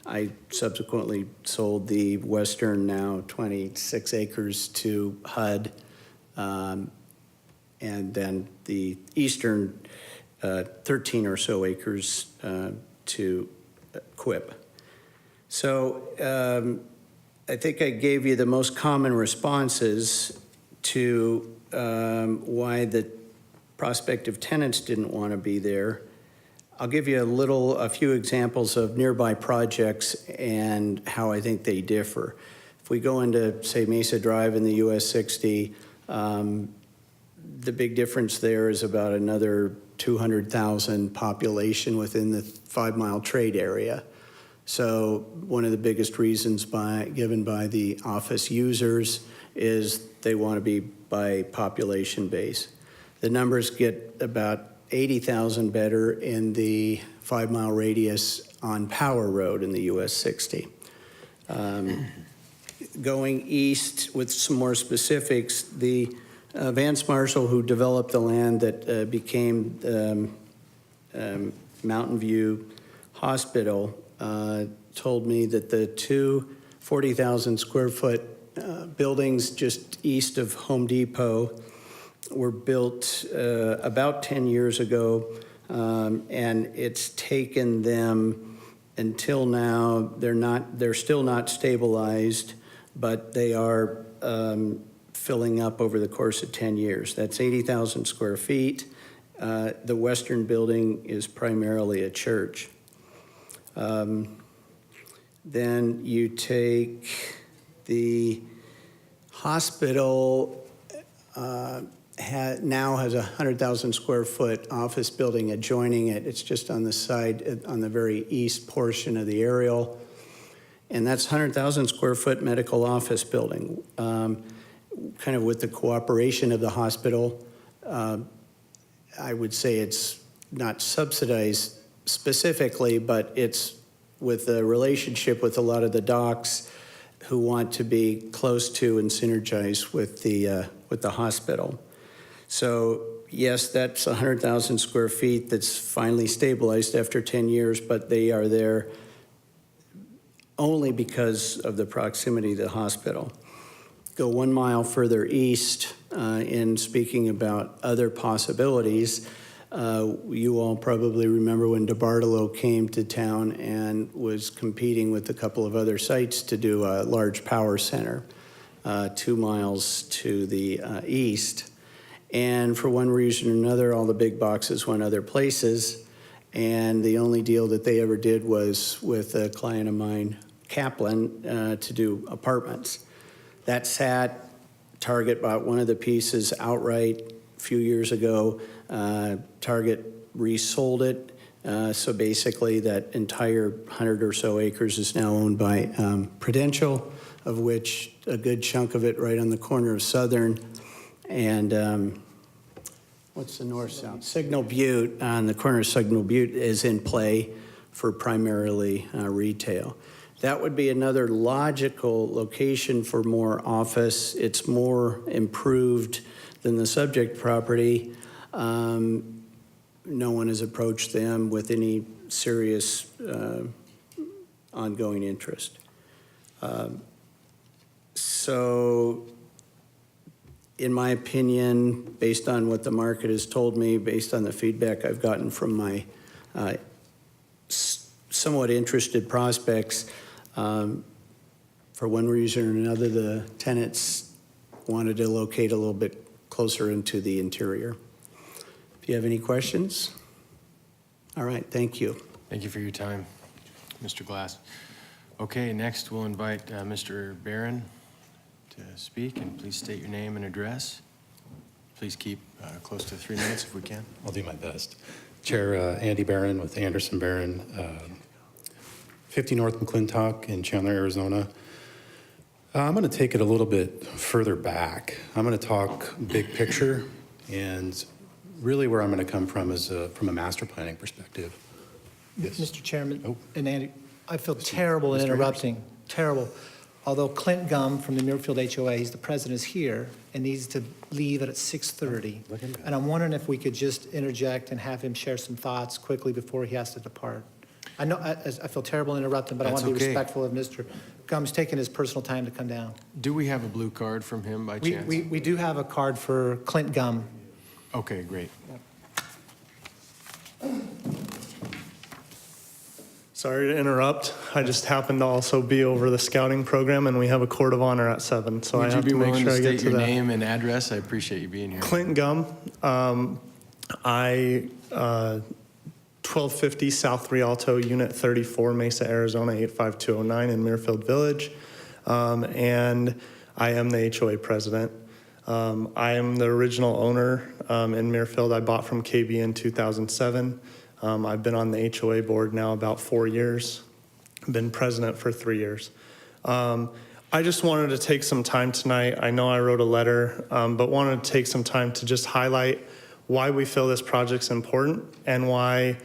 Speaker 17: I subsequently sold the western, now 26 acres, to HUD, and then the eastern 13 or so acres to Quip. So I think I gave you the most common responses to why the prospective tenants didn't want to be there. I'll give you a few examples of nearby projects and how I think they differ. If we go into, say, Mesa Drive in the US 60, the big difference there is about another 200,000 population within the 5-mile trade area. So one of the biggest reasons given by the office users is they want to be by population base. The numbers get about 80,000 better in the 5-mile radius on Power Road in the US 60. Going east with some more specifics, the Vance Marshall, who developed the land that became Mountain View Hospital, told me that the two 40,000 square foot buildings just east of Home Depot were built about 10 years ago, and it's taken them until now. They're still not stabilized, but they are filling up over the course of 10 years. That's 80,000 square feet. The western building is primarily a church. Then you take the hospital, now has a 100,000 square foot office building adjoining it. It's just on the side, on the very east portion of the aerial. And that's 100,000 square foot medical office building. Kind of with the cooperation of the hospital, I would say it's not subsidized specifically, but it's with a relationship with a lot of the docs who want to be close to and synergize with the hospital. So yes, that's 100,000 square feet that's finally stabilized after 10 years, but they are there only because of the proximity to the hospital. Go 1 mile further east, in speaking about other possibilities, you all probably remember when DeBartolo came to town and was competing with a couple of other sites to do a large power center 2 miles to the east. And for one reason or another, all the big boxes went other places, and the only deal that they ever did was with a client of mine, Kaplan, to do apartments. That sat. Target bought one of the pieces outright a few years ago. Target resold it. So basically that entire 100 or so acres is now owned by Prudential, of which a good chunk of it right on the corner of Southern and what's the north-south? Signal Butte, on the corner of Signal Butte, is in play for primarily retail. That would be another logical location for more office. It's more improved than the subject property. No one has approached them with any serious ongoing interest. So, in my opinion, based on what the market has told me, based on the feedback I've gotten from my somewhat interested prospects, for one reason or another, the tenants wanted to locate a little bit closer into the interior. If you have any questions? All right, thank you.
Speaker 1: Thank you for your time, Mr. Glass. Okay, next we'll invite Mr. Barron to speak, and please state your name and address. Please keep close to 3 minutes if we can.
Speaker 20: I'll do my best. Chair Andy Barron with Anderson Barron, 50 North McClintock in Chandler, Arizona. I'm going to take it a little bit further back. I'm going to talk big picture, and really where I'm going to come from is from a master planning perspective. Yes.
Speaker 16: Mr. Chairman,
Speaker 20: Oh.
Speaker 16: and Andy, I feel terrible in
Speaker 20: Mr.
Speaker 16: interrupting, terrible. Although Clint Gum from the Muirfield HOA, he's the president, is here and needs to leave at 6:30. And I'm wondering if we could just interject and have him share some thoughts quickly before he has to depart. I know, I feel terrible interrupting, but I want
Speaker 1: That's
Speaker 16: to be
Speaker 1: okay.
Speaker 16: respectful of Mr. Gum's taking his personal time to come down.
Speaker 1: Do we have a blue card from him by chance?
Speaker 16: We do have a card for Clint Gum.
Speaker 1: Okay, great.
Speaker 21: Sorry to interrupt. I just happened to also be over the scouting program, and we have a court of honor at 7, so I
Speaker 1: Would you
Speaker 21: have
Speaker 1: be
Speaker 21: to make
Speaker 1: willing
Speaker 21: sure
Speaker 1: to
Speaker 21: I get
Speaker 1: state
Speaker 21: to
Speaker 1: your
Speaker 21: that.
Speaker 1: name and address? I appreciate you being here.
Speaker 21: Clinton Gum. 1250 South Rialto, Unit 34, Mesa, Arizona, 85209 in Muirfield Village. And I am the HOA president. I am the original owner in Muirfield. I bought from KB in 2007. I've been on the HOA board now about 4 years. Been president for 3 years. I just wanted to take some time tonight. I know I wrote a letter, but wanted to take some time to just highlight why we feel this project's important and why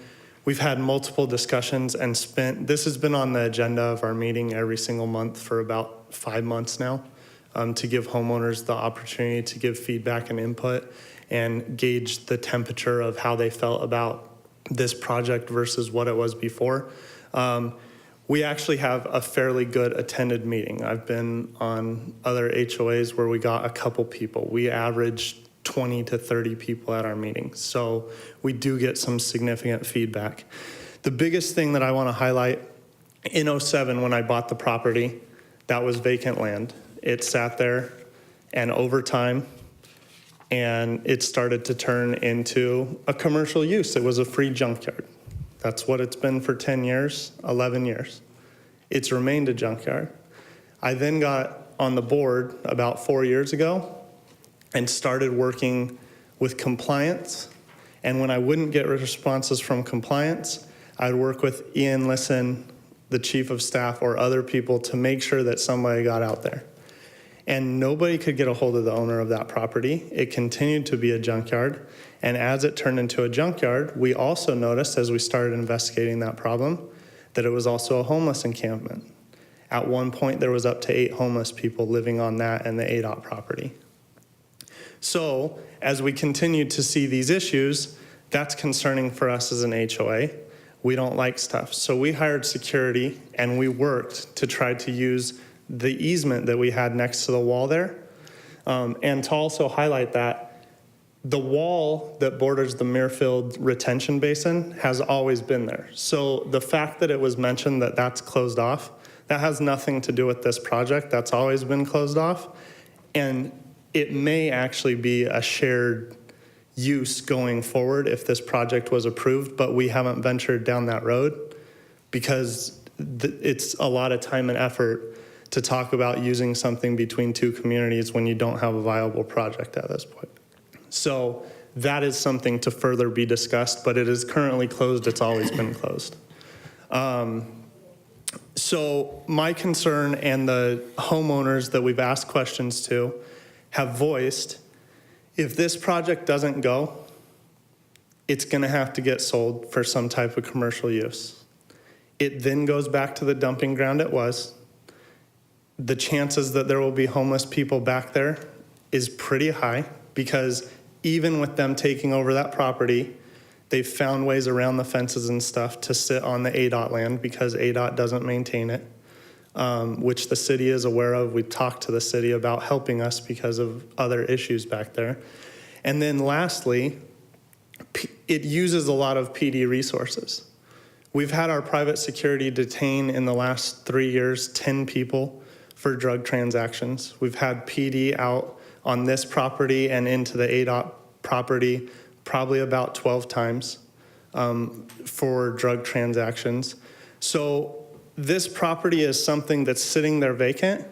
Speaker 21: we've had multiple discussions and this has been on the agenda of our meeting every single month for about 5 months now, to give homeowners the opportunity to give feedback and input and gauge the temperature of how they felt about this project versus what it was before. We actually have a fairly good attended meeting. I've been on other HOAs where we got a couple people. We averaged 20 to 30 people at our meetings. So we do get some significant feedback. The biggest thing that I want to highlight, in '07 when I bought the property, that was vacant land. It sat there, and over time, and it started to turn into a commercial use. It was a free junkyard. That's what it's been for 10 years, 11 years. It's remained a junkyard. I then got on the board about 4 years ago and started working with compliance. And when I wouldn't get responses from compliance, I'd work with Ian Lisson, the chief of staff, or other people to make sure that somebody got out there. And nobody could get a hold of the owner of that property. It continued to be a junkyard. And as it turned into a junkyard, we also noticed, as we started investigating that problem, that it was also a homeless encampment. At one point, there was up to 8 homeless people living on that and the ADOT property. So as we continued to see these issues, that's concerning for us as an HOA. We don't like stuff. So we hired security, and we worked to try to use the easement that we had next to the wall there. And to also highlight that, the wall that borders the Muirfield retention basin has always been there. So the fact that it was mentioned that that's closed off, that has nothing to do with this project. That's always been closed off. And it may actually be a shared use going forward if this project was approved, but we haven't ventured down that road because it's a lot of time and effort to talk about using something between 2 communities when you don't have a viable project at this point. So that is something to further be discussed, but it is currently closed. It's always been closed. So my concern, and the homeowners that we've asked questions to have voiced, if this project doesn't go, it's gonna have to get sold for some type of commercial use. It then goes back to the dumping ground it was. The chances that there will be homeless people back there is pretty high, because even with them taking over that property, they've found ways around the fences and stuff to sit on the ADOT land because ADOT doesn't maintain it, which the city is aware of. We talked to the city about helping us because of other issues back there. And then lastly, it uses a lot of PD resources. We've had our private security detain in the last 3 years 10 people for drug transactions. We've had PD out on this property and into the ADOT property probably about 12 times for drug transactions. So this property is something that's sitting there vacant,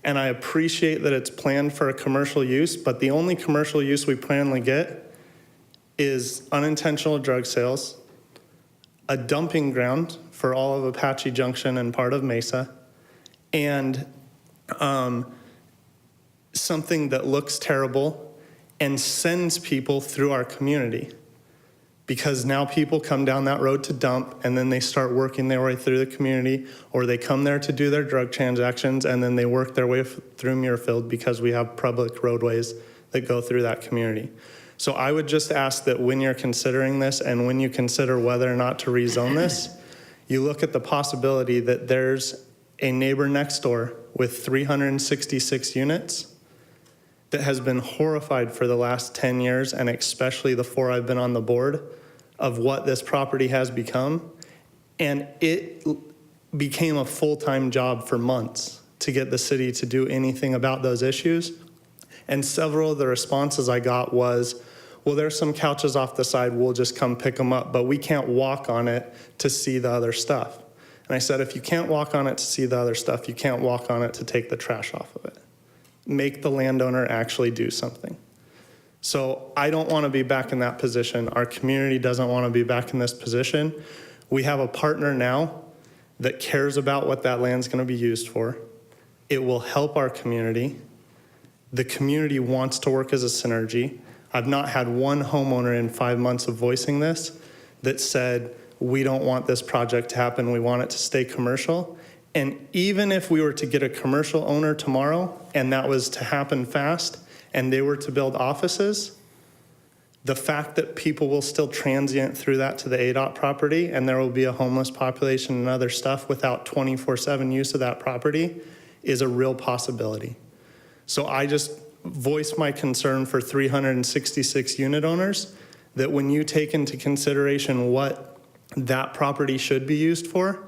Speaker 21: and I appreciate that it's planned for a commercial use, but the only commercial use we plan to get is unintentional drug sales, a dumping ground for all of Apache Junction and part of Mesa, and something that looks terrible and sends people through our community. Because now people come down that road to dump, and then they start working their way through the community, or they come there to do their drug transactions, and then they work their way through Muirfield because we have public roadways that go through that community. So I would just ask that when you're considering this, and when you consider whether or not to rezone this, you look at the possibility that there's a neighbor next door with 366 units that has been horrified for the last 10 years, and especially the 4 I've been on the board, of what this property has become. And it became a full-time job for months to get the city to do anything about those issues. And several of the responses I got was, well, there's some couches off the side, we'll just come pick them up, but we can't walk on it to see the other stuff. And I said, if you can't walk on it to see the other stuff, you can't walk on it to take the trash off of it. Make the landowner actually do something. So I don't want to be back in that position. Our community doesn't want to be back in this position. We have a partner now that cares about what that land's going to be used for. It will help our community. The community wants to work as a synergy. I've not had one homeowner in 5 months of voicing this that said, we don't want this project to happen, we want it to stay commercial. And even if we were to get a commercial owner tomorrow and that was to happen fast and they were to build offices, the fact that people will still transient through that to the ADOT property and there will be a homeless population and other stuff without 24/7 use of that property is a real possibility. So I just voice my concern for 366 unit owners, that when you take into consideration what that property should be used for,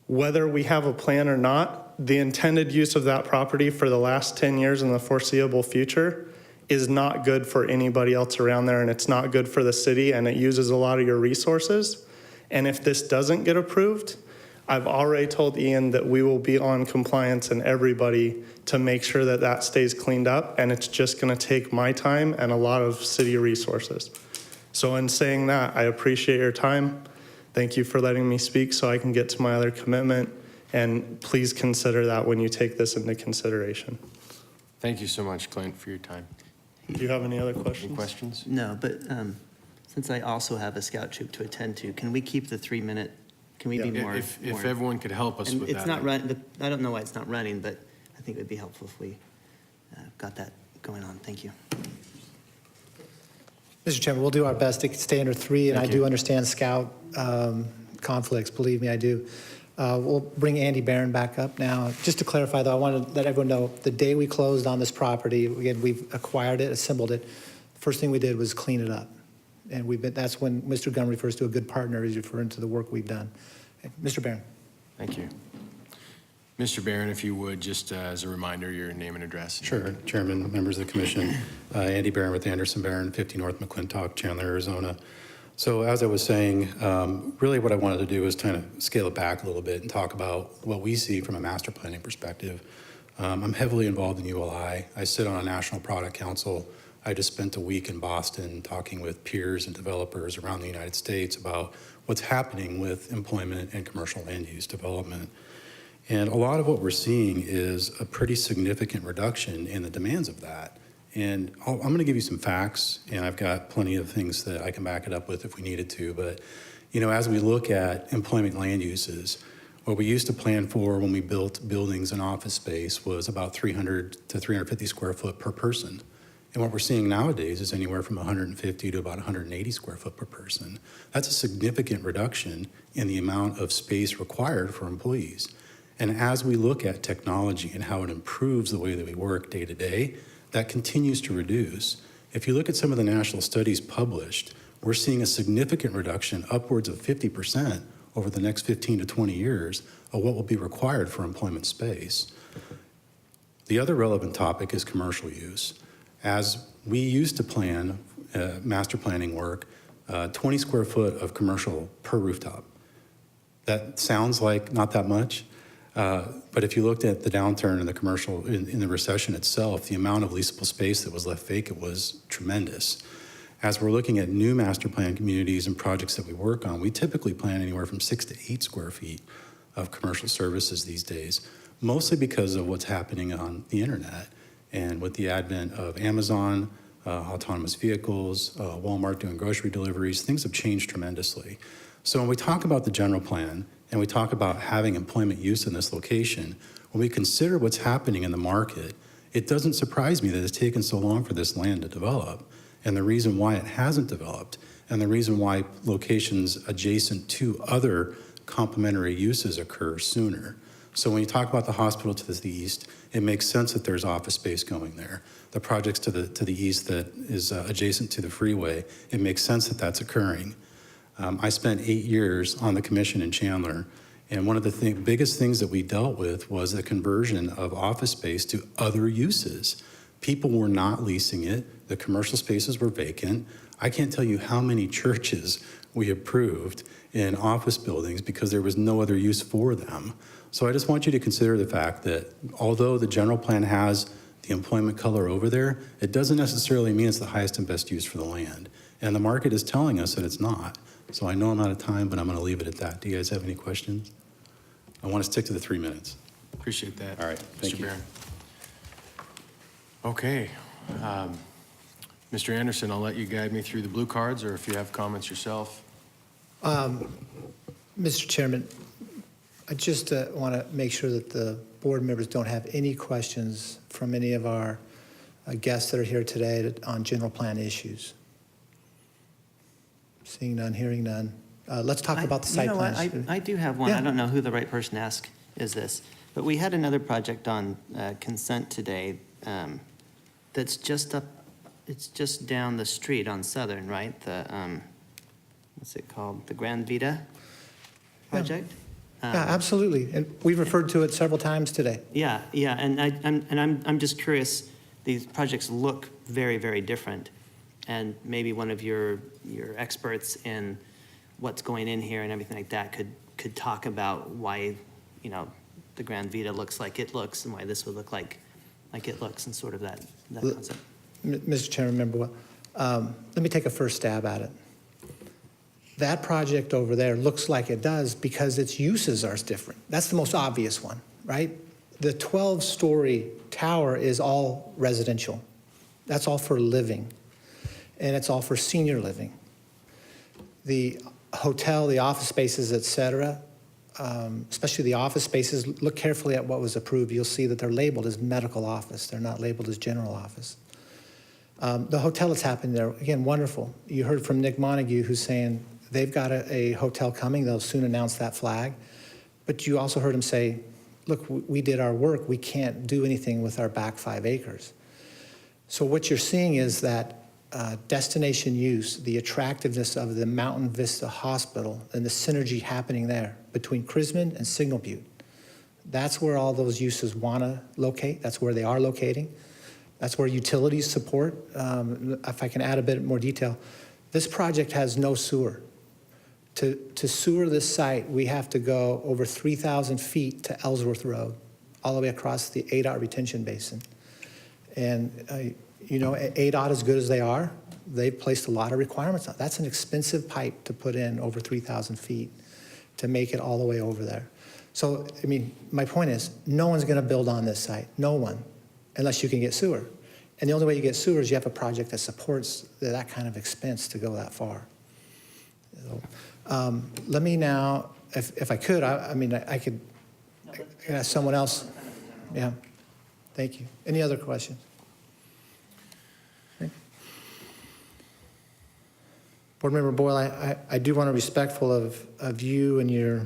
Speaker 21: whether we have a plan or not, the intended use of that property for the last 10 years in the foreseeable future is not good for anybody else around there, and it's not good for the city, and it uses a lot of your resources. And if this doesn't get approved, I've already told Ian that we will be on compliance and everybody to make sure that that stays cleaned up, and it's just going to take my time and a lot of city resources. So in saying that, I appreciate your time. Thank you for letting me speak so I can get to my other commitment, and please consider that when you take this into consideration.
Speaker 1: Thank you so much, Clint, for your time.
Speaker 21: Do you have any other questions?
Speaker 1: Any questions?
Speaker 2: No, but since I also have a scout troop to attend to, can we keep the 3-minute? Can we be more?
Speaker 1: If everyone could help us
Speaker 2: And
Speaker 1: with
Speaker 2: it's
Speaker 1: that.
Speaker 2: not run. I don't know why it's not running, but I think it would be helpful if we got that going on. Thank you.
Speaker 16: Mr. Chairman, we'll do our best to stay under 3, and I
Speaker 1: Thank
Speaker 16: do
Speaker 1: you.
Speaker 16: understand scout conflicts. Believe me, I do. We'll bring Andy Barron back up now. Just to clarify, though, I want to let everyone know, the day we closed on this property, again, we've acquired it, assembled it. First thing we did was clean it up. And that's when Mr. Gunn refers to a good partner, he's referring to the work we've done. Mr. Barron.
Speaker 1: Thank you. Mr. Barron, if you would, just as a reminder, your name and address.
Speaker 20: Sure, Chairman, members of the commission. Andy Barron with Anderson Barron, 50 North McClintock, Chandler, Arizona. So as I was saying, really what I wanted to do is kind of scale it back a little bit and talk about what we see from a master planning perspective. I'm heavily involved in ULI. I sit on a national product council. I just spent a week in Boston talking with peers and developers around the United States about what's happening with employment and commercial land use development. And a lot of what we're seeing is a pretty significant reduction in the demands of that. And I'm going to give you some facts, and I've got plenty of things that I can back it up with if we needed to. But, you know, as we look at employment land uses, what we used to plan for when we built buildings and office space was about 300 to 350 square foot per person. And what we're seeing nowadays is anywhere from 150 to about 180 square foot per person. That's a significant reduction in the amount of space required for employees. And as we look at technology and how it improves the way that we work day to day, that continues to reduce. If you look at some of the national studies published, we're seeing a significant reduction, upwards of 50% over the next 15 to 20 years of what will be required for employment space. The other relevant topic is commercial use. As we used to plan master planning work, 20 square foot of commercial per rooftop. That sounds like not that much, but if you looked at the downturn in the commercial, in the recession itself, the amount of leasable space that was left vacant was tremendous. As we're looking at new master plan communities and projects that we work on, we typically plan anywhere from 6 to 8 square feet of commercial services these days, mostly because of what's happening on the internet. And with the advent of Amazon, autonomous vehicles, Walmart doing grocery deliveries, things have changed tremendously. So when we talk about the general plan and we talk about having employment use in this location, when we consider what's happening in the market, it doesn't surprise me that it's taken so long for this land to develop. And the reason why it hasn't developed, and the reason why locations adjacent to other complementary uses occur sooner. So when you talk about the hospital to the east, it makes sense that there's office space going there. The projects to the east that is adjacent to the freeway, it makes sense that that's occurring. I spent 8 years on the commission in Chandler, and one of the biggest things that we dealt with was the conversion of office space to other uses. People were not leasing it. The commercial spaces were vacant. I can't tell you how many churches we approved in office buildings because there was no other use for them. So I just want you to consider the fact that although the general plan has the employment color over there, it doesn't necessarily mean it's the highest and best use for the land. And the market is telling us that it's not. So I know I'm out of time, but I'm going to leave it at that. Do you guys have any questions? I want to stick to the 3 minutes.
Speaker 1: Appreciate that.
Speaker 20: All right, thank
Speaker 1: Mr.
Speaker 20: you.
Speaker 1: Barron. Okay. Mr. Anderson, I'll let you guide me through the blue cards, or if you have comments yourself.
Speaker 16: Mr. Chairman, I just want to make sure that the board members don't have any questions from any of our guests that are here today on general plan issues. Seeing none, hearing none. Let's talk about the site plans.
Speaker 2: I do have one.
Speaker 16: Yeah.
Speaker 2: I don't know who the right person to ask is this, but we had another project on consent today that's just up, it's just down the street on Southern, right? The, what's it called? The Grand Vita project?
Speaker 16: Yeah, absolutely. And we've referred to it several times today.
Speaker 2: Yeah, yeah, and I'm just curious, these projects look very, very different. And maybe one of your experts in what's going in here and everything like that could talk about why, you know, the Grand Vita looks like it looks and why this would look like it looks, and sort of that concept.
Speaker 16: Mr. Chairman, member, let me take a first stab at it. That project over there looks like it does because its uses are different. That's the most obvious one, right? The 12-story tower is all residential. That's all for living, and it's all for senior living. The hotel, the office spaces, et cetera, especially the office spaces, look carefully at what was approved. You'll see that they're labeled as medical office. They're not labeled as general office. The hotel that's happening there, again, wonderful. You heard from Nick Montague, who's saying they've got a hotel coming. They'll soon announce that flag. But you also heard him say, look, we did our work. We can't do anything with our back 5 acres. So what you're seeing is that destination use, the attractiveness of the Mountain Vista Hospital and the synergy happening there between Chrisman and Signal Butte. That's where all those uses want to locate. That's where they are locating. That's where utilities support. If I can add a bit more detail, this project has no sewer. To sewer this site, we have to go over 3,000 feet to Ellsworth Road, all the way across the ADOT retention basin. And you know, ADOT, as good as they are, they've placed a lot of requirements on. That's an expensive pipe to put in over 3,000 feet to make it all the way over there. So, I mean, my point is, no one's going to build on this site, no one, unless you can get sewer. And the only way you get sewer is you have a project that supports that kind of expense to go that far. So, let me now, if I could, I could ask someone else. Yeah, thank you. Any other questions? Board Member Boyle, I do want to be respectful of you and your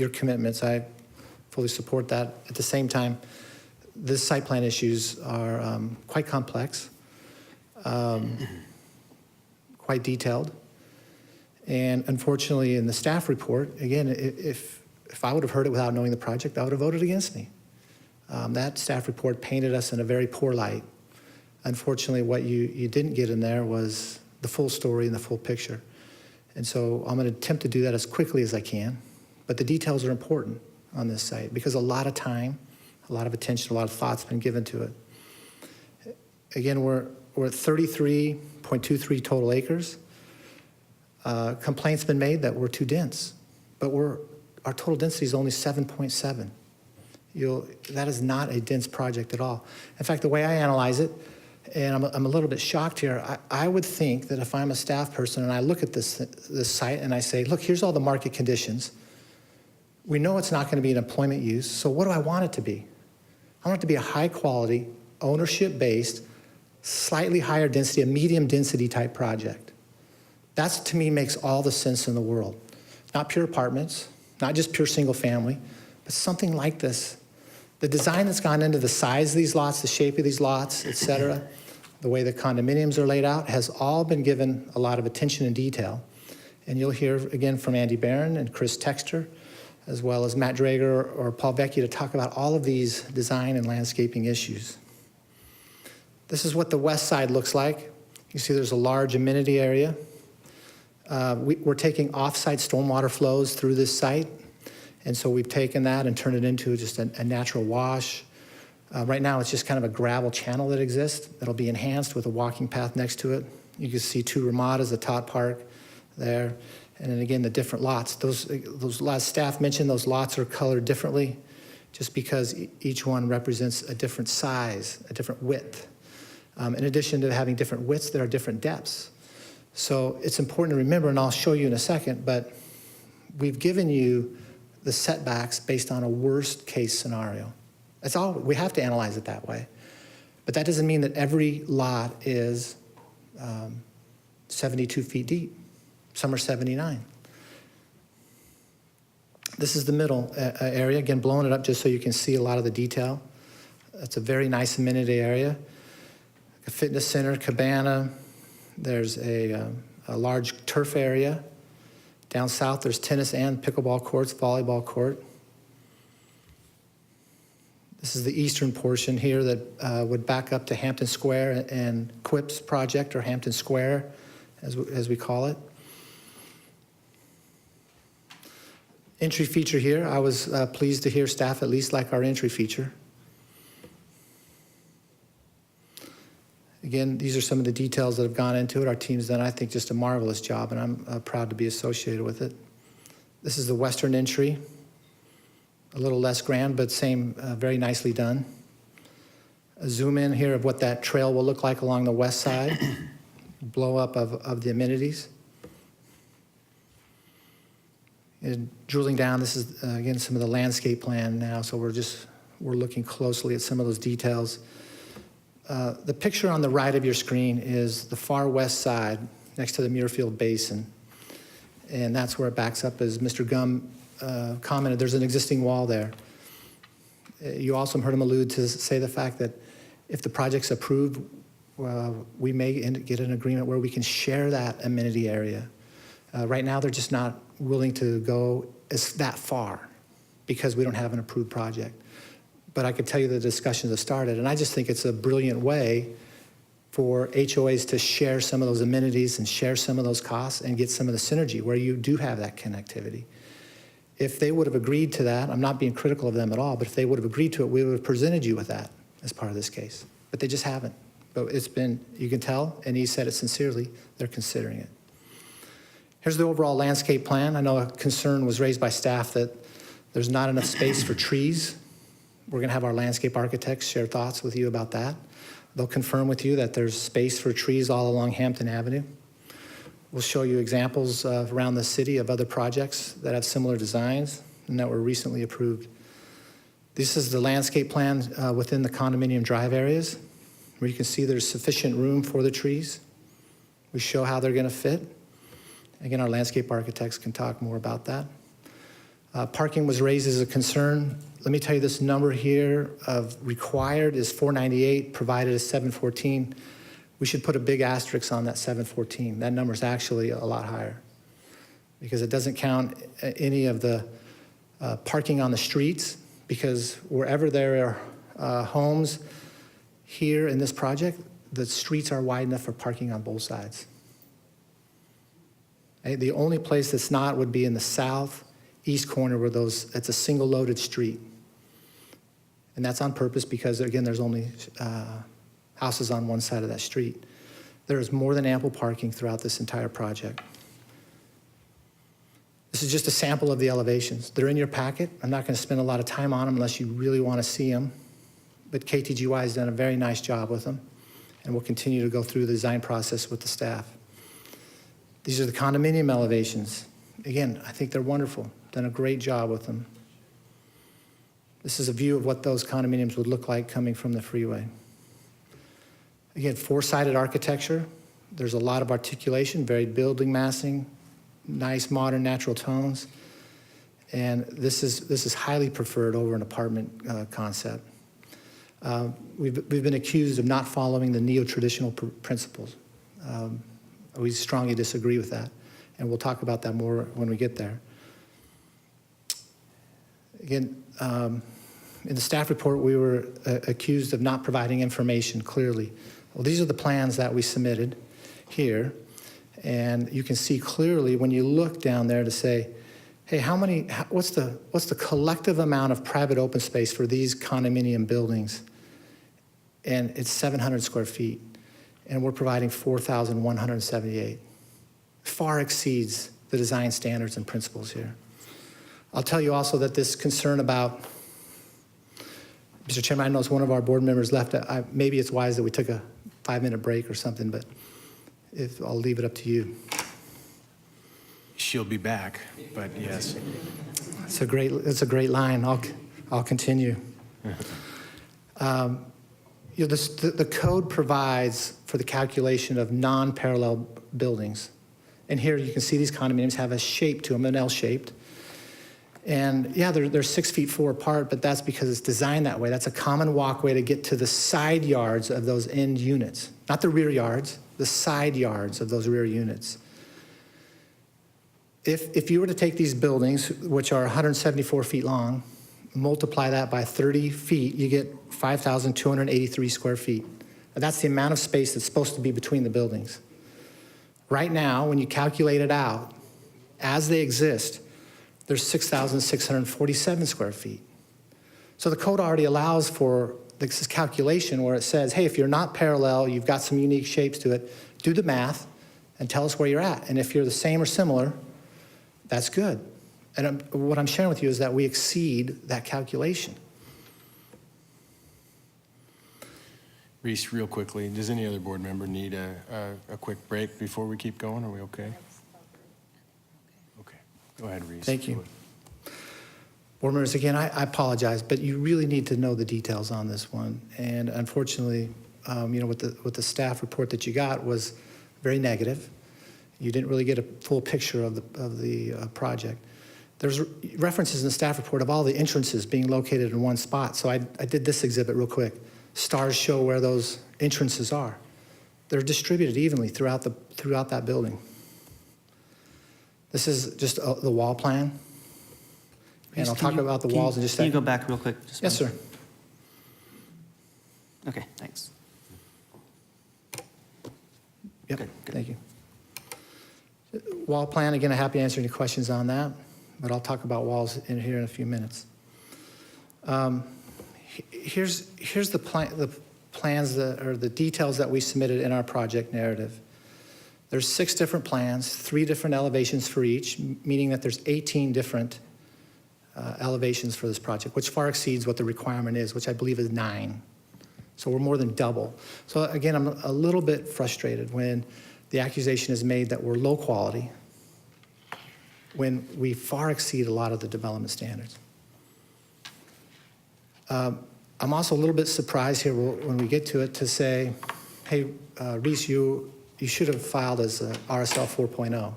Speaker 16: commitments. I fully support that. At the same time, this site plan issues are quite complex, quite detailed. And unfortunately, in the staff report, again, if I would have heard it without knowing the project, I would have voted against me. That staff report painted us in a very poor light. Unfortunately, what you didn't get in there was the full story and the full picture. And so I'm going to attempt to do that as quickly as I can. But the details are important on this site because a lot of time, a lot of attention, a lot of thought's been given to it. Again, we're at 33.23 total acres. Complaints been made that we're too dense, but our total density is only 7.7. That is not a dense project at all. In fact, the way I analyze it, and I'm a little bit shocked here, I would think that if I'm a staff person and I look at this site and I say, look, here's all the market conditions. We know it's not going to be an employment use, so what do I want it to be? I want it to be a high quality, ownership-based, slightly higher density, a medium density type project. That, to me, makes all the sense in the world. Not pure apartments, not just pure single family, but something like this. The design that's gone into the size of these lots, the shape of these lots, et cetera, the way the condominiums are laid out, has all been given a lot of attention and detail. And you'll hear again from Andy Barron and Chris Texter, as well as Matt Drager or Paul Vecchia, to talk about all of these design and landscaping issues. This is what the west side looks like. You see there's a large amenity area. We're taking off-site stormwater flows through this site. And so we've taken that and turned it into just a natural wash. Right now, it's just kind of a gravel channel that exists that'll be enhanced with a walking path next to it. You can see 2 ramadas, a tot park there. And then again, the different lots. Those lots, staff mentioned those lots are colored differently just because each one represents a different size, a different width. In addition to having different widths, there are different depths. So it's important to remember, and I'll show you in a second, but we've given you the setbacks based on a worst case scenario. That's all. We have to analyze it that way. But that doesn't mean that every lot is 72 feet deep. Some are 79. This is the middle area. Again, blowing it up just so you can see a lot of the detail. It's a very nice amenity area. a fitness center, cabana. There's a large turf area. Down south, there's tennis and pickleball courts, volleyball court. This is the eastern portion here that would back up to Hampton Square and Quip's project, or Hampton Square, as we call it. Entry feature here, I was pleased to hear staff at least like our entry feature. Again, these are some of the details that have gone into it. Our team's done, I think, just a marvelous job, and I'm proud to be associated with it. This is the western entry. A little less grand, but same, very nicely done. A zoom in here of what that trail will look like along the west side. Blow up of the amenities. And drilling down, this is, again, some of the landscape plan now, so we're looking closely at some of those details. The picture on the right of your screen is the far west side next to the Muirfield Basin. And that's where it backs up, as Mr. Gum commented. There's an existing wall there. You also heard him allude to say the fact that if the project's approved, we may get an agreement where we can share that amenity area. Right now, they're just not willing to go that far because we don't have an approved project. But I could tell you the discussions have started, and I just think it's a brilliant way for HOAs to share some of those amenities and share some of those costs and get some of the synergy where you do have that connectivity. If they would have agreed to that, I'm not being critical of them at all, but if they would have agreed to it, we would have presented you with that as part of this case. But they just haven't. But it's been, you can tell, and he said it sincerely, they're considering it. Here's the overall landscape plan. I know a concern was raised by staff that there's not enough space for trees. We're going to have our landscape architects share thoughts with you about that. They'll confirm with you that there's space for trees all along Hampton Avenue. We'll show you examples around the city of other projects that have similar designs and that were recently approved. This is the landscape plan within the condominium drive areas, where you can see there's sufficient room for the trees. We show how they're going to fit. Again, our landscape architects can talk more about that. Parking was raised as a concern. Let me tell you, this number here of required is 498, provided is 714. We should put a big asterisk on that 714. That number is actually a lot higher because it doesn't count any of the parking on the streets, because wherever there are homes here in this project, the streets are wide enough for parking on both sides. The only place that's not would be in the southeast corner where it's a single loaded street. And that's on purpose because, again, there's only houses on one side of that street. There is more than ample parking throughout this entire project. This is just a sample of the elevations. They're in your packet. I'm not going to spend a lot of time on them unless you really want to see them. But KTGY has done a very nice job with them, and we'll continue to go through the design process with the staff. These are the condominium elevations. Again, I think they're wonderful. Done a great job with them. This is a view of what those condominiums would look like coming from the freeway. Again, four-sided architecture. There's a lot of articulation, varied building massing, nice modern natural tones. And this is highly preferred over an apartment concept. We've been accused of not following the neo-traditional principles. We strongly disagree with that, and we'll talk about that more when we get there. Again, in the staff report, we were accused of not providing information clearly. Well, these are the plans that we submitted here, and you can see clearly when you look down there to say, hey, what's the collective amount of private open space for these condominium buildings? And it's 700 square feet, and we're providing 4,178. Far exceeds the design standards and principles here. I'll tell you also that this concern about, Mr. Chairman, I know it's one of our board members left. Maybe it's wise that we took a 5-minute break or something, but I'll leave it up to you.
Speaker 1: She'll be back, but yes.
Speaker 16: It's a great line. I'll continue. The code provides for the calculation of non-parallel buildings. And here you can see these condominiums have a shape to them, an L-shaped. And yeah, they're 6 feet 4 apart, but that's because it's designed that way. That's a common walkway to get to the side yards of those end units, not the rear yards, the side yards of those rear units. If you were to take these buildings, which are 174 feet long, multiply that by 30 feet, you get 5,283 square feet. And that's the amount of space that's supposed to be between the buildings. Right now, when you calculate it out, as they exist, there's 6,647 square feet. So the code already allows for this calculation where it says, hey, if you're not parallel, you've got some unique shapes to it, do the math and tell us where you're at. And if you're the same or similar, that's good. And what I'm sharing with you is that we exceed that calculation.
Speaker 1: Reese, real quickly, does any other board member need a quick break before we keep going? Are we okay? Okay, go ahead, Reese.
Speaker 16: Thank you. Board members, again, I apologize, but you really need to know the details on this one. And unfortunately, with the staff report that you got was very negative. You didn't really get a full picture of the project. There's references in the staff report of all the entrances being located in one spot. So I did this exhibit real quick. Stars show where those entrances are. They're distributed evenly throughout that building. This is just the wall plan. And I'll talk about the walls in just a
Speaker 2: Can you
Speaker 16: second.
Speaker 2: go back real quick?
Speaker 16: Yes, sir.
Speaker 2: Okay, thanks.
Speaker 16: Yep, thank you. Wall plan, again, I'm happy to answer any questions on that, but I'll talk about walls in here in a few minutes. Here's the plans or the details that we submitted in our project narrative. There's 6 different plans, 3 different elevations for each, meaning that there's 18 different elevations for this project, which far exceeds what the requirement is, which I believe is 9. So we're more than double. So again, I'm a little bit frustrated when the accusation is made that we're low quality when we far exceed a lot of the development standards. I'm also a little bit surprised here when we get to it to say, hey, Reese, you should have filed as a RSL 4.0.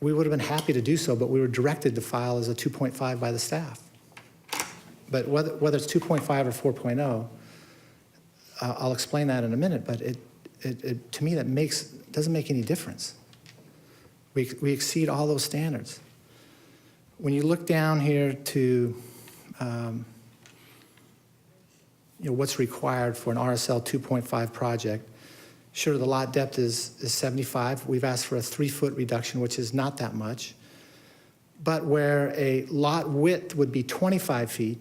Speaker 16: We would have been happy to do so, but we were directed to file as a 2.5 by the staff. But whether it's 2.5 or 4.0, I'll explain that in a minute, but to me, that doesn't make any difference. We exceed all those standards. When you look down here to what's required for an RSL 2.5 project, sure, the lot depth is 75. We've asked for a 3-foot reduction, which is not that much. But where a lot width would be 25 feet,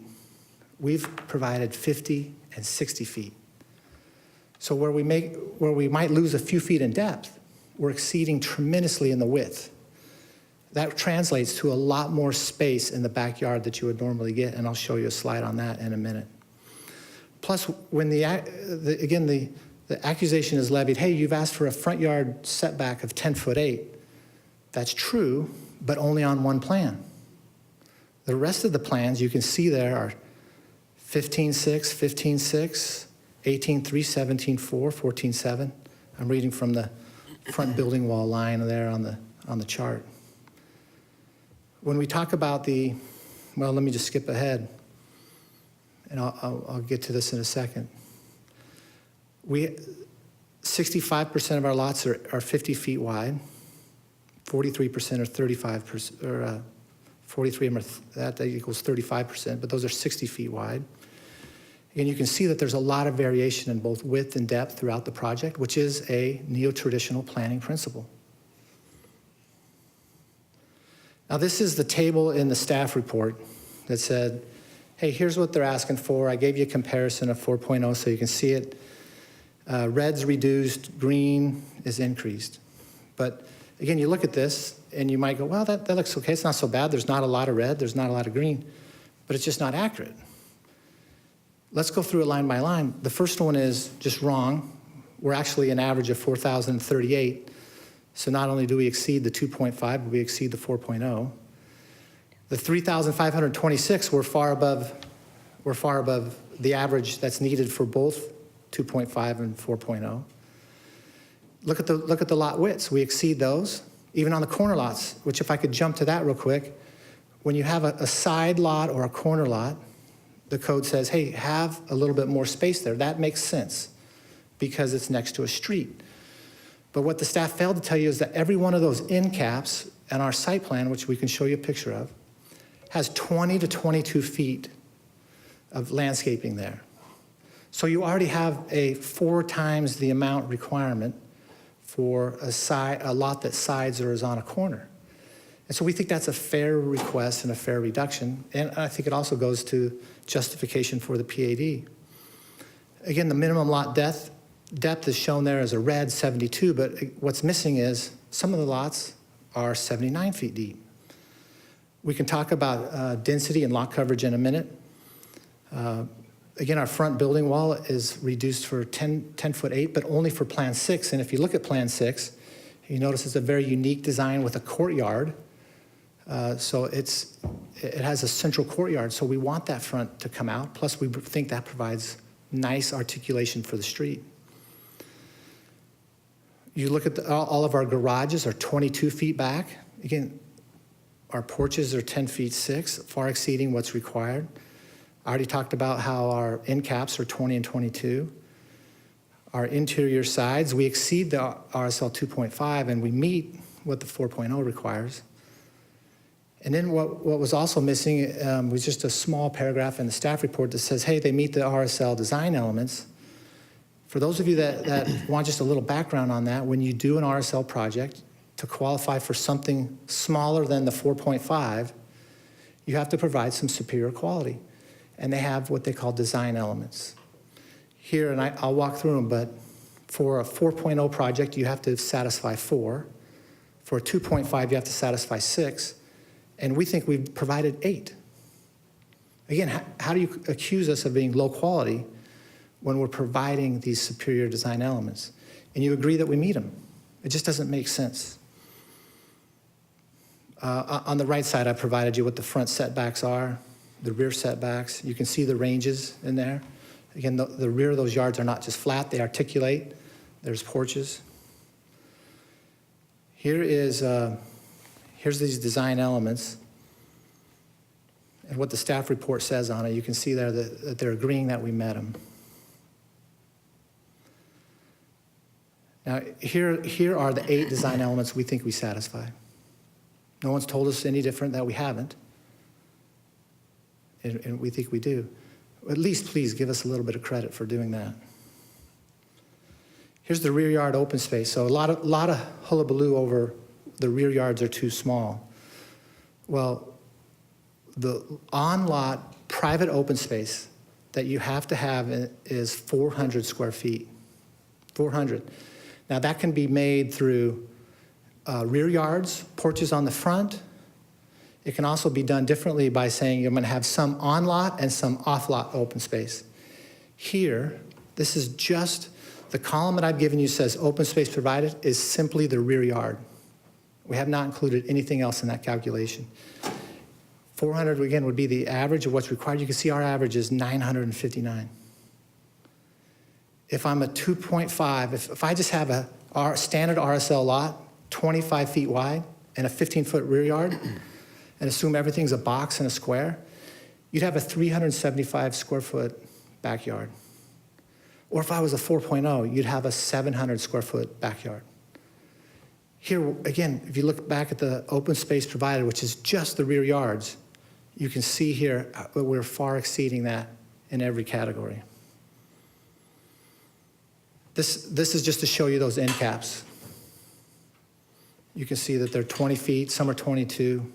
Speaker 16: we've provided 50 and 60 feet. So where we might lose a few feet in depth, we're exceeding tremendously in the width. That translates to a lot more space in the backyard that you would normally get, and I'll show you a slide on that in a minute. Plus, when the accusation is levied, hey, you've asked for a front yard setback of 10'8". That's true, but only on one plan. The rest of the plans you can see there are 15.6, 15.6, 18.3, 17.4, 14.7. I'm reading from the front building wall line there on the chart. When we talk about well, let me just skip ahead, and I'll get to this in a second. 65% of our lots are 50 feet wide, 43% are 35%, or 43 of them that equals 35%, but those are 60 feet wide. And you can see that there's a lot of variation in both width and depth throughout the project, which is a neo-traditional planning principle. Now, this is the table in the staff report that said, hey, here's what they're asking for. I gave you a comparison of 4.0 so you can see it. Red's reduced, green is increased. But again, you look at this and you might go, well, that looks okay. It's not so bad. There's not a lot of red. There's not a lot of green. But it's just not accurate. Let's go through it line by line. The first one is just wrong. We're actually an average of 4,038. So not only do we exceed the 2.5, but we exceed the 4.0. The 3,526, we're far above the average that's needed for both 2.5 and 4.0. Look at the lot widths. We exceed those. Even on the corner lots, which if I could jump to that real quick, when you have a side lot or a corner lot, the code says, hey, have a little bit more space there. That makes sense because it's next to a street. But what the staff failed to tell you is that every one of those end caps in our site plan, which we can show you a picture of, has 20 to 22 feet of landscaping there. So you already have a 4 times the amount requirement for a lot that sides or is on a corner. And so we think that's a fair request and a fair reduction. And I think it also goes to justification for the PAD. Again, the minimum lot depth is shown there as a red 72, but what's missing is some of the lots are 79 feet deep. We can talk about density and lot coverage in a minute. Again, our front building wall is reduced for 10-foot 8, but only for Plan 6. And if you look at Plan 6, you notice it's a very unique design with a courtyard. So it has a central courtyard, so we want that front to come out. Plus, we think that provides nice articulation for the street. You look at all of our garages are 22 feet back. Again, our porches are 10 feet 6, far exceeding what's required. I already talked about how our end caps are 20 and 22. Our interior sides, we exceed the RSL 2.5 and we meet what the 4.0 requires. And then what was also missing was just a small paragraph in the staff report that says, hey, they meet the RSL design elements. For those of you that want just a little background on that, when you do an RSL project, to qualify for something smaller than the 4.5, you have to provide some superior quality. And they have what they call design elements. Here, and I'll walk through them, but for a 4.0 project, you have to satisfy 4. For a 2.5, you have to satisfy 6. And we think we've provided 8. Again, how do you accuse us of being low quality when we're providing these superior design elements? And you agree that we meet them. It just doesn't make sense. On the right side, I provided you what the front setbacks are, the rear setbacks. You can see the ranges in there. Again, the rear of those yards are not just flat, they articulate. There's porches. Here's these design elements and what the staff report says on it. You can see there that they're agreeing that we met them. Now, here are the 8 design elements we think we satisfy. No one's told us any different that we haven't. And we think we do. At least please give us a little bit of credit for doing that. Here's the rear yard open space. So a lot of hullabaloo over the rear yards are too small. Well, the on-lot private open space that you have to have is 400 square feet. 400. Now that can be made through rear yards, porches on the front. It can also be done differently by saying you're going to have some on-lot and some off-lot open space. Here, this is just, the column that I've given you says open space provided is simply the rear yard. We have not included anything else in that calculation. 400, again, would be the average of what's required. You can see our average is 959. If I'm a 2.5, if I just have a standard RSL lot, 25 feet wide, and a 15-foot rear yard, and assume everything's a box and a square, you'd have a 375 square foot backyard. Or if I was a 4.0, you'd have a 700 square foot backyard. Here, again, if you look back at the open space provided, which is just the rear yards, you can see here that we're far exceeding that in every category. This is just to show you those end caps. You can see that they're 20 feet, some are 22.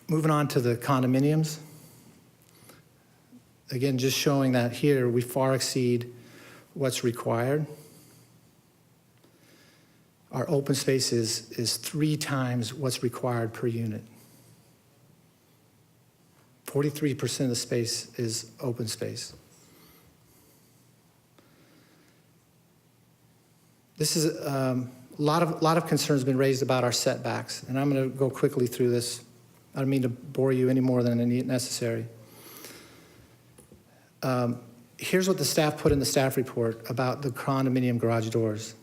Speaker 16: Moving on to the condominiums. Again, just showing that here we far exceed what's required. Our open space is 3 times what's required per unit. 43% of the space is open space. This is a lot of concerns been raised about our setbacks, and I'm going to go quickly through this. I don't mean to bore you any more than necessary. Here's what the staff put in the staff report about the condominium garage doors.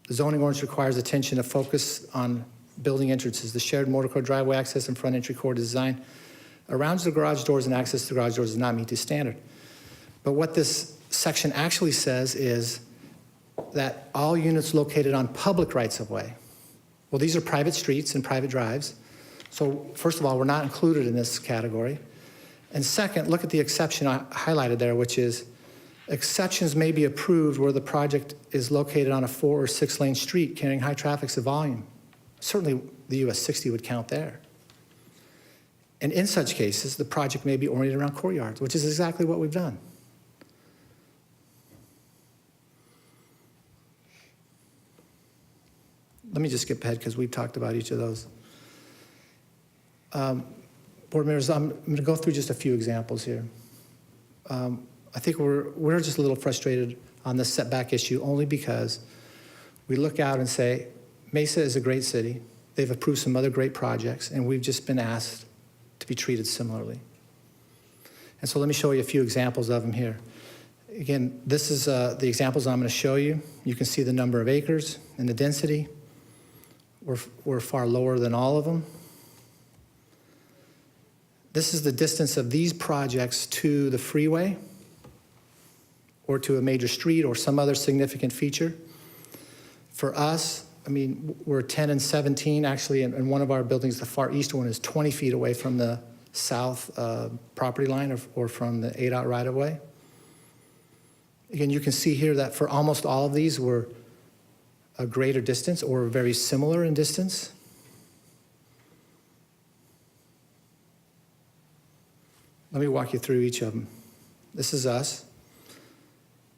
Speaker 16: The zoning ordinance requires attention to focus on building entrances. The shared motor car driveway access and front entry core design around the garage doors and access to the garage doors does not meet this standard. But what this section actually says is that all units located on public rights-of-way, well, these are private streets and private drives. So first of all, we're not included in this category. And second, look at the exception I highlighted there, which is exceptions may be approved where the project is located on a 4 or 6 lane street carrying high traffic volume. Certainly the US 60 would count there. And in such cases, the project may be oriented around courtyards, which is exactly what we've done. Let me just skip ahead because we've talked about each of those. Board members, I'm going to go through just a few examples here. I think we're just a little frustrated on this setback issue only because we look out and say, Mesa is a great city. They've approved some other great projects, and we've just been asked to be treated similarly. And so let me show you a few examples of them here. Again, this is the examples I'm going to show you. You can see the number of acres and the density. We're far lower than all of them. This is the distance of these projects to the freeway or to a major street or some other significant feature. For us, I mean, we're 10 and 17. Actually, in one of our buildings, the far east one is 20 feet away from the south property line or from the ADOT right-of-way. Again, you can see here that for almost all of these, we're a greater distance or very similar in distance. Let me walk you through each of them. This is us.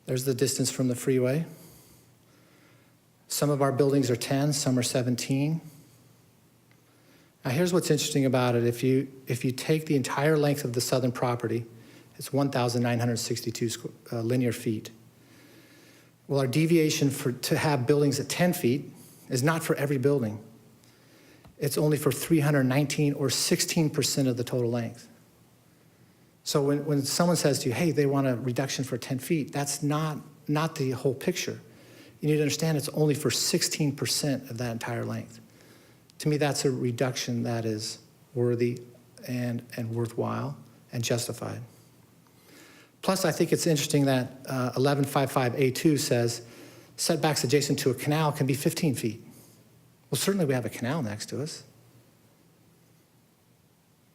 Speaker 16: There's the distance from the freeway. Some of our buildings are 10, some are 17. Now here's what's interesting about it. If you take the entire length of the southern property, it's 1,962 linear feet. Well, our deviation to have buildings at 10 feet is not for every building. It's only for 319 or 16% of the total length. So when someone says to you, hey, they want a reduction for 10 feet, that's not the whole picture. You need to understand it's only for 16% of that entire length. To me, that's a reduction that is worthy and worthwhile and justified. Plus, I think it's interesting that 1155A2 says setbacks adjacent to a canal can be 15 feet. Well, certainly we have a canal next to us.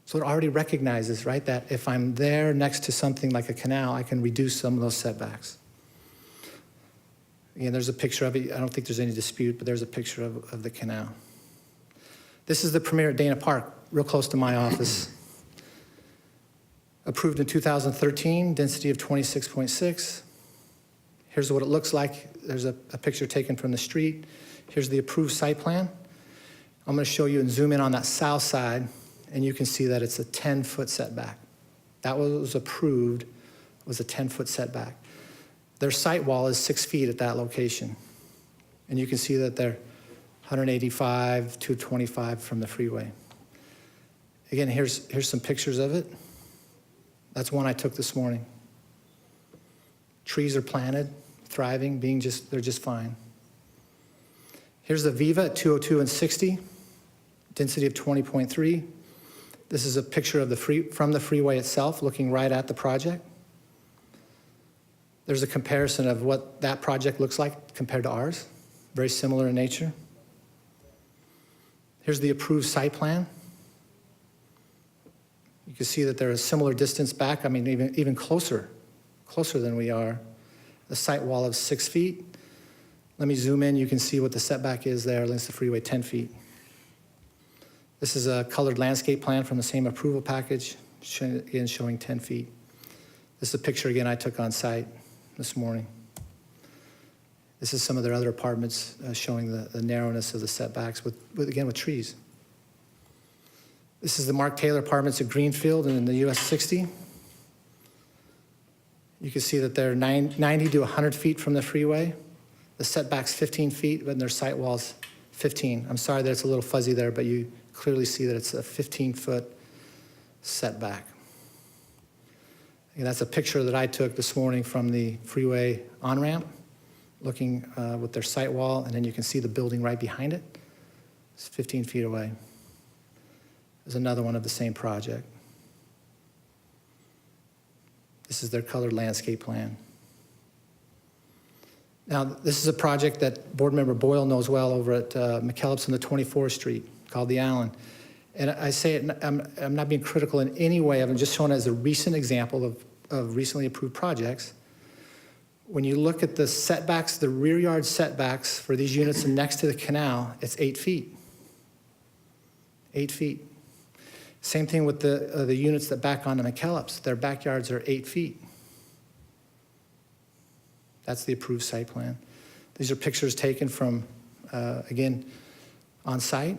Speaker 16: So it already recognizes, right, that if I'm there next to something like a canal, I can reduce some of those setbacks. Again, there's a picture of it. I don't think there's any dispute, but there's a picture of the canal. This is the Premier at Dana Park, real close to my office. Approved in 2013, density of 26.6. Here's what it looks like. There's a picture taken from the street. Here's the approved site plan. I'm going to show you and zoom in on that south side, and you can see that it's a 10-foot setback. That was approved, was a 10-foot setback. Their site wall is 6 feet at that location. And you can see that they're 185 to 25 from the freeway. Again, here's some pictures of it. That's one I took this morning. Trees are planted, thriving, they're just fine. Here's the Viva at 202 and 60, density of 20.3. This is a picture of from the freeway itself, looking right at the project. There's a comparison of what that project looks like compared to ours, very similar in nature. Here's the approved site plan. You can see that they're a similar distance back, I mean, even closer than we are. The site wall of 6 feet. Let me zoom in, you can see what the setback is there against the freeway, 10 feet. This is a colored landscape plan from the same approval package, again showing 10 feet. This is a picture, again, I took on site this morning. This is some of their other apartments showing the narrowness of the setbacks with trees. This is the Mark Taylor Apartments at Greenfield in the US 60. You can see that they're 90 to 100 feet from the freeway. The setback's 15 feet, but their site wall's 15. I'm sorry that it's a little fuzzy there, but you clearly see that it's a 15-foot setback. And that's a picture that I took this morning from the freeway on-ramp. looking with their site wall, and then you can see the building right behind it. It's 15 feet away. There's another one of the same project. This is their colored landscape plan. Now, this is a project that Board Member Boyle knows well over at McKellips on the 24th Street, called the Allen. And I say it, I'm not being critical in any way. I'm just showing it as a recent example of recently approved projects. When you look at the setbacks, the rear yard setbacks for these units next to the canal, it's 8 feet. 8 feet. Same thing with the units that back onto McKellips. Their backyards are 8 feet. That's the approved site plan. These are pictures taken from, again, on site.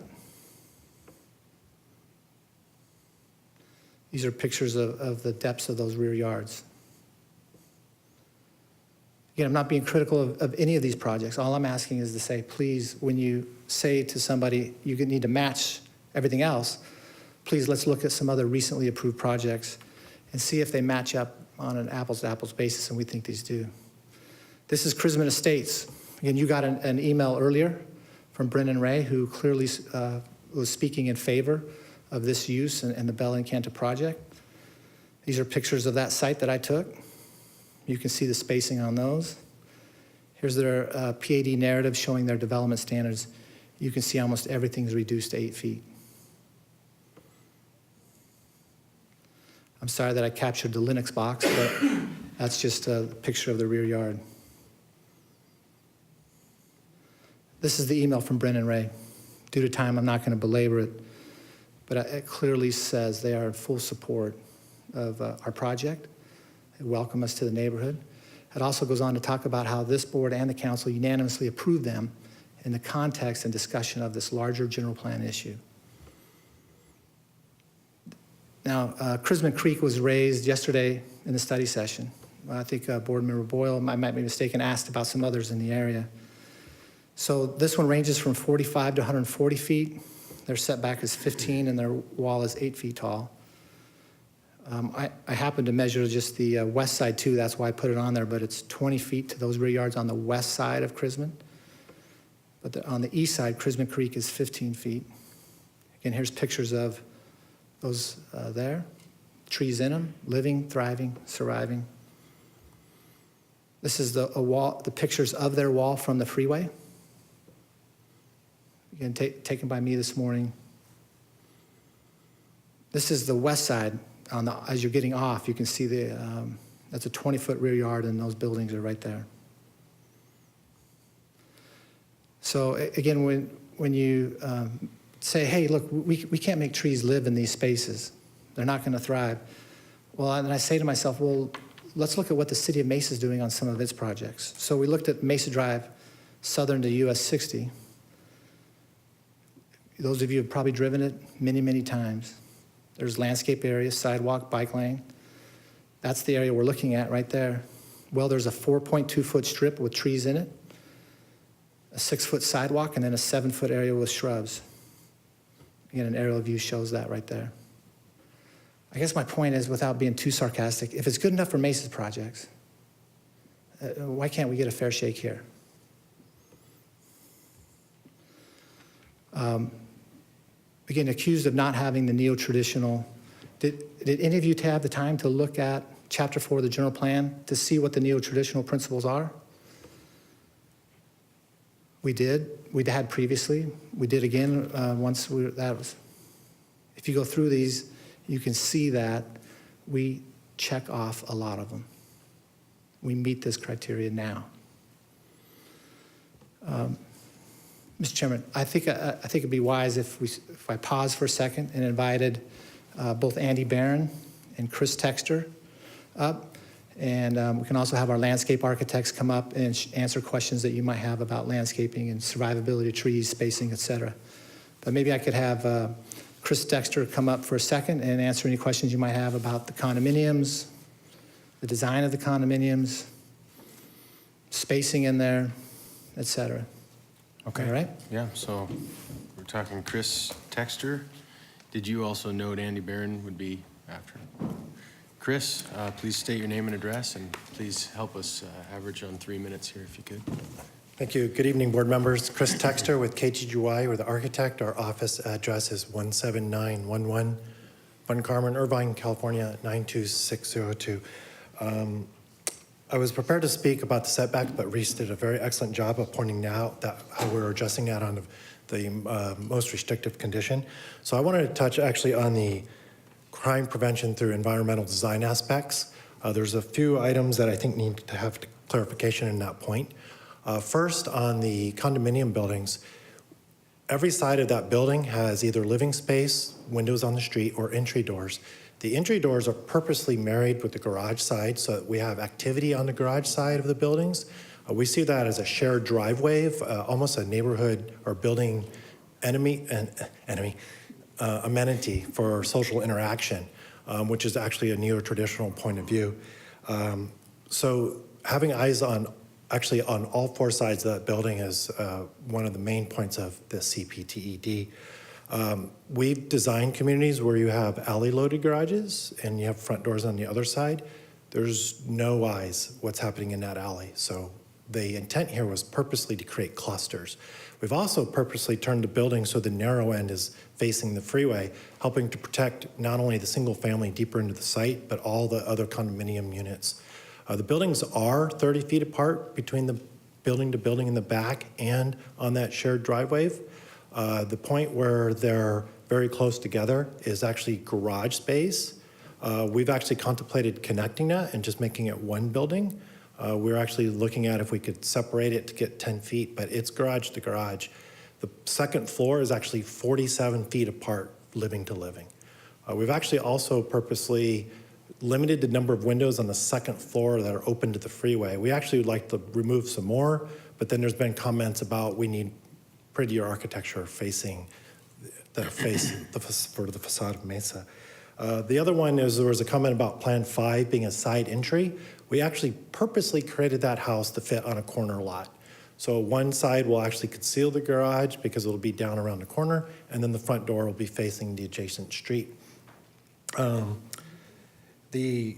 Speaker 16: These are pictures of the depths of those rear yards. Again, I'm not being critical of any of these projects. All I'm asking is to say, please, when you say to somebody, you need to match everything else, please let's look at some other recently approved projects and see if they match up on an apples-to-apples basis, and we think these do. This is Chrisman Estates. Again, you got an email earlier from Brendan Ray, who clearly was speaking in favor of this use and the Bella Encanto project. These are pictures of that site that I took. You can see the spacing on those. Here's their PAD narrative showing their development standards. You can see almost everything's reduced to 8 feet. I'm sorry that I captured the Linux box, but that's just a picture of the rear yard. This is the email from Brendan Ray. Due to time, I'm not going to belabor it, but it clearly says they are in full support of our project. They welcome us to the neighborhood. It also goes on to talk about how this board and the council unanimously approved them in the context and discussion of this larger general plan issue. Now, Chrisman Creek was raised yesterday in the study session. I think Board Member Boyle, I might be mistaken, asked about some others in the area. So this one ranges from 45 to 140 feet. Their setback is 15 and their wall is 8 feet tall. I happened to measure just the west side too, that's why I put it on there, but it's 20 feet to those rear yards on the west side of Chrisman. But on the east side, Chrisman Creek is 15 feet. Again, here's pictures of those there, trees in them, living, thriving, surviving. This is the pictures of their wall from the freeway. Again, taken by me this morning. This is the west side. As you're getting off, you can see that's a 20-foot rear yard, and those buildings are right there. So again, when you say, hey, look, we can't make trees live in these spaces. They're not going to thrive. Well, and I say to myself, well, let's look at what the city of Mesa is doing on some of its projects. So we looked at Mesa Drive, southern to US 60. Those of you have probably driven it many, many times. There's landscape areas, sidewalk, bike lane. That's the area we're looking at right there. Well, there's a 4.2-foot strip with trees in it, a 6-foot sidewalk, and then a 7-foot area with shrubs. Again, an aerial view shows that right there. I guess my point is, without being too sarcastic, if it's good enough for Mesa's projects, why can't we get a fair shake here? Again, accused of not having the neo-traditional. Did any of you have the time to look at Chapter 4 of the general plan to see what the neo-traditional principles are? We did. We had previously. We did again once that was. If you go through these, you can see that we check off a lot of them. We meet this criteria now. Mr. Chairman, I think it'd be wise if I pause for a second and invited both Andy Barron and Chris Texter up. And we can also have our landscape architects come up and answer questions that you might have about landscaping and survivability of trees, spacing, et cetera. But maybe I could have Chris Texter come up for a second and answer any questions you might have about the condominiums, the design of the condominiums, spacing in there, et cetera.
Speaker 1: Okay.
Speaker 16: All right?
Speaker 1: Yeah, so we're talking Chris Texter. Did you also note Andy Barron would be after? Chris, please state your name and address, and please help us average on 3 minutes here if you could.
Speaker 9: Thank you. Good evening, board members. Chris Texter with KTGY. We're the architect. Our office address is 17911 Bun Carmen, Irvine, California, 92602. I was prepared to speak about the setback, but Reese did a very excellent job of pointing out that how we're adjusting that on the most restrictive condition. So I wanted to touch actually on the crime prevention through environmental design aspects. There's a few items that I think need to have clarification in that point. First, on the condominium buildings, every side of that building has either living space, windows on the street, or entry doors. The entry doors are purposely married with the garage side so that we have activity on the garage side of the buildings. We see that as a shared driveway, almost a neighborhood or building amenity for social interaction, which is actually a neo-traditional point of view. So having eyes on actually on all four sides of that building is one of the main points of the CPTED. We've designed communities where you have alley-loaded garages and you have front doors on the other side. There's no eyes what's happening in that alley. So the intent here was purposely to create clusters. We've also purposely turned the building so the narrow end is facing the freeway, helping to protect not only the single family deeper into the site, but all the other condominium units. The buildings are 30 feet apart between the building to building in the back and on that shared driveway. The point where they're very close together is actually garage space. We've actually contemplated connecting that and just making it one building. We're actually looking at if we could separate it to get 10 feet, but it's garage to garage. The second floor is actually 47 feet apart, living to living. We've actually also purposely limited the number of windows on the second floor that are open to the freeway. We actually would like to remove some more, but then there's been comments about we need prettier architecture facing that face for the facade of Mesa. The other one is there was a comment about Plan 5 being a side entry. We actually purposely created that house to fit on a corner lot. So one side will actually conceal the garage because it'll be down around the corner, and then the front door will be facing the adjacent street. The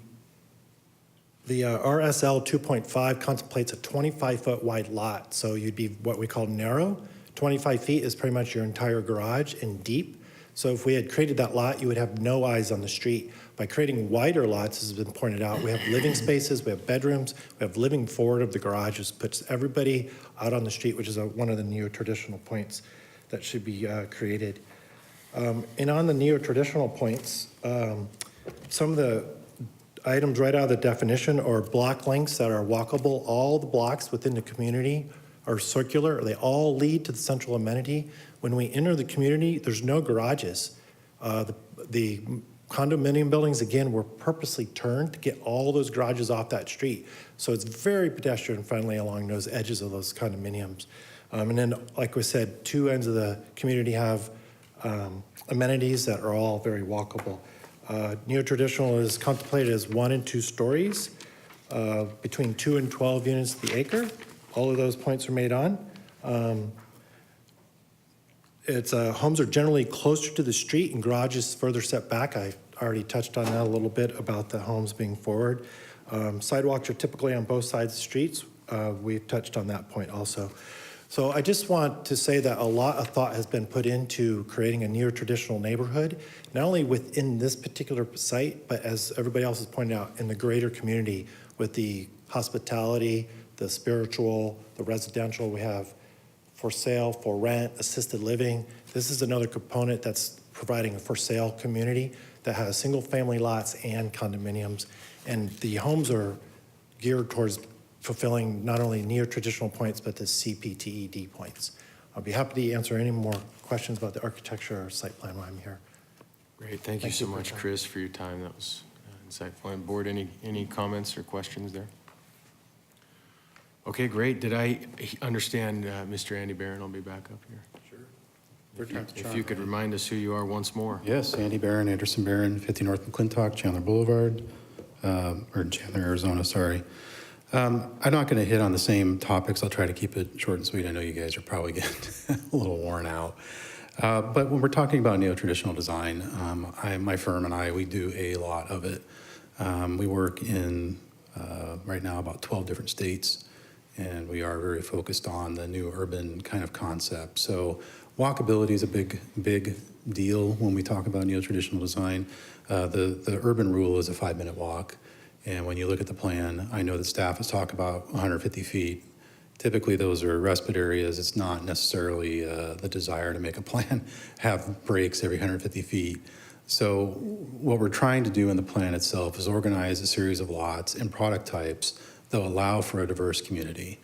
Speaker 9: RSL 2.5 contemplates a 25-foot wide lot, so you'd be what we call narrow. 25 feet is pretty much your entire garage and deep. So if we had created that lot, you would have no eyes on the street. By creating wider lots, as has been pointed out, we have living spaces, we have bedrooms, we have living forward of the garage, which puts everybody out on the street, which is one of the neo-traditional points that should be created. And on the neo-traditional points, some of the items right out of the definition are block lengths that are walkable. All the blocks within the community are circular. They all lead to the central amenity. When we enter the community, there's no garages. The condominium buildings, again, were purposely turned to get all those garages off that street. So it's very pedestrian friendly along those edges of those condominiums. And then, like we said, two ends of the community have amenities that are all very walkable. Neo-traditional is contemplated as 1 and 2 stories, between 2 and 12 units the acre. All of those points are made on. Homes are generally closer to the street and garages further set back. I already touched on that a little bit about the homes being forward. Sidewalks are typically on both sides of the streets. We've touched on that point also. So I just want to say that a lot of thought has been put into creating a neo-traditional neighborhood, not only within this particular site, but as everybody else has pointed out, in the greater community with the hospitality, the spiritual, the residential. We have for sale, for rent, assisted living. This is another component that's providing a for sale community that has single family lots and condominiums. And the homes are geared towards fulfilling not only neo-traditional points, but the CPTED points. I'll be happy to answer any more questions about the architecture or site plan while I'm here.
Speaker 1: Great, thank you so much, Chris, for your time. That was insightful. And board, any comments or questions there? Okay, great. Did I understand Mr. Andy Barron will be back up here? Sure. If you could remind us who you are once more.
Speaker 20: Yes, Andy Barron, Anderson Barron, 50 North McClintock, Chandler Boulevard, or Chandler, Arizona, sorry. I'm not going to hit on the same topics. I'll try to keep it short and sweet. I know you guys are probably getting a little worn out. But when we're talking about neo-traditional design, my firm and I, we do a lot of it. We work in, right now, about 12 different states, and we are very focused on the new urban kind of concept. So walkability is a big deal when we talk about neo-traditional design. The urban rule is a 5-minute walk, and when you look at the plan, I know that staff has talked about 150 feet. Typically, those are respite areas. It's not necessarily the desire to make a plan have breaks every 150 feet. So what we're trying to do in the plan itself is organize a series of lots and product types that will allow for a diverse community.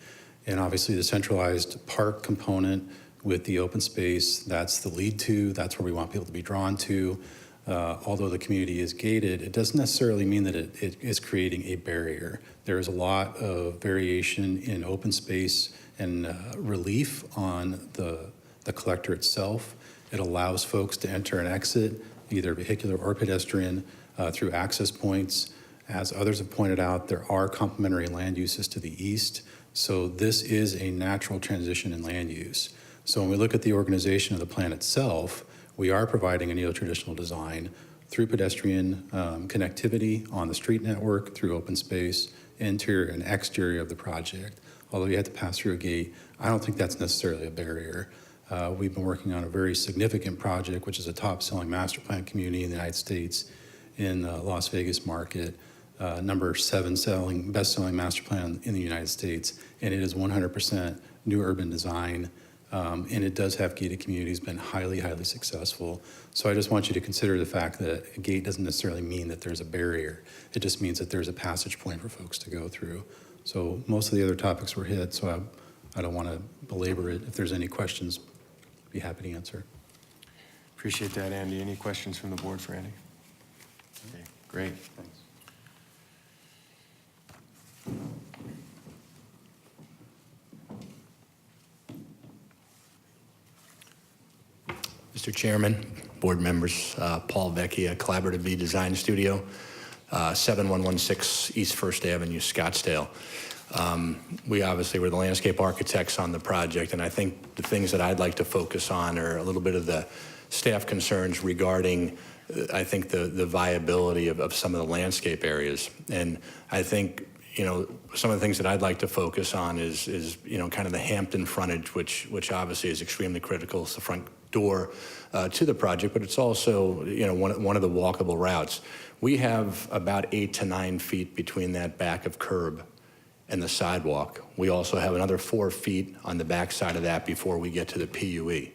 Speaker 20: And obviously the centralized park component with the open space, that's the lead to, that's where we want people to be drawn to. Although the community is gated, it doesn't necessarily mean that it is creating a barrier. There is a lot of variation in open space and relief on the collector itself. It allows folks to enter and exit, either vehicular or pedestrian, through access points. As others have pointed out, there are complementary land uses to the east. So this is a natural transition in land use. So when we look at the organization of the plan itself, we are providing a neo-traditional design through pedestrian connectivity on the street network, through open space, interior and exterior of the project. Although you have to pass through a gate, I don't think that's necessarily a barrier. We've been working on a very significant project, which is a top-selling master plan community in the United States in the Las Vegas market, number 7 best-selling master plan in the United States, and it is 100% new urban design. And it does have gated communities, been highly, highly successful. So I just want you to consider the fact that a gate doesn't necessarily mean that there's a barrier. It just means that there's a passage point for folks to go through. So most of the other topics were hit, so I don't want to belabor it. If there's any questions, I'd be happy to answer.
Speaker 1: Appreciate that, Andy. Any questions from the board for Andy? Okay, great. Thanks.
Speaker 3: Mr. Chairman, board members, Paul Vecchia, Collaborative V Design Studio, 7116 East First Avenue, Scottsdale. We obviously were the landscape architects on the project, and I think the things that I'd like to focus on are a little bit of the staff concerns regarding, I think, the viability of some of the landscape areas. And I think, you know, some of the things that I'd like to focus on is you know, kind of the Hampton frontage, which obviously is extremely critical. It's the front door to the project, but it's also, you know, one of the walkable routes. We have about 8 to 9 feet between that back of curb and the sidewalk. We also have another 4 feet on the back side of that before we get to the PUE.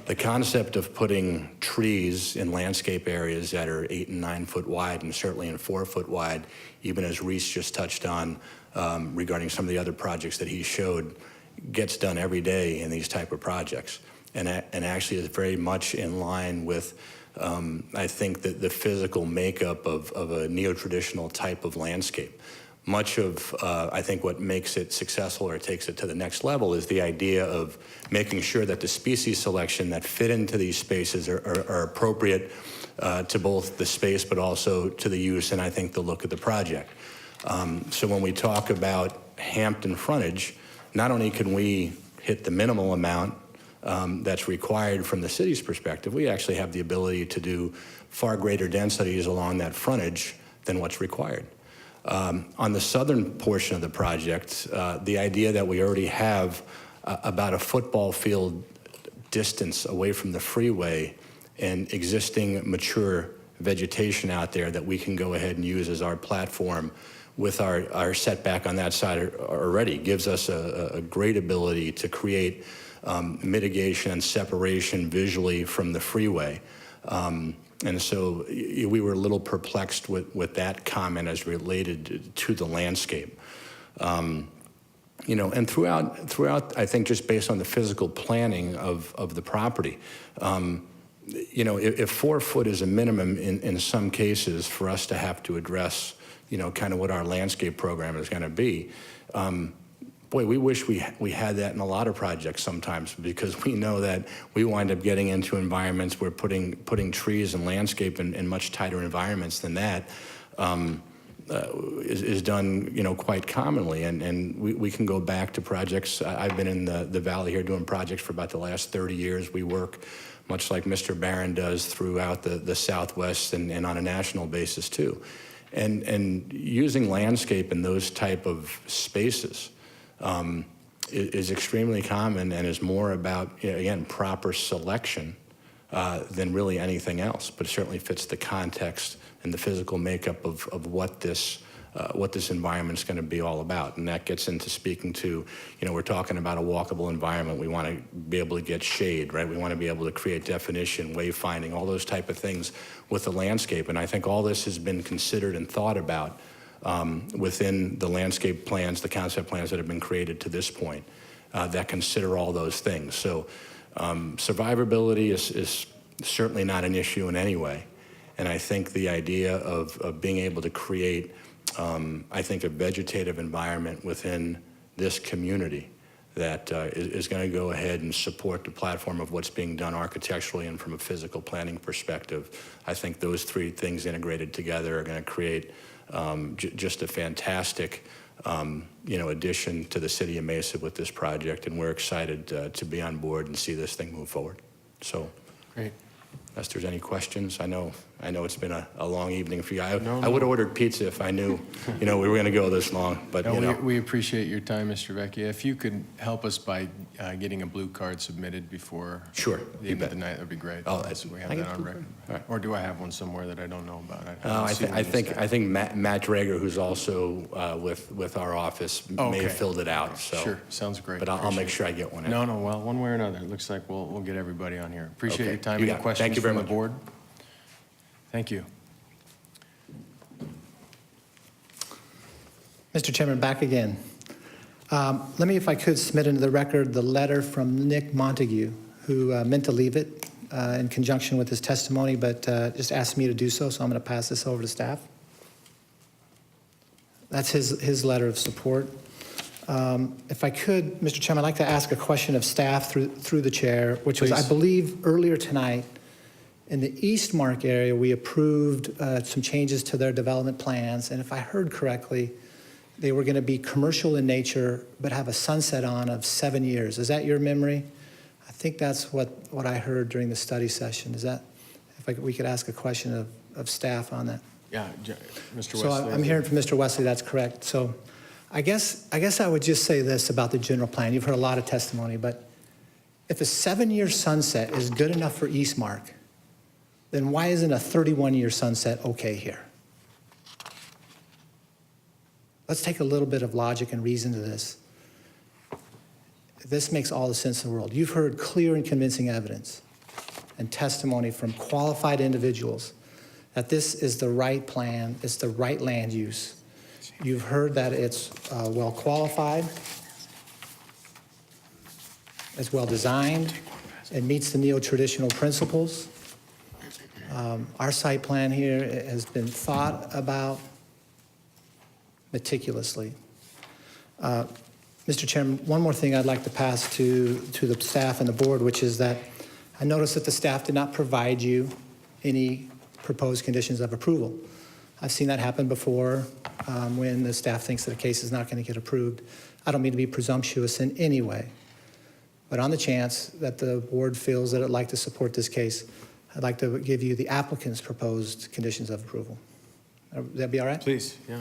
Speaker 3: The concept of putting trees in landscape areas that are 8 and 9 foot wide, and certainly in 4 foot wide, even as Reese just touched on regarding some of the other projects that he showed, gets done every day in these type of projects. And actually is very much in line with, I think, the physical makeup of a neo-traditional type of landscape. Much of, I think, what makes it successful or takes it to the next level is the idea of making sure that the species selection that fit into these spaces are appropriate to both the space but also to the use and I think the look of the project. So when we talk about Hampton frontage, not only can we hit the minimal amount that's required from the city's perspective, we actually have the ability to do far greater densities along that frontage than what's required. On the southern portion of the project, the idea that we already have about a football field distance away from the freeway and existing mature vegetation out there that we can go ahead and use as our platform with our setback on that side already gives us a great ability to create mitigation and separation visually from the freeway. And so we were a little perplexed with that comment as related to the landscape. You know, and throughout, I think just based on the physical planning of the property, you know, if 4 foot is a minimum in some cases for us to have to address, you know, kind of what our landscape program is going to be, boy, we wish we had that in a lot of projects sometimes, because we know that we wind up getting into environments where putting trees and landscape in much tighter environments than that is done, you know, quite commonly. And we can go back to projects. I've been in the Valley here doing projects for about the last 30 years. We work much like Mr. Barron does throughout the Southwest and on a national basis too. And using landscape in those type of spaces is extremely common and is more about, again, proper selection than really anything else, but it certainly fits the context and the physical makeup of what this environment's going to be all about. And that gets into speaking to, we're talking about a walkable environment. We want to be able to get shade, right? We want to be able to create definition, wayfinding, all those type of things with the landscape. And I think all this has been considered and thought about within the landscape plans, the concept plans that have been created to this point that consider all those things. So survivability is certainly not an issue in any way. And I think the idea of being able to create, I think, a vegetative environment within this community that is going to go ahead and support the platform of what's being done architecturally and from a physical planning perspective. I think those three things integrated together are going to create just a fantastic addition to the city of Mesa with this project, and we're excited to be on board and see this thing move forward. So,
Speaker 1: great.
Speaker 3: Unless there's any questions, I know it's been a long evening for you. I would have ordered pizza if I knew, we were going to go this long. But
Speaker 1: we appreciate your time, Mr. Vecchia. If you could help us by getting a blue card submitted before the end of the night, that'd be great.
Speaker 3: Oh,
Speaker 1: so we have that on record.
Speaker 3: Right.
Speaker 1: Or do I have one somewhere that I don't know about?
Speaker 3: I think Matt Drager, who's also with our office, may have filled it out. So.
Speaker 1: Sure, sounds great.
Speaker 3: But I'll make sure I get one.
Speaker 1: No, well, one way or another, it looks like we'll get everybody on here. Appreciate your time.
Speaker 3: You
Speaker 1: Any
Speaker 3: got it.
Speaker 1: questions
Speaker 3: Thank you very
Speaker 1: from the
Speaker 3: much.
Speaker 1: board? Thank you.
Speaker 16: Mr. Chairman, back again. Let me, if I could, submit into the record the letter from Nick Montague, who meant to leave it in conjunction with his testimony, but just asked me to do so, so I'm going to pass this over to staff. That's his letter of support. If I could, Mr. Chairman, I'd like to ask a question of staff through the chair, which was, I believe, earlier tonight, in the Eastmark area, we approved some changes to their development plans, and if I heard correctly, they were going to be commercial in nature, but have a sunset on of 7 years. Is that your memory? I think that's what I heard during the study session. Is that, we could ask a question of staff on that?
Speaker 1: Yeah, Mr. Wesley.
Speaker 16: So I'm hearing from Mr. Wesley, that's correct. So I guess I would just say this about the general plan. You've heard a lot of testimony, but if a 7-year sunset is good enough for Eastmark, then why isn't a 31-year sunset okay here? Let's take a little bit of logic and reason to this. This makes all the sense in the world. You've heard clear and convincing evidence and testimony from qualified individuals that this is the right plan, it's the right land use. You've heard that it's well qualified, it's well designed, it meets the neo-traditional principles. Our site plan here has been thought about meticulously. Mr. Chairman, one more thing I'd like to pass to the staff and the board, which is that I noticed that the staff did not provide you any proposed conditions of approval. I've seen that happen before when the staff thinks that a case is not going to get approved. I don't mean to be presumptuous in any way, but on the chance that the board feels that it'd like to support this case, I'd like to give you the applicant's proposed conditions of approval. Would that be all right?
Speaker 1: Please, yeah.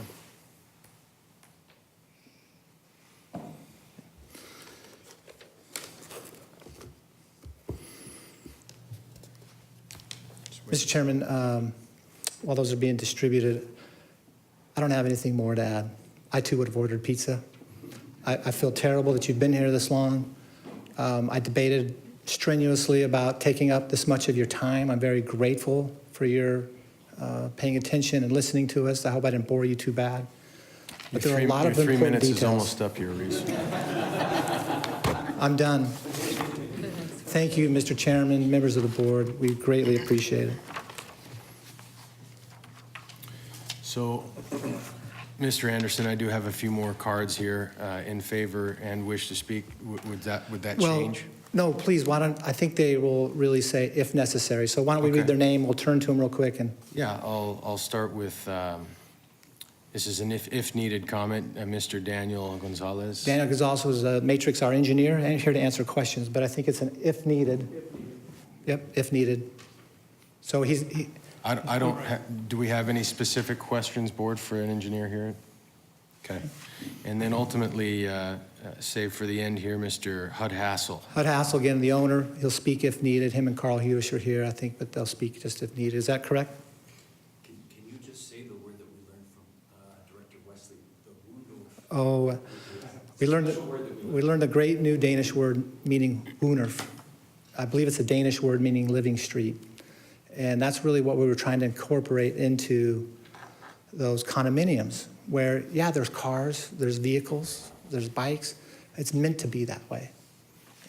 Speaker 16: Mr. Chairman, while those are being distributed, I don't have anything more to add. I too would have ordered pizza. I feel terrible that you've been here this long. I debated strenuously about taking up this much of your time. I'm very grateful for your paying attention and listening to us. I hope I didn't bore you too bad. But there are a lot of important
Speaker 1: 3 minutes
Speaker 16: details.
Speaker 1: is almost up here, Reese.
Speaker 16: I'm done. Thank you, Mr. Chairman, members of the board. We greatly appreciate it.
Speaker 1: So, Mr. Anderson, I do have a few more cards here in favor and wish to speak. Would that change?
Speaker 16: No, please, why don't, I think they will really say if necessary. So why don't we read their name, we'll turn to them real quick and.
Speaker 1: Yeah, I'll start with, this is an if needed comment, Mr. Daniel Gonzalez.
Speaker 16: Daniel Gonzalez was a Matrix, our engineer, and here to answer questions, but I think it's an if needed. Yep, if needed. So
Speaker 1: I don't, do we have any specific questions, board, for an engineer here? Okay. And then ultimately, save for the end here, Mr. Hud Hassel.
Speaker 16: Hud Hassel, again, the owner, he'll speak if needed. Him and Carl Hewish are here, I think, but they'll speak just if needed. Is that correct?
Speaker 10: Can you just say the word that we learned from Director Wesley, the
Speaker 16: Oh, we learned a great new Danish word meaning Woonerf. I believe it's a Danish word meaning living street. And that's really what we were trying to incorporate into those condominiums where, yeah, there's cars, there's vehicles, there's bikes. It's meant to be that way.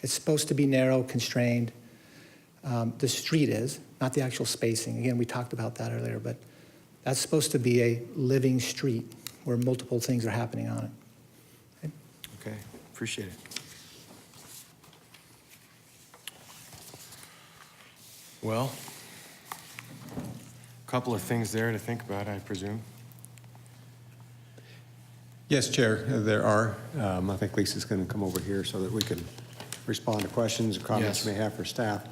Speaker 16: It's supposed to be narrow, constrained. The street is, not the actual spacing. Again, we talked about that earlier, but that's supposed to be a living street where multiple things are happening on it.
Speaker 1: Okay, appreciate it. Well, a couple of things there to think about, I presume.
Speaker 4: Yes, Chair, there are. I think Lisa's going to come over here so that we can respond to questions or comments
Speaker 1: Yes.
Speaker 4: you may have for staff.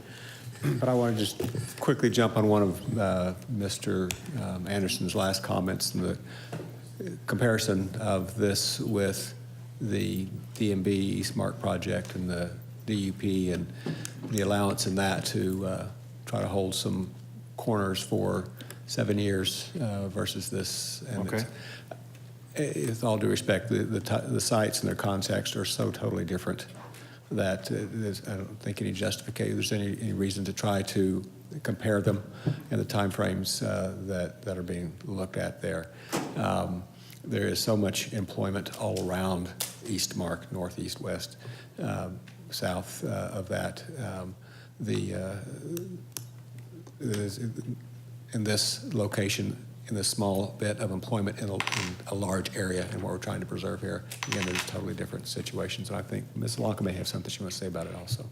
Speaker 4: But I want to just quickly jump on one of Mr. Anderson's last comments and the comparison of this with the DMB East Mark project and the DUP and the allowance in that to try to hold some corners for 7 years versus this. And
Speaker 1: Okay.
Speaker 4: with all due respect, the sites and their context are so totally different that I don't think there's any reason to try to compare them and the timeframes that are being looked at there. There is so much employment all around East Mark, north, east, west, south of that. In this location, in this small bit of employment in a large area, and what we're trying to preserve here, again, there's totally different situations. And I think Ms. Alonka may have something she wants to say about it also.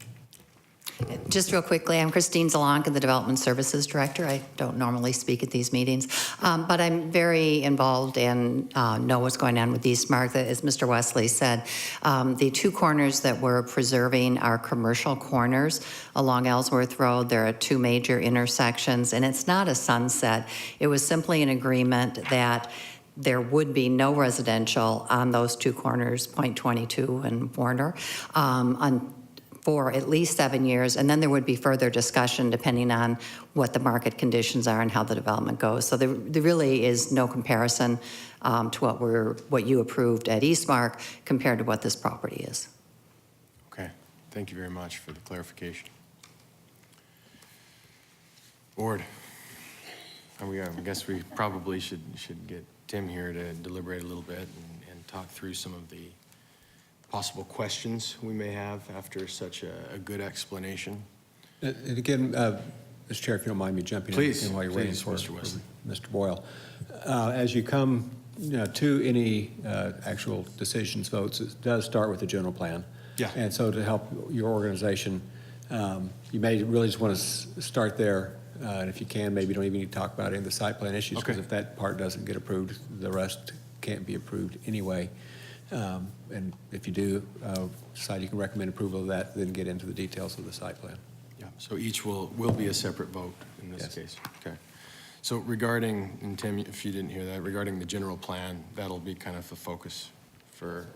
Speaker 22: Just real quickly, I'm Christine Zalanka, the Development Services Director. I don't normally speak at these meetings, but I'm very involved and know what's going on with East Mark. As Mr. Wesley said, the two corners that we're preserving are commercial corners along Ellsworth Road. There are two major intersections, and it's not a sunset. It was simply an agreement that there would be no residential on those two corners, Point 22 and Warner, for at least 7 years, and then there would be further discussion depending on what the market conditions are and how the development goes. So there really is no comparison to what you approved at East Mark compared to what this property is.
Speaker 1: Okay, thank you very much for the clarification. Board, I guess we probably should get Tim here to deliberate a little bit and talk through some of the possible questions we may have after such a good explanation.
Speaker 4: And again, Mr. Chair, if you don't mind me jumping in while you're waiting for
Speaker 1: Mr. Wesley.
Speaker 4: Mr. Boyle. As you come to any actual decisions, votes, it does start with the general plan.
Speaker 1: Yeah.
Speaker 4: And so to help your organization, you may really just want to start there. And if you can, maybe you don't even need to talk about any of the site plan issues, because if that part doesn't get approved, the rest can't be approved anyway. And if you do decide you can recommend approval of that, then get into the details of the site plan.
Speaker 1: Yeah, so each will be a separate vote in this case. Okay. So regarding, and Tim, if you didn't hear that, regarding the general plan, that'll be kind of the focus for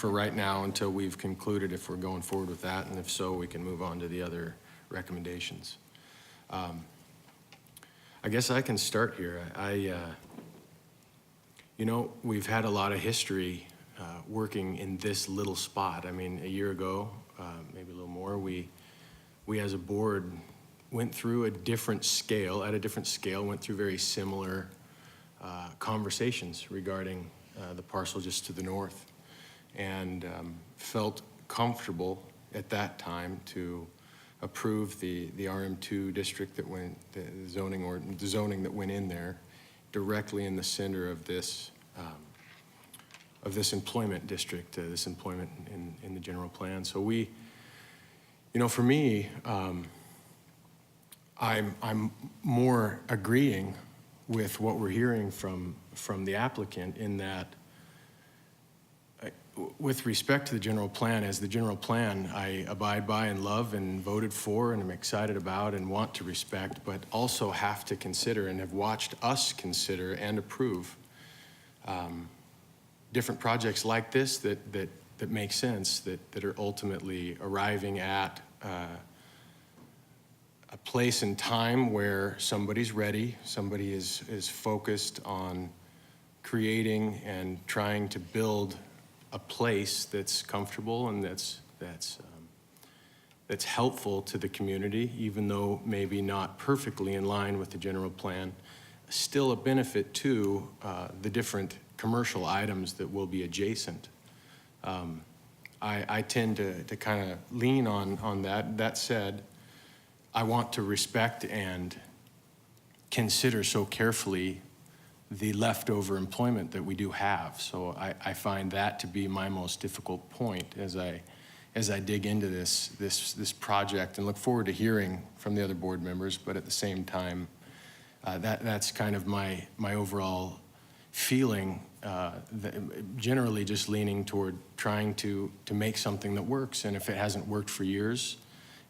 Speaker 1: right now until we've concluded if we're going forward with that, and if so, we can move on to the other recommendations. I guess I can start here. We've had a lot of history working in this little spot. I mean, a year ago, maybe a little more, we as a board went through at a different scale, went through very similar conversations regarding the parcel just to the north, and felt comfortable at that time to approve the RM2 district that went, the zoning that went in there directly in the center of this employment district, this employment in the general plan. So we, for me, I'm more agreeing with what we're hearing from the applicant in that with respect to the general plan, as the general plan, I abide by and love and voted for and am excited about and want to respect, but also have to consider and have watched us consider and approve different projects like this that make sense, that are ultimately arriving at a place and time where somebody's ready, somebody is focused on creating and trying to build a place that's comfortable and that's helpful to the community, even though maybe not perfectly in line with the general plan, still a benefit to the different commercial items that will be adjacent. I tend to kind of lean on that. That said, I want to respect and consider so carefully the leftover employment that we do have. So I find that to be my most difficult point as I dig into this project, and look forward to hearing from the other board members. But at the same time, that's kind of my overall feeling. Generally, just leaning toward trying to make something that works. And if it hasn't worked for years,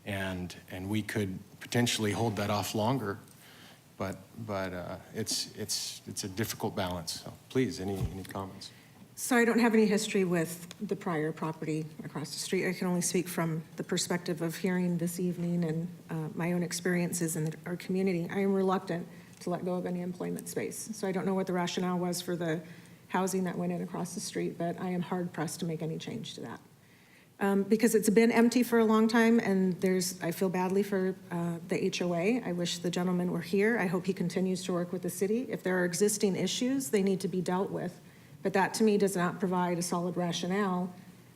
Speaker 1: and we could potentially hold that off longer. But it's a difficult balance. So please, any comments?
Speaker 8: So I don't have any history with the prior property across the street. I can only speak from the perspective of hearing this evening and my own experiences in our community. I am reluctant to let go of any employment space. So I don't know what the rationale was for the housing that went in across the street, but I am hard pressed to make any change to that. Because it's been empty for a long time, and I feel badly for the HOA. I wish the gentleman were here. I hope he continues to work with the city. If there are existing issues, they need to be dealt with. But that, to me, does not provide a solid rationale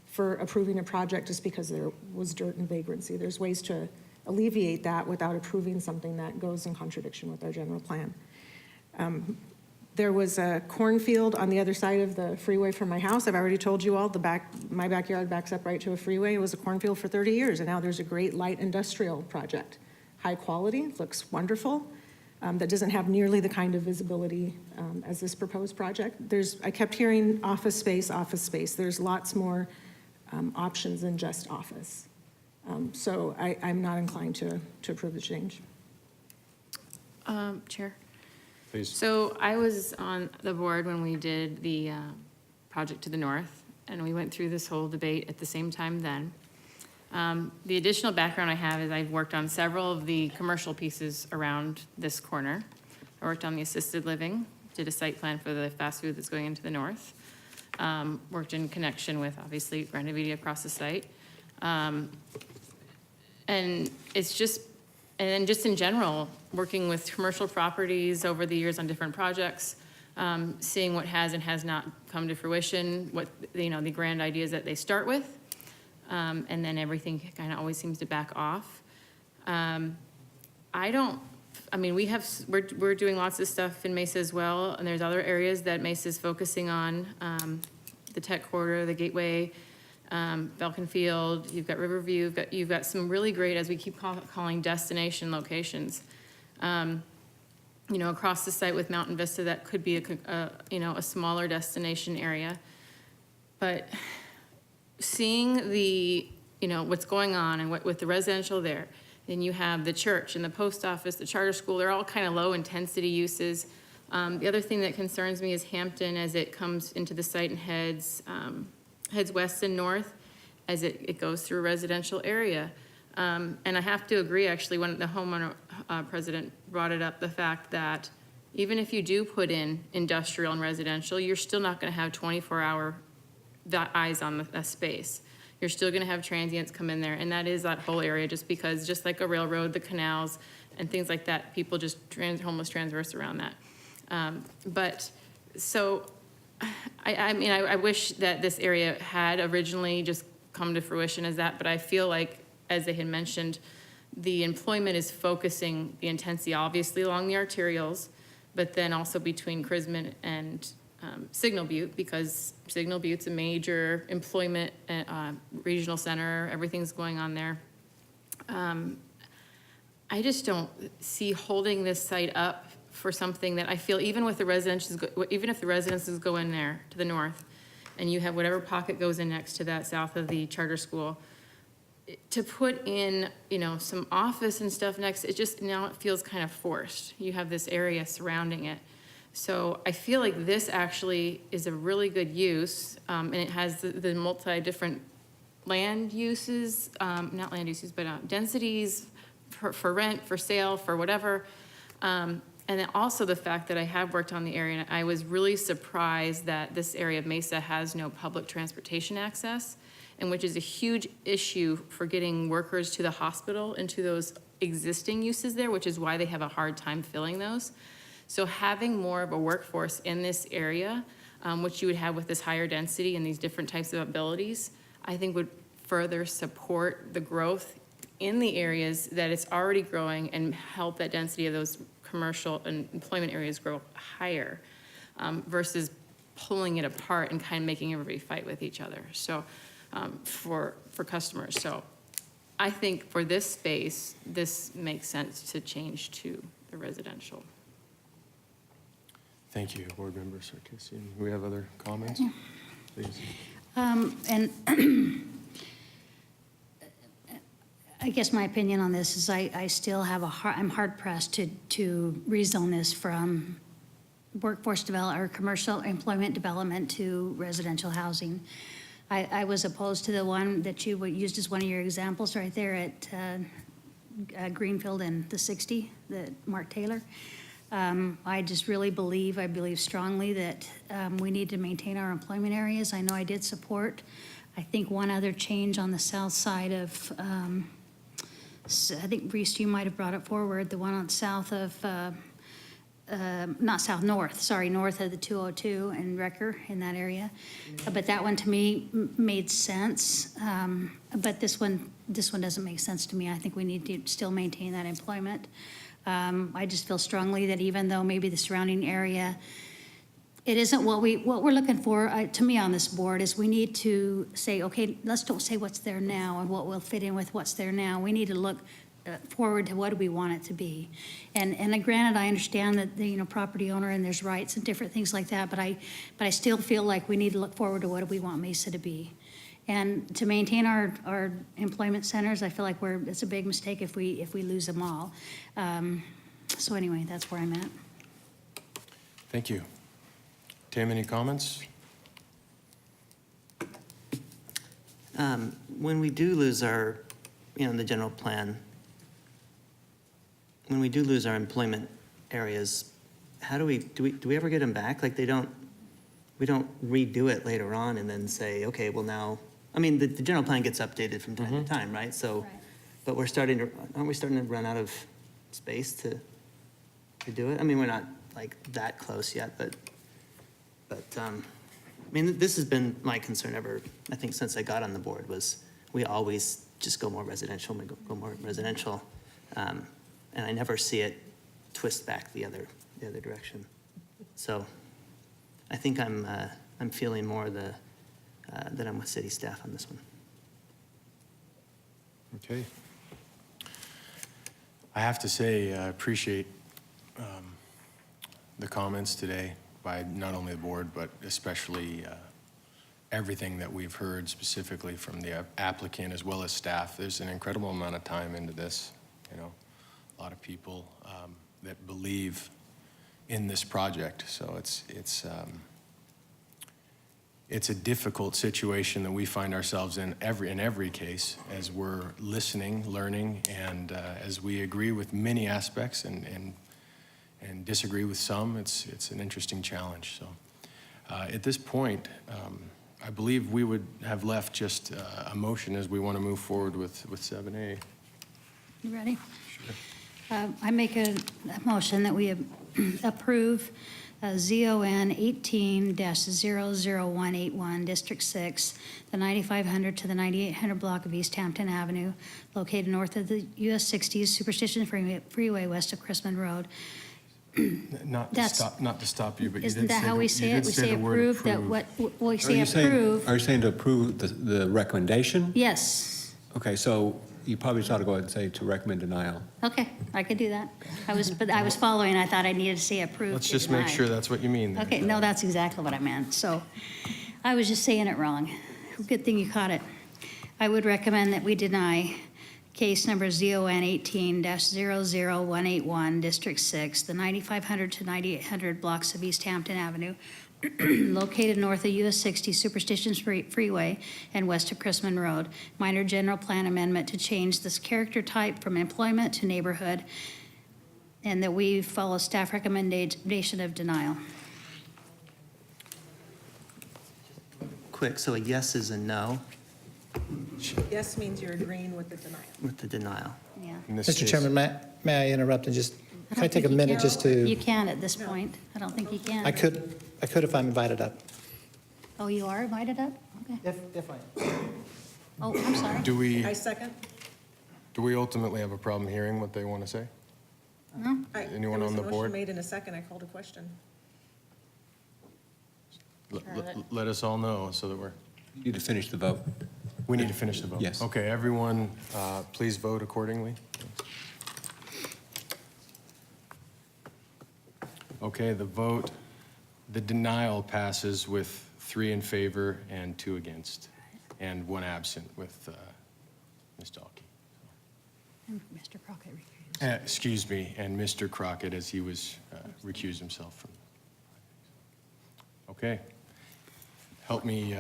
Speaker 8: for approving a project just because there was dirt and vagrancy. There's ways to alleviate that without approving something that goes in contradiction with our general plan. There was a cornfield on the other side of the freeway from my house. I've already told you all, my backyard backs up right to a freeway. It was a cornfield for 30 years, and now there's a great light industrial project. High quality, looks wonderful, that doesn't have nearly the kind of visibility as this proposed project. I kept hearing office space, office space. There's lots more options than just office. So I'm not inclined to approve the change.
Speaker 11: Chair?
Speaker 1: Please.
Speaker 11: So I was on the board when we did the project to the north, and we went through this whole debate at the same time then. The additional background I have is I've worked on several of the commercial pieces around this corner. I worked on the assisted living, did a site plan for the fast food that's going into the north. Worked in connection with, obviously, Renovating across the site. And it's just, and then just in general, working with commercial properties over the years on different projects, seeing what has and has not come to fruition, what, the grand ideas that they start with, and then everything kind of always seems to back off. We're doing lots of stuff in Mesa as well, and there's other areas that Mesa is focusing on, the tech corridor, the gateway, Belkin Field, you've got Riverview, you've got some really great, as we keep calling, destination locations. Across the site with Mountain Vista, that could be a smaller destination area. But seeing what's going on and with the residential there, then you have the church and the post office, the charter school, they're all kind of low intensity uses. The other thing that concerns me is Hampton as it comes into the site and heads west and north as it goes through a residential area. And I have to agree, actually, when the homeowner president brought it up, the fact that even if you do put in industrial and residential, you're still not going to have 24-hour eyes on the space. You're still going to have transients come in there, and that is that whole area, just because, just like a railroad, the canals and things like that, people just homeless transverse around that. I wish that this area had originally just come to fruition as that, but I feel like, as they had mentioned, the employment is focusing the intensity obviously along the arterials, but then also between Chrisman and Signal Butte, because Signal Butte's a major employment regional center, everything's going on there. I just don't see holding this site up for something that I feel, even if the residences go in there to the north, and you have whatever pocket goes in next to that south of the charter school, to put in, some office and stuff next, now it feels kind of forced. You have this area surrounding it. So I feel like this actually is a really good use, and it has the multi-different land uses, not land uses, but densities for rent, for sale, for whatever. And then also the fact that I have worked on the area, and I was really surprised that this area of Mesa has no public transportation access, and which is a huge issue for getting workers to the hospital and to those existing uses there, which is why they have a hard time filling those. So having more of a workforce in this area, which you would have with this higher density and these different types of abilities, I think would further support the growth in the areas that it's already growing and help that density of those commercial and employment areas grow higher, versus pulling it apart and kind of making everybody fight with each other. So for customers. So I think for this space, this makes sense to change to the residential.
Speaker 1: Thank you, Board Member Sarkisian. Do we have other comments? Please.
Speaker 5: And I guess my opinion on this is I still have I'm hard pressed to rezone this from workforce development or commercial employment development to residential housing. I was opposed to the one that you used as one of your examples right there at Greenfield and the 60, the Mark Taylor. I just really believe strongly that we need to maintain our employment areas. I know I did support, I think, one other change on the south side of, I think, Reese, you might have brought it forward, the one on south of, north of the 202 and Wrecker in that area. But that one to me made sense. But this one doesn't make sense to me. I think we need to still maintain that employment. I just feel strongly that even though maybe the surrounding area, it isn't what we're looking for, to me on this board, is we need to say, okay, let's don't say what's there now and what will fit in with what's there now. We need to look forward to what do we want it to be. And granted, I understand that the property owner and there's rights and different things like that, but I still feel like we need to look forward to what do we want Mesa to be. And to maintain our employment centers, I feel like it's a big mistake if we lose them all. So anyway, that's where I'm at.
Speaker 1: Thank you. Tim, any comments?
Speaker 2: When we do lose our, the general plan, when we do lose our employment areas, how do we ever get them back? Like we don't redo it later on and then say, okay, well now, the general plan gets updated from time to time, right? So, but aren't we starting to run out of space to do it? We're not like that close yet, but this has been my concern ever, I think, since I got on the board, was we always just go more residential, and I never see it twist back the other direction. So I think I'm feeling more that I'm with city staff on this one.
Speaker 1: Okay. I have to say, I appreciate the comments today by not only the board, but especially everything that we've heard specifically from the applicant as well as staff. There's an incredible amount of time into this, a lot of people that believe in this project. So it's a difficult situation that we find ourselves in every case, as we're listening, learning, and as we agree with many aspects and disagree with some. It's an interesting challenge. So at this point, I believe we would have left just a motion as we want to move forward with 7A.
Speaker 5: You ready? I make a motion that we approve ZON 18-00181, District 6, the 9500 to the 9800 block of East Hampton Avenue, located north of the US 60s Superstition Freeway, west of Chrisman Road.
Speaker 1: Not to stop you, but you
Speaker 5: Isn't
Speaker 1: did
Speaker 5: that
Speaker 1: say
Speaker 5: how we say it? We say approve, that what, we say approve.
Speaker 4: Are you saying to approve the recommendation?
Speaker 5: Yes.
Speaker 4: Okay, so you probably just ought to go ahead and say to recommend denial.
Speaker 5: Okay, I could do that. I was following, I thought I needed to say approve.
Speaker 1: Let's
Speaker 5: to
Speaker 1: just make
Speaker 5: deny.
Speaker 1: sure that's what you mean. then.
Speaker 5: Okay, no, that's exactly what I meant. So I was just saying it wrong. Good thing you caught it. I would recommend that we deny case number ZON 18-00181, District 6, the 9500 to 9800 blocks of East Hampton Avenue, located north of US 60 Superstition Freeway and west of Chrisman Road. Minor general plan amendment to change this character type from employment to neighborhood, and that we follow staff recommendation of denial.
Speaker 2: Quick, so a yes is a no
Speaker 8: Yes means you're agreeing with the denial.
Speaker 2: with the denial.
Speaker 5: Yeah.
Speaker 1: In this
Speaker 16: Mr.
Speaker 1: case-
Speaker 16: Chairman, may I interrupt and just,
Speaker 5: I
Speaker 16: can I
Speaker 5: don't
Speaker 16: take a
Speaker 5: think you
Speaker 16: minute
Speaker 5: can.
Speaker 16: just to?
Speaker 5: You can at this point. I don't think you can.
Speaker 16: I could if I'm invited up.
Speaker 5: Oh, you are invited up? Okay.
Speaker 16: If I.
Speaker 5: Oh, I'm sorry.
Speaker 1: Do we
Speaker 8: second.
Speaker 1: ultimately have a problem hearing what they want to say?
Speaker 5: No?
Speaker 1: Anyone on the board?
Speaker 8: There was a motion made in a second. I called a question.
Speaker 1: Let us all know so that we're.
Speaker 4: You need to finish the vote.
Speaker 1: We need to finish the vote.
Speaker 4: Yes.
Speaker 1: Okay, everyone, please vote accordingly. Okay, the denial passes with 3 in favor and 2 against, and 1 absent with Ms. Dahlke.
Speaker 5: And Mr. Crockett recused.
Speaker 1: Excuse me, and Mr. Crockett, as he was recused himself from. Okay. Help me,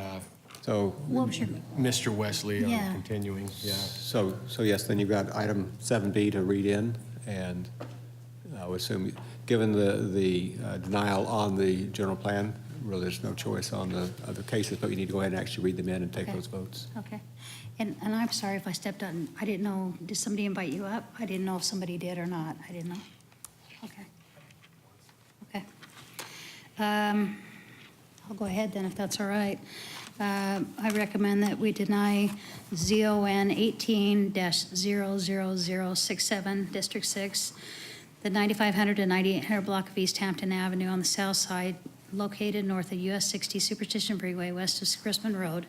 Speaker 4: So,
Speaker 5: What was your,
Speaker 1: Mr. Wesley, on
Speaker 5: Yeah.
Speaker 1: continuing. Yeah.
Speaker 4: so yes, then you've got item 7B to read in, and I would assume, given the denial on the general plan, really there's no choice on the other cases, but you need to go ahead and actually read them in and take
Speaker 5: Okay.
Speaker 4: those votes.
Speaker 5: okay. And I'm sorry if I stepped on, I didn't know, did somebody invite you up? I didn't know if somebody did or not. I didn't know. Okay. Okay. I'll go ahead then, if that's all right. I recommend that we deny ZON 18-00067, District 6, the 9500 to 9800 block of East Hampton Avenue on the south side, located north of US 60 Superstition Freeway, west of Chrisman Road,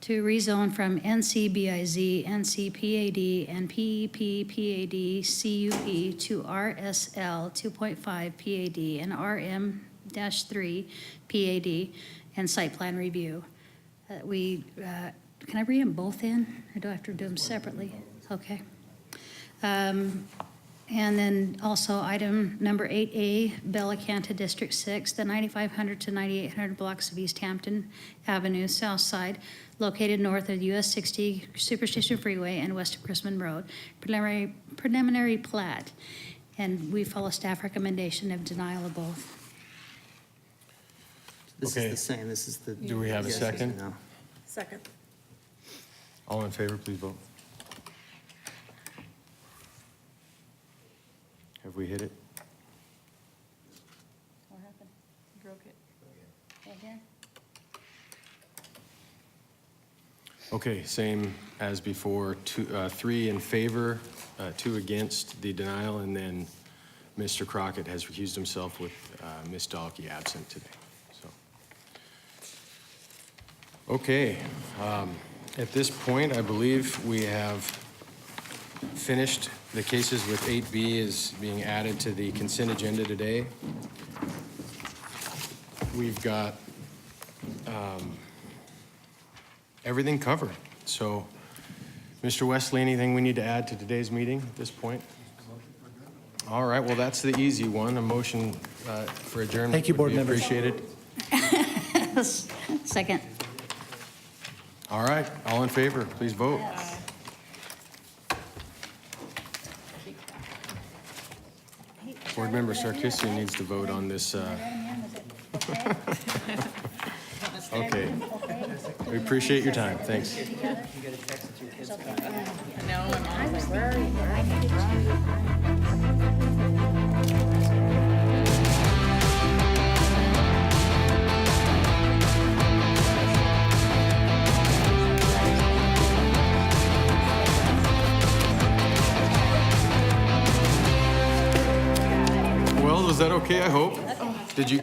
Speaker 5: to rezone from NCBIZ, NCPAD, and PEP-PAD CUP to RSL 2.5 PAD and RM-3 PAD and site plan review. Can I read them both in, or do I have to do them separately? Okay. And then also item number 8A, Bella Canta District 6, the 9500 to 9800 blocks of East Hampton Avenue, south side, located north of US 60 Superstition Freeway and west of Chrisman Road. Preliminary plat. And we follow staff recommendation of denial of both.
Speaker 2: This
Speaker 1: Okay.
Speaker 2: is the same, this is the.
Speaker 1: Do we have a
Speaker 2: yes, yes,
Speaker 1: second?
Speaker 2: no.
Speaker 8: Second.
Speaker 1: All in favor, please vote. Have we hit it?
Speaker 5: What happened? Broke it. Again?
Speaker 1: Okay, same as before, 3 in favor, 2 against the denial, and then Mr. Crockett has recused himself with Ms. Dahlke absent today. So, okay, at this point, I believe we have finished the cases with 8B is being added to the consent agenda today. We've got everything covered. So, Mr. Wesley, anything we need to add to today's meeting at this point? All right, well, that's the easy one. A motion for adjournment.
Speaker 16: Thank you, board
Speaker 1: would be
Speaker 16: members.
Speaker 1: appreciated.
Speaker 5: Second.
Speaker 1: All right, all in favor, please vote. Board Member Sarkisian needs to vote on this. Okay. We appreciate your time. Thanks. Well, was that okay, I hope? Did you?